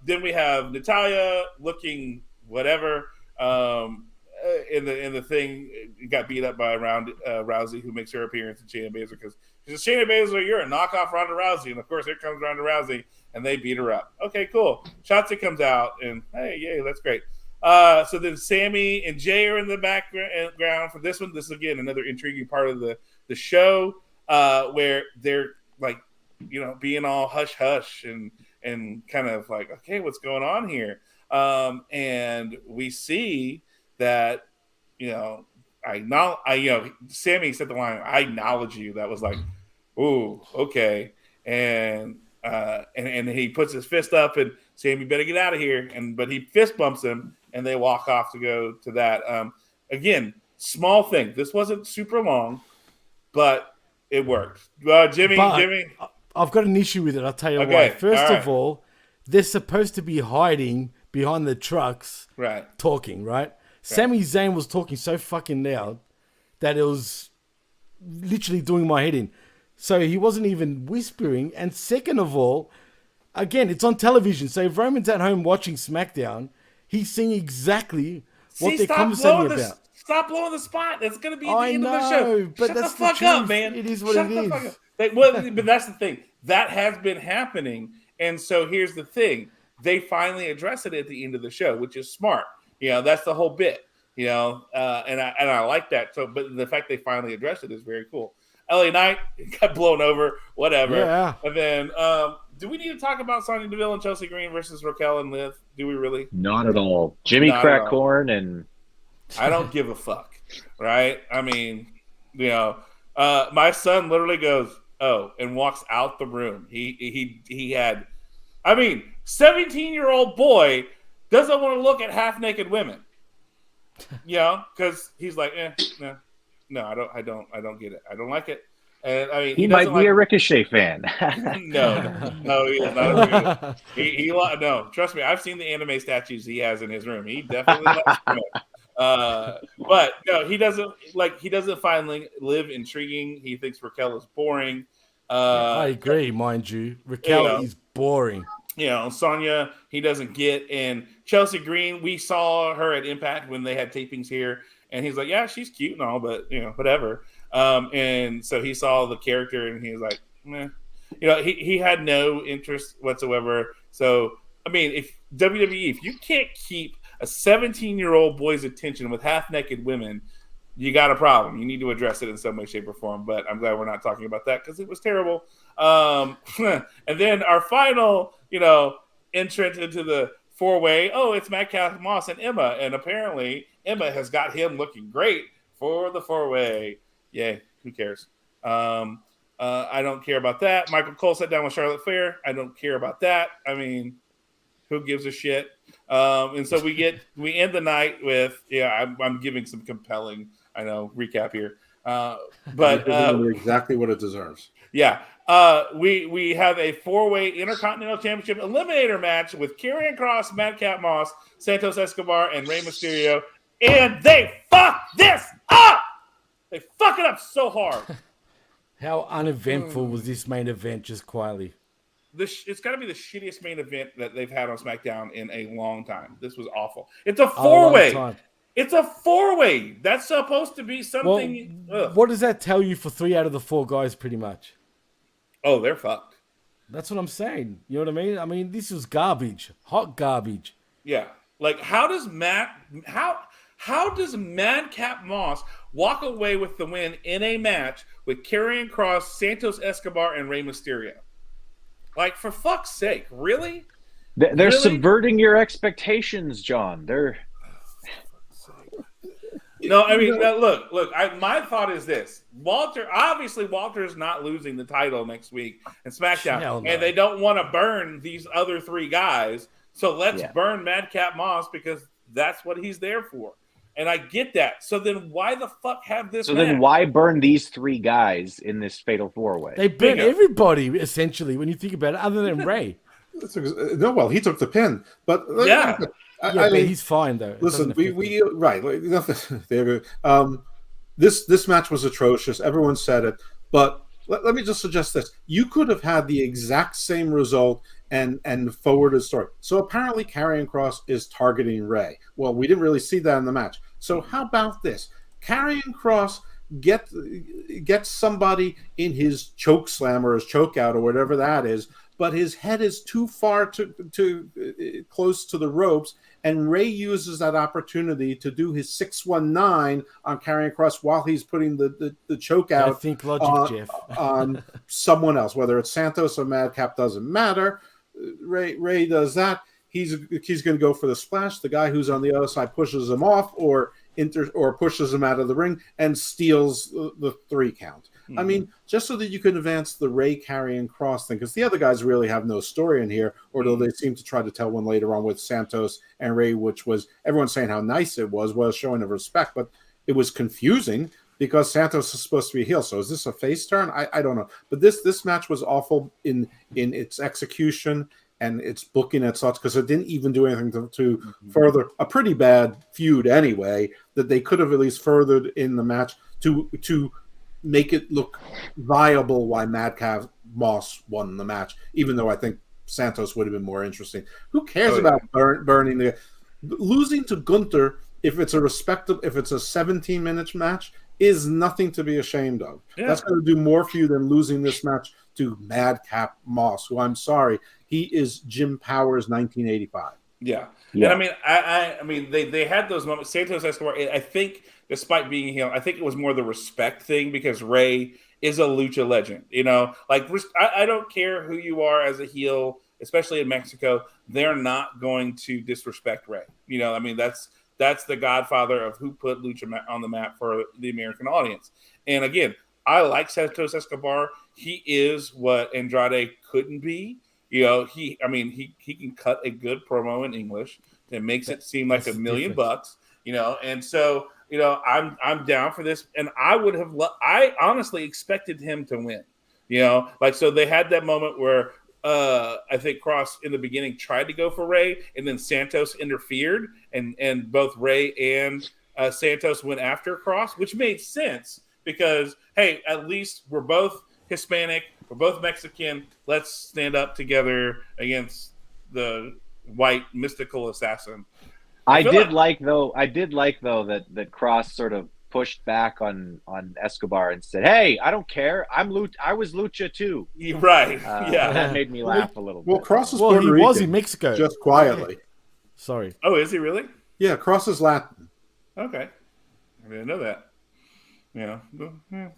then we have Natalya looking whatever in the thing, got beat up by Rousey, who makes her appearance in Shayna Baszler, because she says, "Shayna Baszler, you're a knockoff Ronda Rousey." And of course, here comes Ronda Rousey, and they beat her up. Okay, cool. Shotzi comes out, and hey, yay, that's great. So then Sammy and Jay are in the background for this one. This is, again, another intriguing part of the show where they're like, being all hush-hush and kind of like, okay, what's going on here? And we see that, Sammy said the line, "I acknowledge you." That was like, ooh, okay. And he puts his fist up, and Sammy better get out of here. But he fist bumps him, and they walk off to go to that. Again, small thing. This wasn't super long, but it worked. Jimmy, I've got an issue with it. I'll tell you Okay, why. First all right. of all, they're supposed to be hiding behind the trucks, right. talking, right? Sami Zayn was talking so fucking loud that it was literally doing my head in. So he wasn't even whispering. And second of all, again, it's on television. So if Roman's at home watching SmackDown, he's seeing exactly what they're conversating about. Stop blowing the spot. That's going to be at the I end know, of the show. but Shut that's the fuck the up, truth. man. It is what Shut it the is. fuck up. But that's the thing. That has been happening. And so here's the thing. They finally address it at the end of the show, which is smart. That's the whole bit. And I like that. So, but the fact they finally addressed it is very cool. LA Knight got blown over, whatever. Yeah. And then, do we need to talk about Sonya Deville and Chelsea Green versus Raquel and Liv? Do we really? Not at all. Jimmy cracked corn, and I don't give a fuck, right? I mean, my son literally goes, "Oh," and walks out the room. He had, 17-year-old boy doesn't want to look at half-naked women, because he's like, no, I don't get it. I don't like it. And he might be a Ricochet fan. no, he is not. No, trust me. I've seen the anime statues he has in his room. He definitely likes them. But no, he doesn't like. He doesn't find Liv intriguing. He thinks Raquel is boring. I agree, mind you. Raquel is boring. Sonya, he doesn't get. And Chelsea Green, we saw her at Impact when they had tapings here, and he's like, yeah, she's cute and all, but whatever. And so he saw the character, and he was like, meh. He had no interest whatsoever. So if WWE, if you can't keep a 17-year-old boy's attention with half-naked women, you got a problem. You need to address it in some way, shape, or form. But I'm glad we're not talking about that because it was terrible. And then our final, entrant into the four-way. Oh, it's Madcap Moss and Emma, and apparently Emma has got him looking great for the four-way. Yay! Who cares? I don't care about that. Michael Cole sat down with Charlotte Flair. I don't care about that. Who gives a shit? And so we end the night with I'm giving some compelling recap here, but exactly what it deserves. Yeah, we have a four-way Intercontinental Championship Eliminator match with Karrion Kross, Madcap Moss, Santos Escobar, and Rey Mysterio, and they fuck this up. They fuck it up so hard. How uneventful was this main event? Just quietly. It's got to be the shittiest main event that they've had on SmackDown in a long time. This was awful. It's a four-way. It's a four-way. That's supposed to be something. Well, what does that tell you for 3 out of the 4 guys, pretty much? Oh, they're fucked. That's what I'm saying. You know what I mean? This was garbage. Hot garbage. Yeah. Like, how does Madcap Moss walk away with the win in a match with Karrion Kross, Santos Escobar, and Rey Mysterio? Like, for fuck's sake, really? They're really? Subverting your expectations, John. They're no. Look. My thought is this: Walter's not losing the title next week in SmackDown, no. And they don't want to burn these other 3 guys. So let's burn Madcap Moss because that's what he's there for. And I get that. So then why the fuck have this match? Then why burn these 3 guys in this fatal 4-way? They burn everybody, essentially, when you think about it, other than Ray. No, well, he took the pin. But but he's fine, though. Listen, right. This match was atrocious. Everyone said it. But let me just suggest this. You could have had the exact same result and forwarded story. So apparently Karrion Kross is targeting Ray. Well, we didn't really see that in the match. So how about this? Karrion Kross get somebody in his choke slam or his choke out or whatever that is but his head is too far to close to the ropes, and Ray uses that opportunity to do his 619 on Karrion Kross while he's putting the choke out. Don't think logic, Jeff. On someone else, whether it's Santos or Madcap, doesn't matter. Ray does that. He's going to go for the splash. The guy who's on the other side pushes him off or pushes him out of the ring and steals the 3 count. I mean, just so that you can advance the Ray Karrion Kross thing, because the other guys really have no story in here, although they seem to try to tell one later on with Santos and Ray, which was everyone saying how nice it was showing of respect, but it was confusing because Santos is supposed to be a heel. So is this a face turn? I don't know. But this match was awful in its execution and its booking and such, because it didn't even do anything to further a pretty bad feud anyway, that they could have at least furthered in the match to make it look viable why Madcap Moss won the match, even though I think Santos would have been more interesting. Who cares about burning the losing to Gunther if it's a 17-minute match is nothing to be ashamed of. Yeah. That's going to do more for you than losing this match to Madcap Moss, who, I'm sorry, he is Jim Powers 1985. Yeah. And I mean, they had those moments. Santos Escobar, I think, despite being a heel, I think it was more the respect thing because Ray is a lucha legend. You know, like I don't care who you are as a heel, especially in Mexico, they're not going to disrespect Ray. You know, I mean, that's the godfather of who put lucha on the map for the American audience. And again, I like Santos Escobar. He is what Andrade couldn't be. You know, he can cut a good promo in English that makes it seem like $1 million bucks. You know, and so you know, I'm down for this, and I honestly expected him to win. You know, like so they had that moment where I think Kross in the beginning tried to go for Ray, and then Santos interfered, and both Ray and Santos went after Kross, which made sense because hey, at least we're both Hispanic. We're both Mexican. Let's stand up together against the white mystical assassin. I did like though that Kross sort of pushed back on Escobar and said, "Hey, I don't care. I was lucha too." Right. Yeah. That made me laugh a little bit. Well, Kross is Puerto Rican, was in Mexico just quietly. Sorry. Oh, is he really? Yeah, Kross is Latin. Okay, I didn't know that. Yeah,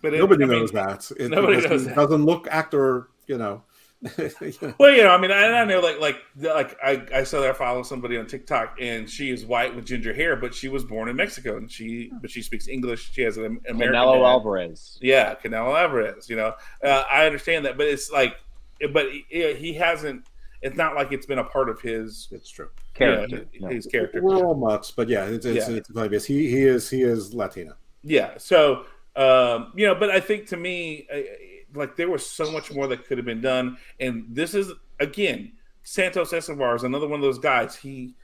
but nobody knows that. Nobody knows that. Doesn't look, act, or you know. Well, you know, I mean, I know, like I saw that I follow somebody on TikTok, and she is white with ginger hair, but she was born in Mexico, and she speaks English. She has an American Canelo dad. Alvarez. Yeah, Canelo Alvarez. You know, I understand that, but it's like, he hasn't. It's not like it's been a part of his. It's true. Character. His character. We're all mutts, but yeah, it's obvious. He is Latino. Yeah. So, you know, but I think to me, like there was so much more that could have been done. And this is, again, Santos Escobar is another one of those guys. He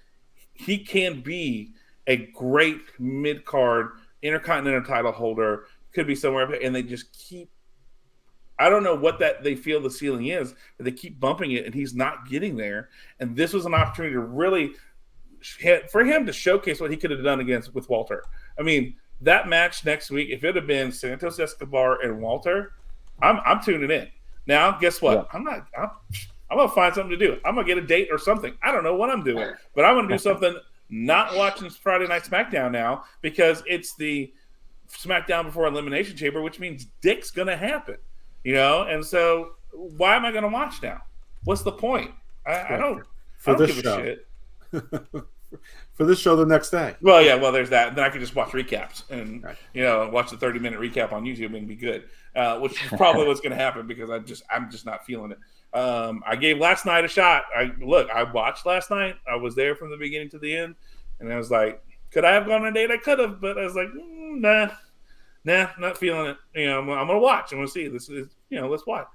can be a great mid-card intercontinental title holder, could be somewhere, and they just keep, I don't know what that they feel the ceiling is, but they keep bumping it, and he's not getting there. And this was an opportunity to really, for him to showcase what he could have done with Walter. I mean, that match next week, if it had been Santos Escobar and Walter, I'm tuning in. Now, guess what? Yeah. I'm gonna find something to do. I'm gonna get a date or something. I don't know what I'm doing, but I'm gonna do something. Not watching Friday Night SmackDown now because it's the SmackDown before Elimination Chamber, which means dick's gonna happen, you know. And so, why am I gonna watch now? What's the point? I don't give a shit. For this show the next day. Well, yeah, there's that. Then I could just watch recaps and you know, watch the 30-minute recap on YouTube and be good. Which is probably what's going to happen because I'm just not feeling it. I gave last night a shot. I watched last night. I was there from the beginning to the end, and I was like, could I have gone on a date? I could have, but I was like, nah, not feeling it. You know, I'm gonna watch. I'm gonna see. This is, you know, let's watch.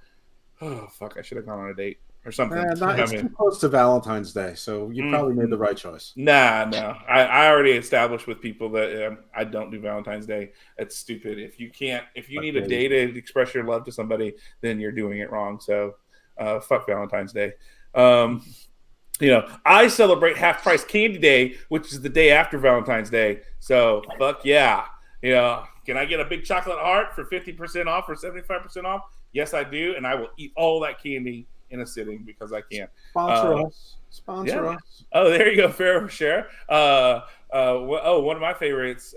Oh fuck! I should have gone on a date or something. It's too close to Valentine's Day, so you probably made the right choice. Nah, no. I already established with people that I don't do Valentine's Day. It's stupid. If you need a day to express your love to somebody, then you're doing it wrong. So, fuck Valentine's Day. You know, I celebrate Half Price Candy Day, which is the day after Valentine's Day. So, fuck yeah. You know, can I get a big chocolate heart for 50% off or 75% off? Yes, I do, and I will eat all that candy in a sitting because I can't. Sponsor us. Sponsor Yeah. us. Oh, there you go, Pharaoh Share. One of my favorites,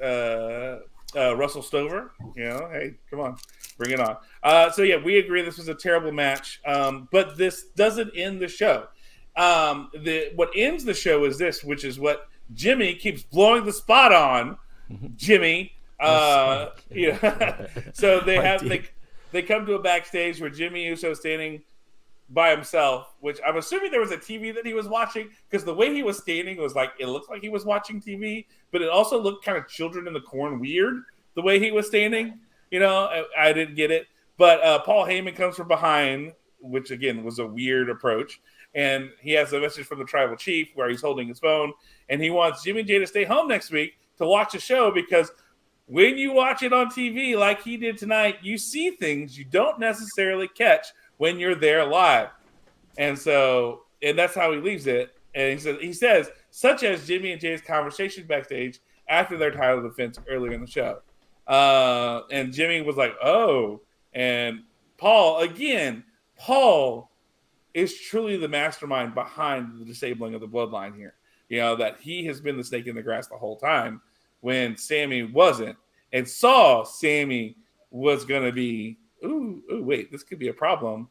Russell Stover. You know, hey, come on, bring it on. So yeah, we agree this was a terrible match, but this doesn't end the show. What ends the show is this, which is what Jimmy keeps blowing the spot on. Jimmy, you know, so they come to a backstage where Jimmy Uso standing by himself, which I'm assuming there was a TV that he was watching, because the way he was standing was like, it looked like he was watching TV, but it also looked kind of Children in the Corn weird the way he was standing. You know, I didn't get it. But Paul Heyman comes from behind, which again was a weird approach. And he has a message from the tribal chief where he's holding his phone, and he wants Jimmy J to stay home next week to watch the show, because when you watch it on TV like he did tonight, you see things you don't necessarily catch when you're there live. And that's how he leaves it. And he says, such as Jimmy and Jay's conversation backstage after their title defense earlier in the show. And Jimmy was like, oh. And Paul is truly the mastermind behind the disabling of the bloodline here. You know, that he has been the snake in the grass the whole time when Sammy wasn't, and saw Sammy was going to be, wait, this could be a problem.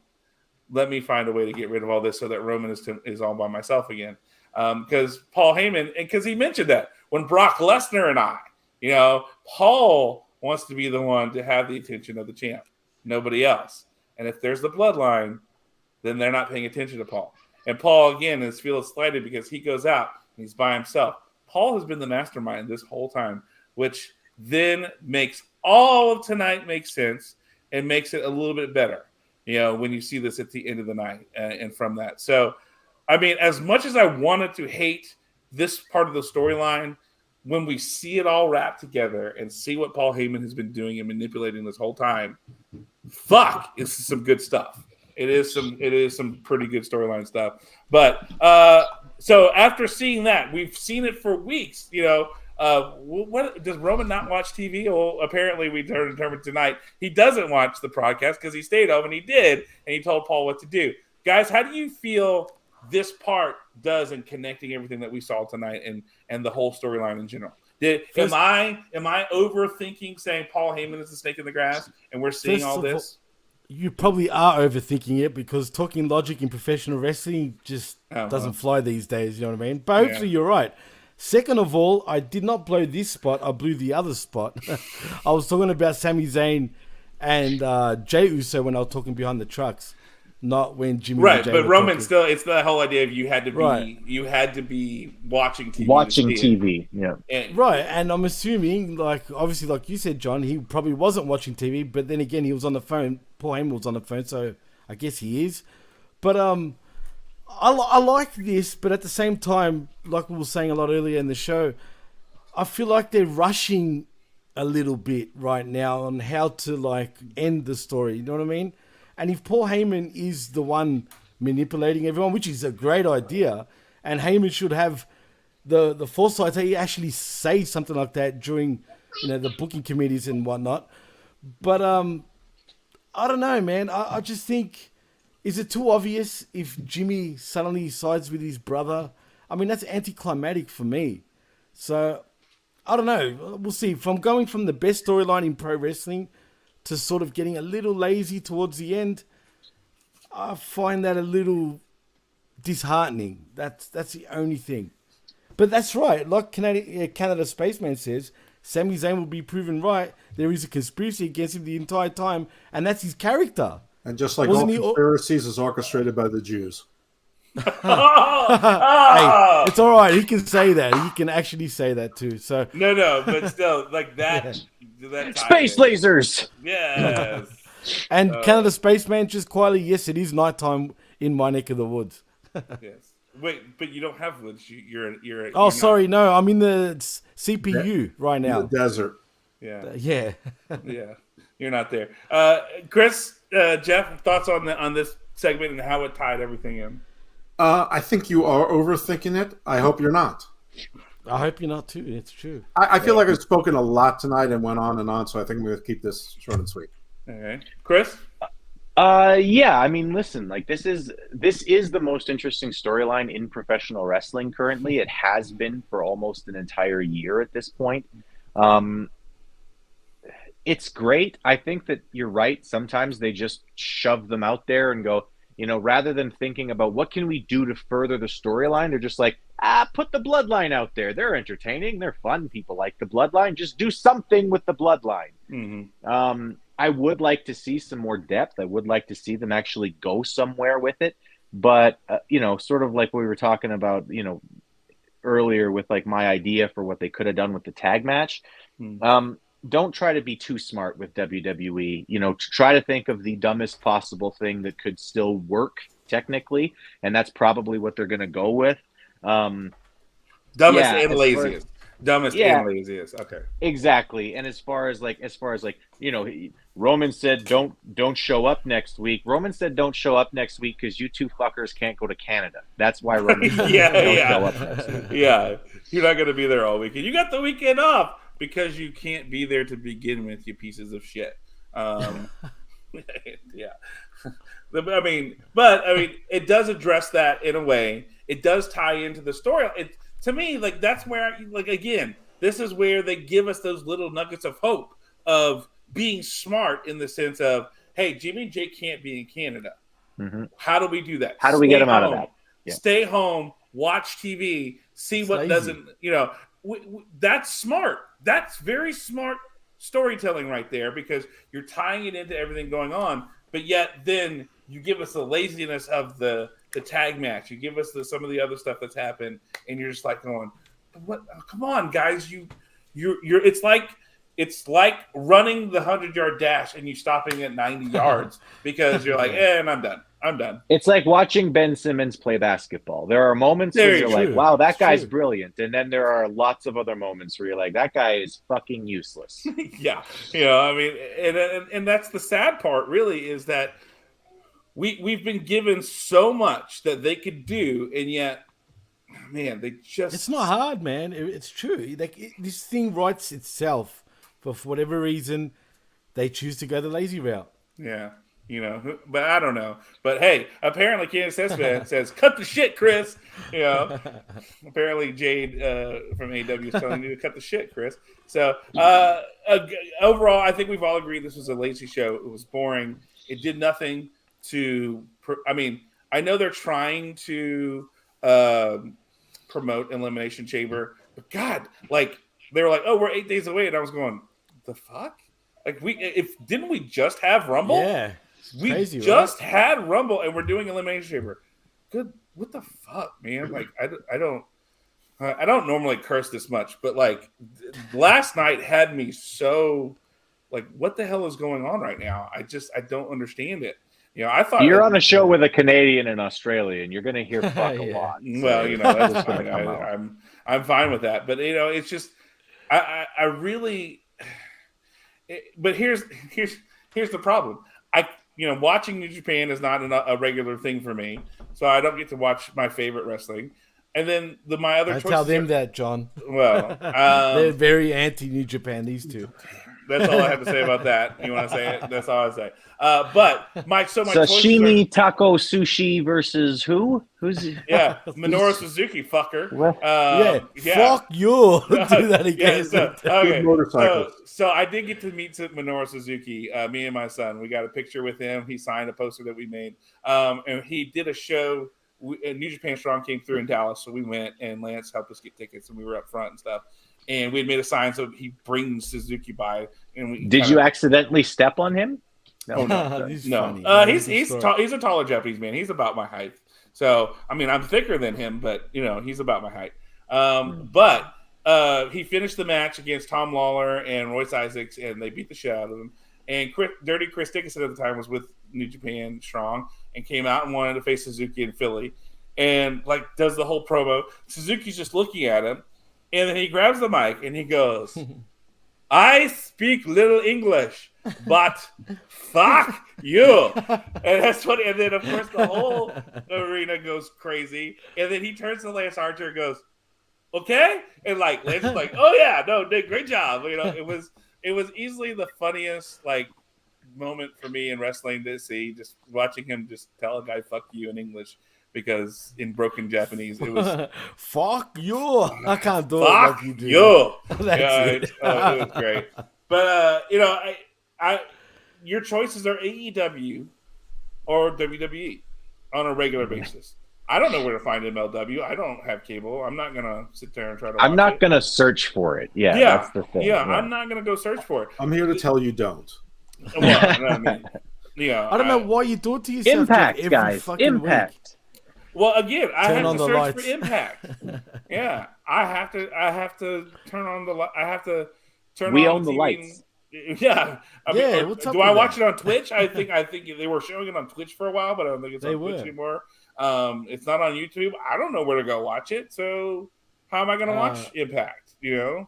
Let me find a way to get rid of all this so that Roman is all by myself again. Because Paul Heyman, and because he mentioned that when Brock Lesnar and I, you know, Paul wants to be the one to have the attention of the champ, nobody else. And if there's the bloodline, then they're not paying attention to Paul. And Paul, again, feels slighted because he goes out and he's by himself. Paul has been the mastermind this whole time, which then makes all of tonight make sense and makes it a little bit better, you know, when you see this at the end of the night and from that. So, I mean, as much as I wanted to hate this part of the storyline, when we see it all wrapped together and see what Paul Heyman has been doing and manipulating this whole time, fuck, it's some good stuff. It is some pretty good storyline stuff. But so after seeing that, we've seen it for weeks. You know, what does Roman not watch TV? Well, apparently we determined tonight he doesn't watch the podcast because he stayed home and he did, and he told Paul what to do. Guys, how do you feel this part does in connecting everything that we saw tonight and the whole storyline in general? Am I overthinking saying Paul Heyman is the snake in the grass and we're seeing all this? You probably are overthinking it, because talking logic in professional wrestling just doesn't fly these days, you know what I mean? But hopefully you're right. Second of all, I did not blow this spot. I blew the other spot. I was talking about Sami Zayn and Jey Uso when I was talking behind the trucks, not when Jimmy. Right, and Jay but were Roman talking. still, it's the whole idea of you had to be watching TV. Yeah. Right, and I'm assuming, like, obviously, like you said, John, he probably wasn't watching TV, but then again, he was on the phone. Paul Heyman was on the phone, so I guess he is. But I like this, but at the same time, like we were saying a lot earlier in the show, I feel like they're rushing a little bit right now on how to, like, end the story. You know what I mean? And if Paul Heyman is the one manipulating everyone, which is a great idea, and Heyman should have the foresight to actually say something like that during, you know, the booking committees and whatnot. But I don't know, man. I just think, is it too obvious if Jimmy suddenly sides with his brother? I mean, that's anticlimactic for me. So I don't know. We'll see. From going from the best storyline in pro wrestling to sort of getting a little lazy towards the end, I find that a little disheartening. That's the only thing. But that's right. Like Canada Spaceman says, Sami Zayn will be proven right. There is a conspiracy against him the entire time, and that's his character. And just like all conspiracies is orchestrated by the Jews. Hey, it's all right. He can say that. He can actually say that too. So no, but still, like that. that Space lasers. Yes. And Canada Spaceman just quietly, yes, it is nighttime in my neck of the woods. Yes. Wait, but you don't have woods. You're oh, sorry, no, I'm in the CPU right now. In the desert. Yeah. Yeah. Yeah. You're not there. Chris, Jeff, thoughts on this segment and how it tied everything in? I think you are overthinking it. I hope you're not. I hope you're not too. It's true. I feel like I've spoken a lot tonight and went on and on, so I think I'm going to keep this short and sweet. Okay. Chris? Yeah, I mean, listen, like this is the most interesting storyline in professional wrestling currently. It has been for almost an entire year at this point. Um, it's great. I think that you're right. Sometimes they just shove them out there and go, rather than thinking about what can we do to further the storyline, they're just like, put the bloodline out there. They're entertaining. They're fun. People like the bloodline. Just do something with the bloodline. I would like to see some more depth. I would like to see them actually go somewhere with it. But, sort of like we were talking about, earlier with like my idea for what they could have done with the tag match. Don't try to be too smart with WWE. Try to think of the dumbest possible thing that could still work technically, and that's probably what they're going to go with. Dumbest yeah, and laziest. Dumbest and laziest. Okay. Exactly. And as far as like, Roman said don't show up next week. Roman said don't show up next week because you two fuckers can't go to Canada. That's why Roman said don't show up next week. Yeah. You're not gonna be there all weekend. You got the weekend off because you can't be there to begin with, you pieces of shit. Yeah. I mean, it does address that in a way. It does tie into the story. To me, like that's where, again, this is where they give us those little nuggets of hope of being smart in the sense of, hey, Jimmy and Jake can't be in Canada. How do we do that? How do we get them out of that? Yeah. Stay home, watch TV, see what doesn't, that's smart. That's very smart storytelling right there because you're tying it into everything going on, but yet then you give us the laziness of the tag match. You give us some of the other stuff that's happened, and you're just like going, "What? Oh, come on, guys! You're. It's like running the 100-yard dash and you stopping at 90 yards because you're like, and I'm done. I'm done. It's like watching Ben Simmons play basketball. There are moments where you're like, wow, that guy's brilliant. And then there are lots of other moments where you're like, that guy is fucking useless. Yeah. And that's the sad part really is that we've been given so much that they could do, and yet, man, they just... It's not hard, man. It's true. This thing writes itself. For whatever reason, they choose to go the lazy route. Yeah. But I don't know. But hey, apparently Kansas City says, cut the shit, Chris. Apparently Jade from AEW is telling you to cut the shit, Chris. So overall, I think we've all agreed this was a lazy show. It was boring. It did nothing to... I know they're trying to promote Elimination Chamber, but God, they were like, oh, we're 8 days away. And I was going, the fuck? Didn't we just have Rumble? Yeah. We just had Rumble and we're doing Elimination Chamber. Good. What the fuck, man? I don't normally curse this much, but last night had me so what the hell is going on right now? I don't understand it. I thought you're on a show with a Canadian and Australian. You're going to hear fuck a lot. Well, that's fine. I'm fine with that. But it's just I really. But here's the problem. Watching New Japan is not a regular thing for me, so I don't get to watch my favorite wrestling. And then my other choices. Tell them that, John. Well, they're very anti New Japan. These two. That's all I have to say about that. You want to say it? That's all I say. But my sashimi, taco, sushi versus who? Who's Minoru Suzuki, fucker. Fuck you. Do that again. So I did get to meet Minoru Suzuki. Me and my son. We got a picture with him. He signed a poster that we made, and he did a show. New Japan Strong came through in Dallas, so we went, and Lance helped us get tickets, and we were up front and stuff. And we had made a sign so he brings Suzuki by. And did you accidentally step on him? No, no. He's a taller Japanese man. He's about my height. So I'm thicker than him, but he's about my height. But he finished the match against Tom Lawler and Royce Isaacs, and they beat the shit out of him. And Dirty Chris Dickinson at the time was with New Japan Strong and came out and wanted to face Suzuki in Philly, and does the whole promo. Suzuki's just looking at him. And then he grabs the mic and he goes, I speak little English, but fuck you. And that's what, and then of course the whole arena goes crazy. And then he turns to Lance Archer and goes, okay? And Lance is like, oh yeah, no, great job. It was easily the funniest moment for me in wrestling to see, just watching him just tell a guy "fuck you" in English, because in broken Japanese it was fuck you. I can't do it "fuck like you do. you." That's Yeah, it. it was great. But your choices are AEW or WWE on a regular basis. I don't know where to find MLW. I don't have cable. I'm not gonna sit there and try to. I'm not gonna search for it. Yeah, that's the thing. Yeah, I'm not gonna go search for it. I'm here to tell you don't. Well, I mean, I don't know why you do it to yourself. Impact, Jeff, every guys. fucking Impact. week. Well, again, I Turn have on to the search lights. for Impact. Yeah, I have to turn on the. I have to turn. We on own the TV lights. Yeah, I mean, Yeah, what's up do I with watch that? it on Twitch? I think they were showing it on Twitch for a while, but I don't think it's They on Twitch were. anymore. It's not on YouTube. I don't know where to go watch it. So how am I going to watch Impact? You know,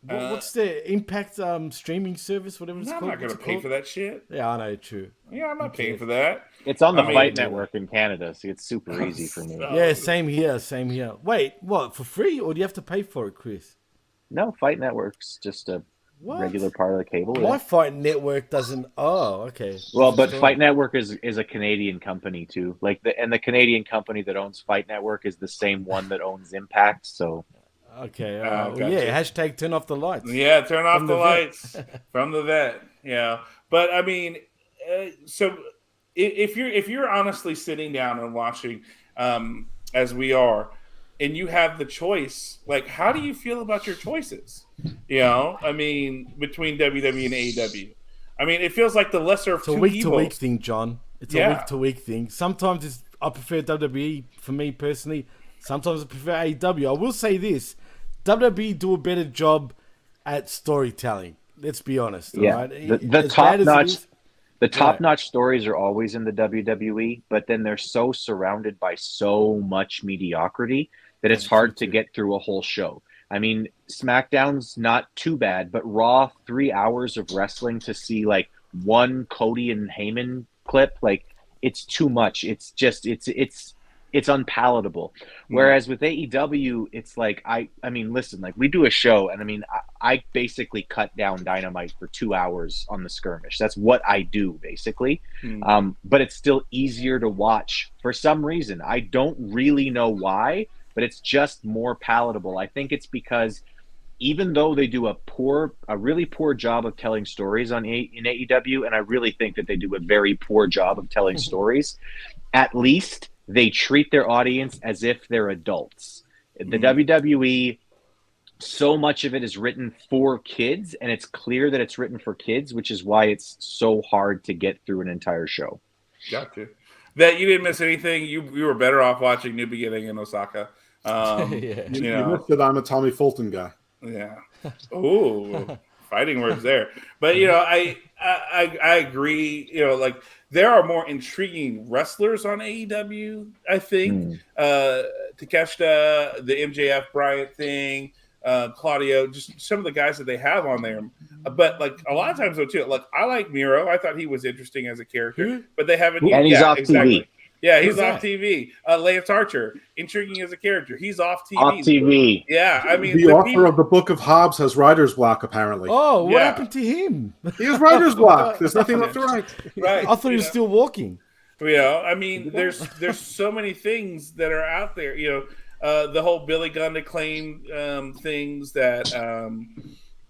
What's the Impact streaming service? Whatever it's I'm called. not going to pay for that shit. Yeah, I know. True. Yeah, I'm not paying for that. It's on the I mean- Fight Network in Canada, so it's super easy for me. Yeah, same here. Same here. Wait, what? For free, or do you have to pay for it, Chris? No, Fight Network's just a What? regular part of the cable. My Yeah. Fight Network doesn't. Oh, okay. Well, but Sure. Fight Network is a Canadian company too. Like the Canadian company that owns Fight Network is the same one that owns Impact. So Okay. Gotcha. Yeah. Hashtag turn off the lights. Yeah, turn off From the the vet. lights from the vet. Yeah, but I mean, so if you're honestly sitting down and watching, as we are, and you have the choice, like, how do you feel about your choices? You know, I mean, between WWE and AEW. I mean, it feels like the lesser of It's a two week to week evils. thing, John. It's Yeah. a week to week thing. Sometimes I prefer WWE for me personally. Sometimes I prefer AEW. I will say this: WWE do a better job at storytelling. Let's be honest. yeah, Right? the As top bad as it notch. is- The top-notch stories are always in the WWE, but then they're so surrounded by so much mediocrity that it's That's hard true, to too. get through a whole show. I mean, SmackDown's not too bad, but Raw, 3 hours of wrestling to see like one Cody and Heyman clip, like it's too much. It's just it's unpalatable. Whereas with AEW, it's like I mean, listen, like we do a show, and I mean, I basically cut down Dynamite for 2 hours on the skirmish. That's what I do basically. But it's still easier to watch for some reason. I don't really know why, but it's just more palatable. I think it's because even though they do a really poor job of telling stories in AEW, and I really think that they do a very poor job of telling stories, at least they treat their audience as if they're adults. The WWE, so much of it is written for kids, and it's clear that it's written for kids, which is why it's so hard to get through an entire show. Gotcha. That you didn't miss anything. You were better off watching New Beginning in Osaka. Yeah. You You know, missed it. I'm a Tommy Fulton guy. yeah. Ooh, fighting words there. But you know, I agree. You know, like there are more intriguing wrestlers on AEW. I think Takeshita, the MJF Bryant thing, Claudio, just some of the guys that they have on there. But like a lot of times though too, like I like Miro. I thought he was interesting as a character, Who? but they haven't. And he's off exactly. TV. Yeah, he's Who's off that? TV. Lance Archer, intriguing as a character. He's off TV. Off TV. Yeah, I mean, The but author of the Book of Hobbes has writer's block, apparently. Oh, what Yeah. happened to him? He has writer's block. There's nothing left to write. right. I thought he was still walking. You know, I mean, there's so many things that are out there. You know, the whole Billy Gunn to claim things that.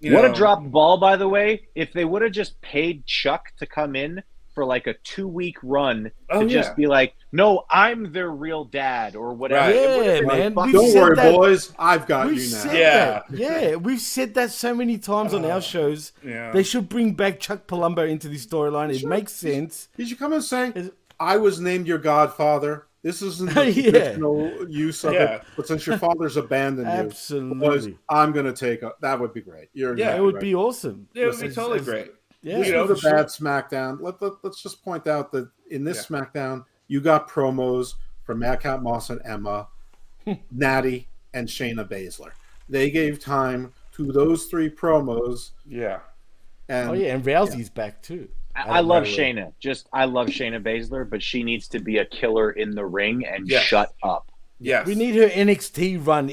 What a dropped ball, by the way. If they would have just paid Chuck to come in for like a 2-week run to just be like, no, I'm their real dad or whatever. Right. It would've Yeah, been man. fucking- We've Don't said worry, that- boys. I've got We've you now. said Yeah. that. Yeah, we've said that so many times on our shows. Yeah. They should bring back Chuck Palumbo into the storyline. It makes sense. He should come and say, I was named your godfather. This isn't the Yeah. traditional use of Yeah. it, but since your father's abandoned you, boys, Absolutely. I'm going to take a. That would be great. You're Yeah, It exactly would right. be awesome. It would be As- totally as- great. Yeah, This You know, was for a bad SmackDown. Let's just point out that in this SmackDown, you got promos from Madcap Moss and Emma, Natty, and Shayna Baszler. They gave time to those 3 promos. Yeah. And Oh yeah, and Rousey's back too. I love By the way. Shayna. I love Shayna Baszler, but she needs to be a killer in the ring and Yes. shut up. Yes. We need her NXT run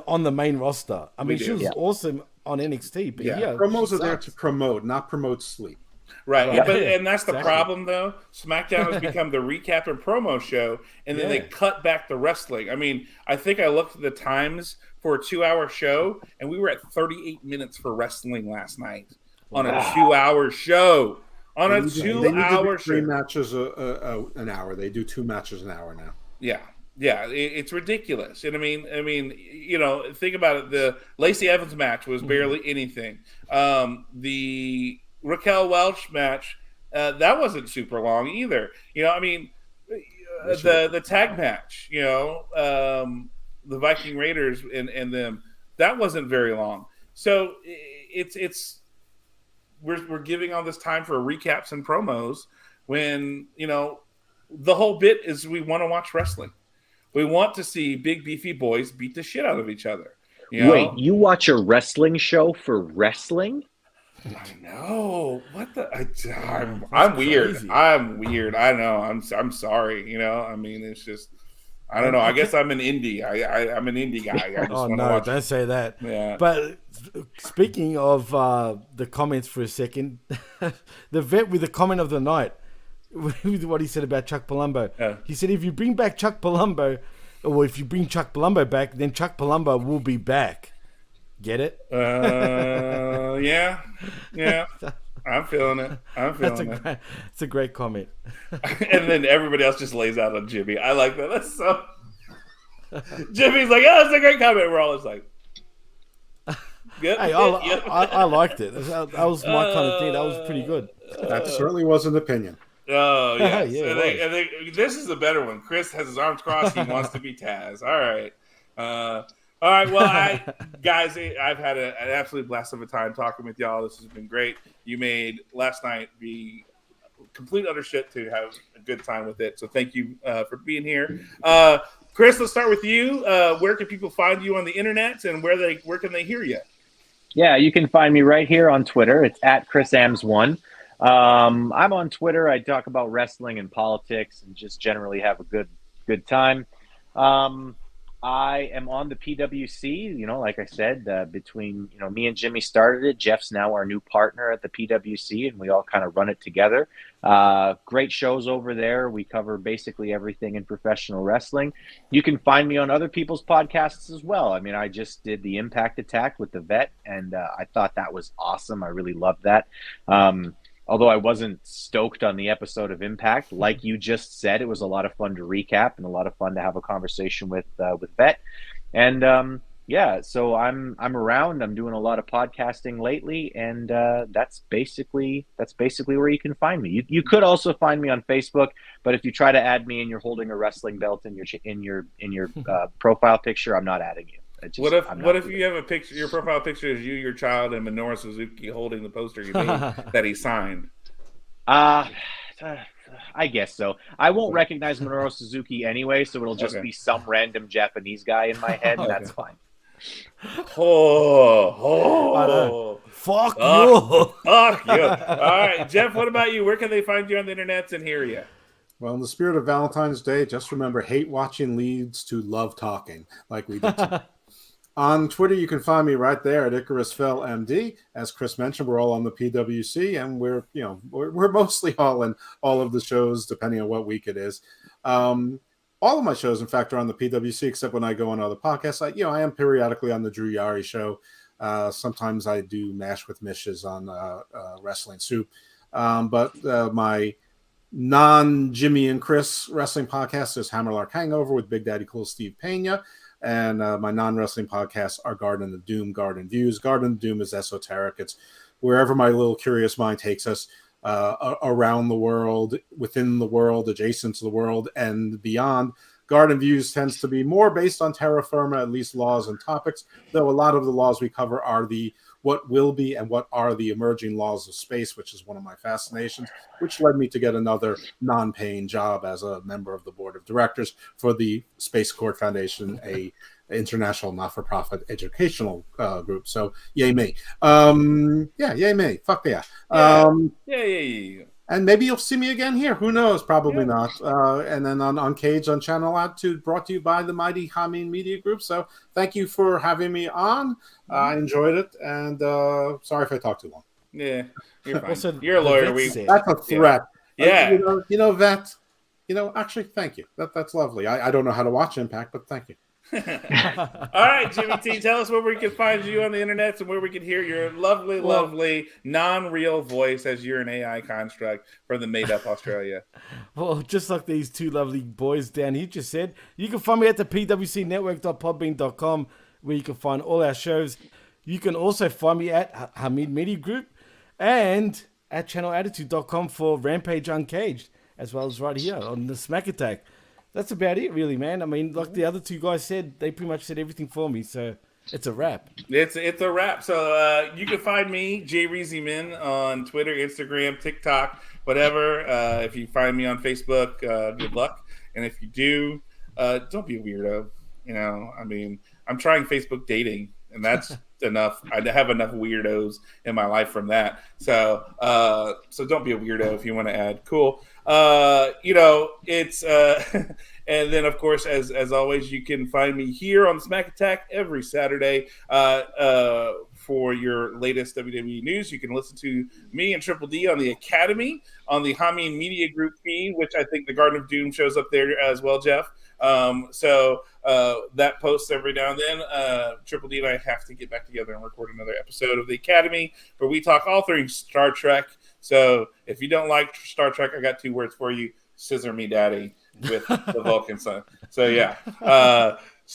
on the main roster. I mean, do. she was Yeah. awesome on NXT, but Yeah. yeah, promos she are there sucks. to promote, not promote sleep. Right. Right. And that's the Exactly. problem, though. SmackDown has become the recap and promo show, and then they cut back the wrestling. I mean, I think I looked at the times for a 2-hour show, and we were at 38 minutes for wrestling last night on a 2-hour show. On a They need to 2-hour do 3 show. matches an hour. They do 2 matches an hour now. Yeah. Yeah, it's ridiculous. And I mean, think about it. The Lacey Evans match was barely anything. The Raquel Welch match, that wasn't super long either. The tag match, the Viking Raiders and them, that wasn't very long. So we're giving all this time for recaps and promos when the whole bit is we want to watch wrestling. We want to see big beefy boys beat the shit out of each other. Wait, you watch a wrestling show for wrestling? I know. What the? I'm weird. Crazy. I'm weird. I know. I'm sorry. I mean, it's just. I don't know. I guess I'm an indie. I'm an indie guy. I just want to watch. Don't say that. Yeah. But speaking of the comments for a second, the vet with the comment of the night, with what he said about Chuck Palumbo. He said if you bring back Chuck Palumbo, or if you bring Chuck Palumbo back, then Chuck Palumbo will be back. Get it? Yeah. I'm feeling it. It's a great comment. And then everybody else just lays out on Jimmy. I like that. That's so. Jimmy's like, oh, that's a great comment. We're all just like, good. Hey, I liked it. That was my kind of thing. That was pretty good. That certainly was an opinion. Oh, yes. Yeah, this is a better one. Chris has his arms crossed. He wants to be Taz. All right. All right. Well, guys, I've had an absolute blast of a time talking with y'all. This has been great. You made last night be complete utter shit to have a good time with it. So thank you for being here. Chris, let's start with you. Where can people find you on the internet, and where can they hear you? Yeah, you can find me right here on Twitter. It's at ChrisAms1. I'm on Twitter. I talk about wrestling and politics and just generally have a good time. I am on the PWC, like I said, between, me and Jimmy started it. Jeff's now our new partner at the PWC, and we all kind of run it together. Great shows over there. We cover basically everything in professional wrestling. You can find me on other people's podcasts as well. I mean, I just did the Impact Attack with the Vet, and I thought that was awesome. I really loved that. Although I wasn't stoked on the episode of Impact, like you just said, it was a lot of fun to recap and a lot of fun to have a conversation with Vet. And so I'm around. I'm doing a lot of podcasting lately, and that's basically where you can find me. You could also find me on Facebook, but if you try to add me and you're holding a wrestling belt in your profile picture, I'm not adding you. What if you have a picture? Your profile picture is you, your child, and Minoru Suzuki holding the poster you made that he signed. I guess so. I won't recognize Minoru Suzuki anyway, so it'll just be some random Japanese guy in my head. And that's fine. Fuck you. Fuck you. All right, Jeff. What about you? Where can they find you on the internet and hear you? Well, in the spirit of Valentine's Day, just remember, hate watching leads to love talking, like we did today. On Twitter, you can find me right there at Icarus Fell MD. As Chris mentioned, we're all on the PWC, and we're mostly all in all of the shows, depending on what week it is. All of my shows, in fact, are on the PWC, except when I go on other podcasts. I am periodically on the Drew Yari show. Sometimes I do Mash with Mishes on Wrestling Soup. But my non-Jimmy and Chris wrestling podcast is Hammerlark Hangover with Big Daddy Cool Steve Pena. And my non-wrestling podcasts are Garden of Doom, Garden Views. Garden of Doom is esoteric. It's wherever my little curious mind takes us, around the world, within the world, adjacent to the world, and beyond. Garden Views tends to be more based on terra firma, at least laws and topics, though a lot of the laws we cover are the what will be and what are the emerging laws of space, which is one of my fascinations, which led me to get another non-paying job as a member of the board of directors for the Space Court Foundation, a international not-for-profit educational group. So yay me. Yay me. Fuck yeah. Yay. And maybe you'll see me again here. Who knows? Probably not. And then on Cage on Channel Attitude, brought to you by the mighty RomI Media Group. So thank you for having me on. I enjoyed it. And sorry if I talked too long. Yeah, you're fine. Also, You're a the lawyer. vet said. That's a threat. Yeah. Vet. Actually, thank you. That's lovely. I don't know how to watch Impact, but thank you. All right, Jimmy T, tell us where we can find you on the internet and where we can hear your lovely, lovely, non-real voice as you're an AI construct from the made-up Australia. Well, just like these two lovely boys down here just said, you can find me at the pwcnetwork.podbean.com, where you can find all our shows. You can also find me at Hamid Media Group and at channelattitude.com for Rampage Uncaged, as well as right here on the Smack Attack. That's about it, really, man. I mean, like the other two guys said, they pretty much said everything for me, so it's a wrap. It's a wrap. So you can find me, Jay Reezy Min, on Twitter, Instagram, TikTok, whatever. If you find me on Facebook, good luck. And if you do, don't be a weirdo. I mean, I'm trying Facebook dating, and that's enough. I have enough weirdos in my life from that. So don't be a weirdo if you want to add. Cool. It's and then of course, as always, you can find me here on Smack Attack every Saturday for your latest WWE news. You can listen to me and Triple D on the Academy on the RomI Media Group feed, which I think the Garden of Doom shows up there as well, Jeff. That posts every now and then. Triple D and I have to get back together and record another episode of the Academy where we talk all things Star Trek. So if you don't like Star Trek, I got two words for you: scissor me, daddy, with the Vulcan son. So yeah.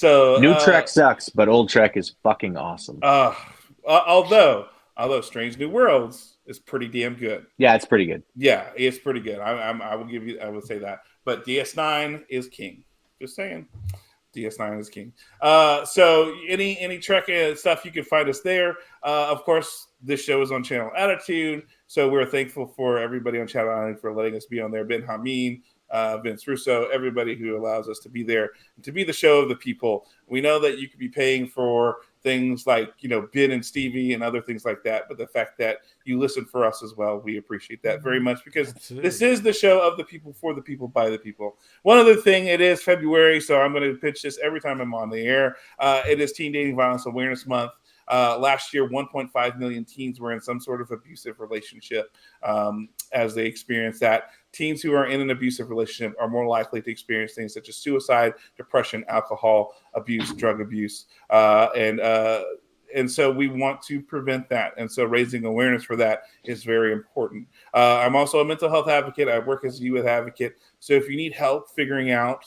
New Trek sucks, but old Trek is fucking awesome. Although Strange New Worlds is pretty damn good. Yeah, it's pretty good. Yeah, it's pretty good. I will say that. But DS9 is king. Just saying. DS9 is king. So any Trek stuff, you can find us there. Of course, this show is on Channel Attitude, so we're thankful for everybody on Channel Attitude for letting us be on there. Ben Hameen, Vince Russo, everybody who allows us to be there, to be the show of the people. We know that you could be paying for things like, Ben and Stevie and other things like that, but the fact that you listen for us as well, we appreciate that very much, because Absolutely. This is the show of the people, for the people, by the people. One other thing, it is February, so I'm going to pitch this every time I'm on the air. It is Teen Dating Violence Awareness Month. Last year, 1.5 million teens were in some sort of abusive relationship as they experience that. Teens who are in an abusive relationship are more likely to experience things such as suicide, depression, alcohol abuse, drug abuse, and so we want to prevent that. And so raising awareness for that is very important. I'm also a mental health advocate. I work as a youth advocate. So if you need help figuring out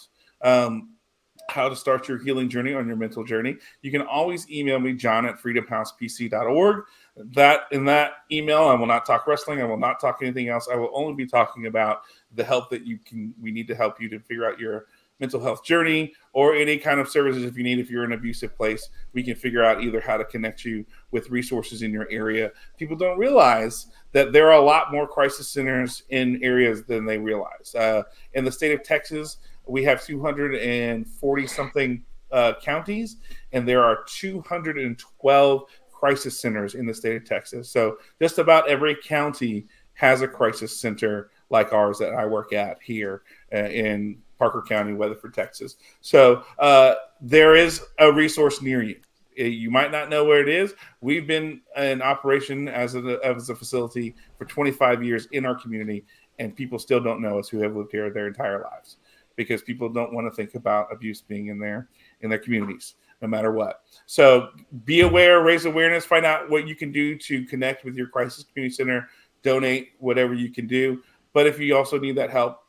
how to start your healing journey on your mental journey, you can always email me, john@freedomhousepc.org. In that email, I will not talk wrestling. I will not talk anything else. I will only be talking about the help that we need to help you to figure out your mental health journey, or any kind of services if you need. If you're in an abusive place, we can figure out either how to connect you with resources in your area. People don't realize that there are a lot more crisis centers in areas than they realize. In the state of Texas, we have 240 something counties, and there are 212 crisis centers in the state of Texas. So just about every county has a crisis center like ours that I work at here in Parker County, Weatherford, Texas. So there is a resource near you. You might not know where it is. We've been in operation as a facility for 25 years in our community, and people still don't know us who have lived here their entire lives, because people don't want to think about abuse being in their communities, no matter what. So be aware, raise awareness, find out what you can do to connect with your crisis community center, donate whatever you can do. But if you also need that help,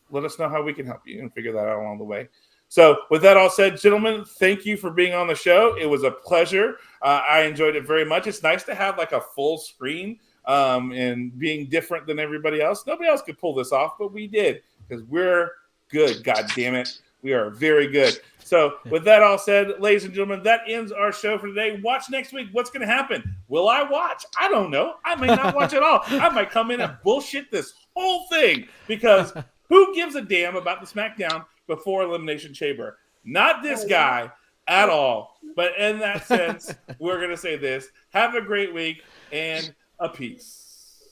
let us know how we can help you and figure that out along the way. So with that all said, gentlemen, thank you for being on the show. It was a pleasure. I enjoyed it very much. It's nice to have like a full screen and being different than everybody else. Nobody else could pull this off, but we did, because we're good. God damn it. We are very good. So with that all said, ladies and gentlemen, that ends our show for today. Watch next week. What's going to happen? Will I watch? I don't know. I may not watch at all. I might come in and bullshit this whole thing, because who gives a damn about the SmackDown before Elimination Chamber? Not this guy at all. But in that sense, we're going to say this. Have a great week and a peace.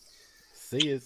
See you.